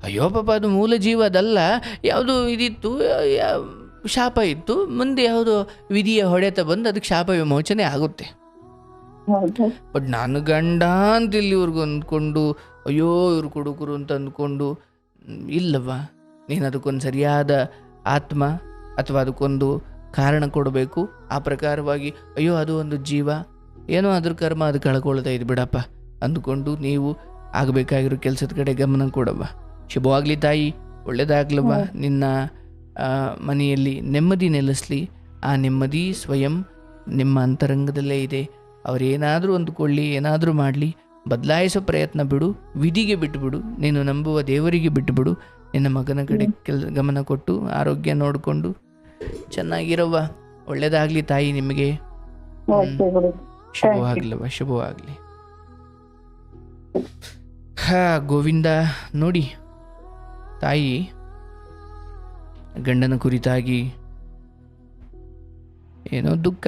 ಅಯ್ಯೋ ಪಾಪ ಅದು ಮೂಲ ಜೀವ ಅದಲ್ಲ, ಯಾವುದೋ ಇದಿತ್ತು, ಶಾಪ ಇತ್ತು, ಮುಂದೆ ಯಾವುದೋ ವಿಧಿಯ ಹೊಡೆತ ಬಂದು ಅದಕ್ಕೆ ಶಾಪ ವಿಮೋಚನೆ ಆಗುತ್ತೆ. ಬಟ್ ನಾನು ಗಂಡ ಅಂತ ಇಲ್ಲಿವರೆಗೂ ಅಂದ್ಕೊಂಡು ಅಯ್ಯೋ ಇವ್ರು ಕುಡುಕರು ಅಂತ ಅಂದ್ಕೊಂಡು ಇಲ್ಲವ, ನೀನು ಅದಕ್ಕೊಂದು ಸರಿಯಾದ ಆತ್ಮ ಅಥವಾ ಅದಕ್ಕೊಂದು ಕಾರಣ ಕೊಡಬೇಕು. ಆ ಪ್ರಕಾರವಾಗಿ ಅಯ್ಯೋ ಅದು ಒಂದು ಜೀವ, ಏನೋ ಅದ್ರ ಕರ್ಮ ಅದು ಕಳ್ಕೊಳ್ತಾ ಇದು ಬಿಡಪ್ಪ ಅಂದ್ಕೊಂಡು ನೀವು ಆಗಬೇಕಾಗಿರೋ ಕೆಲಸದ ಕಡೆ ಗಮನ ಕೊಡವ್ವ. ಶುಭವಾಗಲಿ ತಾಯಿ, ಒಳ್ಳೆಯದಾಗ್ಲವ್ವ. ನಿನ್ನ ಮನೆಯಲ್ಲಿ ನೆಮ್ಮದಿ ನೆಲೆಸಲಿ. ಆ ನೆಮ್ಮದಿ ಸ್ವಯಂ ನಿಮ್ಮ ಅಂತರಂಗದಲ್ಲೇ ಇದೆ. ಅವರೇನಾದರೂ ಅಂದುಕೊಳ್ಳಿ, ಏನಾದರೂ ಮಾಡಲಿ, ಬದಲಾಯಿಸೋ ಪ್ರಯತ್ನ ಬಿಡು, ವಿಧಿಗೆ ಬಿಟ್ಟುಬಿಡು, ನೀನು ನಂಬುವ ದೇವರಿಗೆ ಬಿಟ್ಟುಬಿಡು. ನಿನ್ನ ಮಗನ ಕಡೆ ಗಮನ ಕೊಟ್ಟು ಆರೋಗ್ಯ ನೋಡಿಕೊಂಡು ಚೆನ್ನಾಗಿರವ್ವ. ಒಳ್ಳೆಯದಾಗಲಿ ತಾಯಿ ನಿಮಗೆ. ಶುಭವಾಗ್ಲವ್ವ, ಶುಭವಾಗಲಿ. ಗೋವಿಂದ. ನೋಡಿ ತಾಯಿ ಗಂಡನ ಕುರಿತಾಗಿ ಏನೋ ದುಃಖ.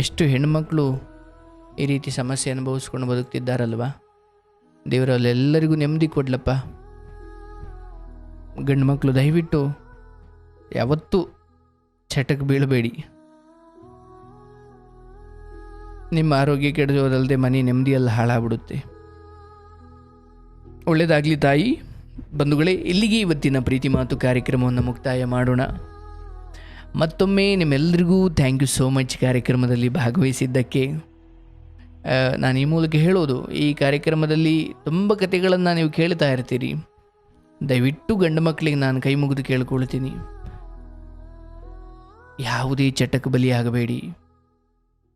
ಎಷ್ಟು ಹೆಣ್ಮಕ್ಳು ಈ ರೀತಿ ಸಮಸ್ಯೆ ಅನುಭವಿಸ್ಕೊಂಡು ಬದುಕ್ತಿದ್ದಾರಲ್ವ. ದೇವರಲ್ಲೆಲ್ಲರಿಗೂ ನೆಮ್ಮದಿ ಕೊಡ್ಲಪ್ಪ. ಗಂಡು ಮಕ್ಕಳು ದಯವಿಟ್ಟು ಯಾವತ್ತೂ ಚಟಕ್ಕೆ ಬೀಳಬೇಡಿ. ನಿಮ್ಮ ಆರೋಗ್ಯ ಕೆಡೋದಲ್ಲದೆ ಮನೆ ನೆಮ್ಮದಿಯೆಲ್ಲ ಹಾಳಾಗ್ಬಿಡುತ್ತೆ. ಒಳ್ಳೆಯದಾಗಲಿ ತಾಯಿ. ಬಂಧುಗಳೇ, ಇಲ್ಲಿಗೆ ಇವತ್ತಿನ ಪ್ರೀತಿ ಮಾತು ಕಾರ್ಯಕ್ರಮವನ್ನು ಮುಕ್ತಾಯ ಮಾಡೋಣ. ಮತ್ತೊಮ್ಮೆ ನಿಮ್ಮೆಲ್ಲರಿಗೂ ಥ್ಯಾಂಕ್ ಯು ಸೋ ಮಚ್ ಕಾರ್ಯಕ್ರಮದಲ್ಲಿ ಭಾಗವಹಿಸಿದ್ದಕ್ಕೆ. ನಾನು ಈ ಮೂಲಕ ಹೇಳೋದು, ಈ ಕಾರ್ಯಕ್ರಮದಲ್ಲಿ ತುಂಬ ಕಥೆಗಳನ್ನು ನೀವು ಕೇಳ್ತಾ ಇರ್ತೀರಿ. ದಯವಿಟ್ಟು ಗಂಡು ಮಕ್ಕಳಿಗೆ ನಾನು ಕೈ ಮುಗಿದು ಕೇಳ್ಕೊಳ್ತೀನಿ, ಯಾವುದೇ ಚಟಕ್ಕೆ ಬಲಿಯಾಗಬೇಡಿ.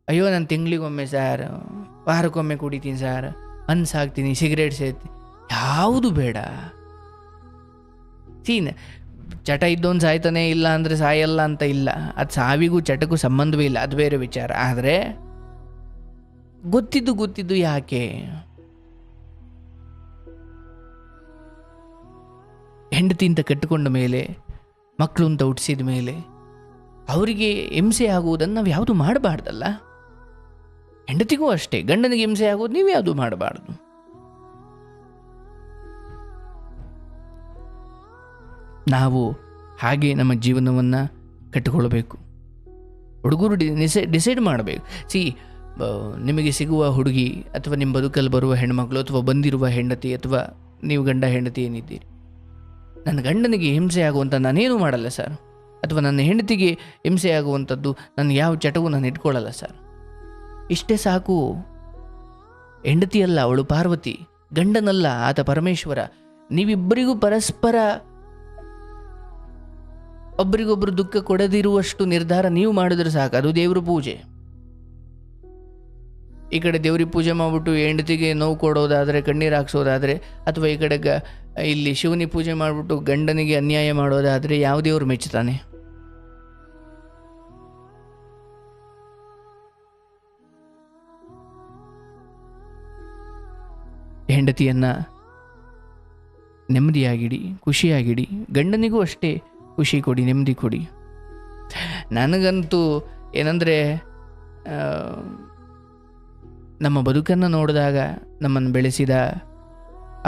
ಅಯ್ಯೋ ನಾನು ತಿಂಗಳಿಗೊಮ್ಮೆ ಸಾರ್, ವಾರಕ್ಕೊಮ್ಮೆ ಕುಡಿತೀನಿ ಸಾರ್, ಅನ್ಸಾಕ್ತೀನಿ, ಸಿಗರೇಟ್ ಸೇರ್ತೀನಿ, ಯಾವುದು ಬೇಡ. ಚಟ ಇದ್ದವನು ಸಾಯ್ತಾನೆ, ಇಲ್ಲ ಅಂದರೆ ಸಾಯಲ್ಲ ಅಂತ ಇಲ್ಲ. ಅದು ಸಾವಿಗೂ ಚಟಕ್ಕೂ ಸಂಬಂಧವೇ ಇಲ್ಲ, ಅದು ಬೇರೆ ವಿಚಾರ. ಆದರೆ ಗೊತ್ತಿದ್ದು ಯಾಕೆ? ಹೆಂಡತಿ ಅಂತ ಕಟ್ಟಿಕೊಂಡ ಮೇಲೆ, ಮಕ್ಕಳು ಅಂತ ಹುಟ್ಟಿಸಿದ ಮೇಲೆ ಅವರಿಗೆ ಹಿಂಸೆ ಆಗುವುದನ್ನು ನಾವು ಯಾವುದು ಮಾಡಬಾರ್ದಲ್ಲ. ಹೆಂಡತಿಗೂ ಅಷ್ಟೇ, ಗಂಡನಿಗೆ ಹಿಂಸೆ ಆಗೋದು ನೀವು ಯಾವುದು ಮಾಡಬಾರ್ದು. ನಾವು ಹಾಗೆ ನಮ್ಮ ಜೀವನವನ್ನು ಕಟ್ಟಿಕೊಳ್ಬೇಕು. ಹುಡುಗರು ಡಿಸೈಡ್ ಮಾಡಬೇಕು. ನಿಮಗೆ ಸಿಗುವ ಹುಡುಗಿ ಅಥವಾ ನಿಮ್ಮ ಬದುಕಲ್ಲಿ ಬರುವ ಹೆಣ್ಮಕ್ಳು ಅಥವಾ ಬಂದಿರುವ ಹೆಂಡತಿ ಅಥವಾ ನೀವು ಗಂಡ ಹೆಂಡತಿ ಏನಿದ್ದೀರಿ, ನನ್ನ ಗಂಡನಿಗೆ ಹಿಂಸೆ ಆಗುವಂಥ ನಾನೇನು ಮಾಡಲ್ಲ ಸರ್, ಅಥವಾ ನನ್ನ ಹೆಂಡತಿಗೆ ಹಿಂಸೆ ಆಗುವಂಥದ್ದು ನನ್ನ ಯಾವ ಚಟವೂ ನಾನು ಇಟ್ಕೊಳ್ಳಲ್ಲ ಸರ್. ಇಷ್ಟೇ ಸಾಕು. ಹೆಂಡತಿಯಲ್ಲ ಅವಳು ಪಾರ್ವತಿ, ಗಂಡನಲ್ಲ ಆತ ಪರಮೇಶ್ವರ. ನೀವಿಬ್ಬರಿಗೂ ಪರಸ್ಪರ ಒಬ್ಬರಿಗೊಬ್ಬರು ದುಃಖ ಕೊಡದಿರುವಷ್ಟು ನಿರ್ಧಾರ ನೀವು ಮಾಡಿದ್ರೆ ಸಾಕು. ಅದು ದೇವ್ರ ಪೂಜೆ. ಈ ಕಡೆ ದೇವ್ರಿಗೆ ಪೂಜೆ ಮಾಡಿಬಿಟ್ಟು ಹೆಂಡತಿಗೆ ನೋವು ಕೊಡೋದಾದರೆ, ಕಣ್ಣೀರು ಹಾಕ್ಸೋದಾದರೆ, ಅಥವಾ ಈ ಕಡೆ ಇಲ್ಲಿ ಶಿವನಿ ಪೂಜೆ ಮಾಡಿಬಿಟ್ಟು ಗಂಡನಿಗೆ ಅನ್ಯಾಯ ಮಾಡೋದಾದರೆ ಯಾವ ದೇವ್ರು ಮೆಚ್ಚುತ್ತಾನೆ? ಹೆಂಡತಿಯನ್ನು ನೆಮ್ಮದಿಯಾಗಿಡಿ, ಖುಷಿಯಾಗಿಡಿ. ಗಂಡನಿಗೂ ಅಷ್ಟೇ ಖುಷಿ ಕೊಡಿ, ನೆಮ್ಮದಿ ಕೊಡಿ. ನನಗಂತೂ ಏನಂದರೆ, ನಮ್ಮ ಬದುಕನ್ನು ನೋಡಿದಾಗ ನಮ್ಮನ್ನು ಬೆಳೆಸಿದ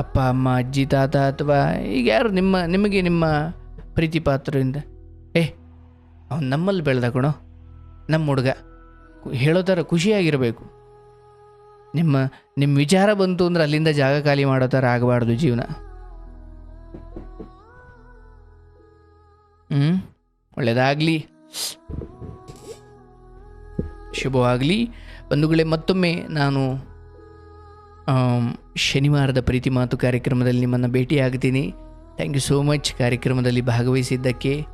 ಅಪ್ಪ ಅಮ್ಮ, ಅಜ್ಜಿ, ತಾತ, ಅಥವಾ ಈಗ ಯಾರು ನಿಮಗೆ ನಿಮ್ಮ ಪ್ರೀತಿ ಪಾತ್ರರಿಂದ ಅವ್ನು ನಮ್ಮಲ್ಲಿ ಬೆಳೆದ ಕಣೋ, ನಮ್ಮ ಹುಡುಗ ಹೇಳೋ ಥರ ಖುಷಿಯಾಗಿರಬೇಕು. ನಿಮ್ಮ ವಿಚಾರ ಬಂತು ಅಂದ್ರೆ ಅಲ್ಲಿಂದ ಜಾಗ ಖಾಲಿ ಮಾಡೋ ಥರ ಆಗಬಾರ್ದು ಜೀವನ. ಒಳ್ಳೆಯದಾಗಲಿ, ಶುಭವಾಗಲಿ ಬಂಧುಗಳೇ. ಮತ್ತೊಮ್ಮೆ ನಾನು ಶನಿವಾರದ ಪ್ರೀತಿ ಮಾತು ಕಾರ್ಯಕ್ರಮದಲ್ಲಿ ನಿಮ್ಮನ್ನು ಭೇಟಿಯಾಗ್ತೀನಿ. ಥ್ಯಾಂಕ್ ಯು ಸೋ ಮಚ್ ಕಾರ್ಯಕ್ರಮದಲ್ಲಿ ಭಾಗವಹಿಸಿದ್ದಕ್ಕೆ.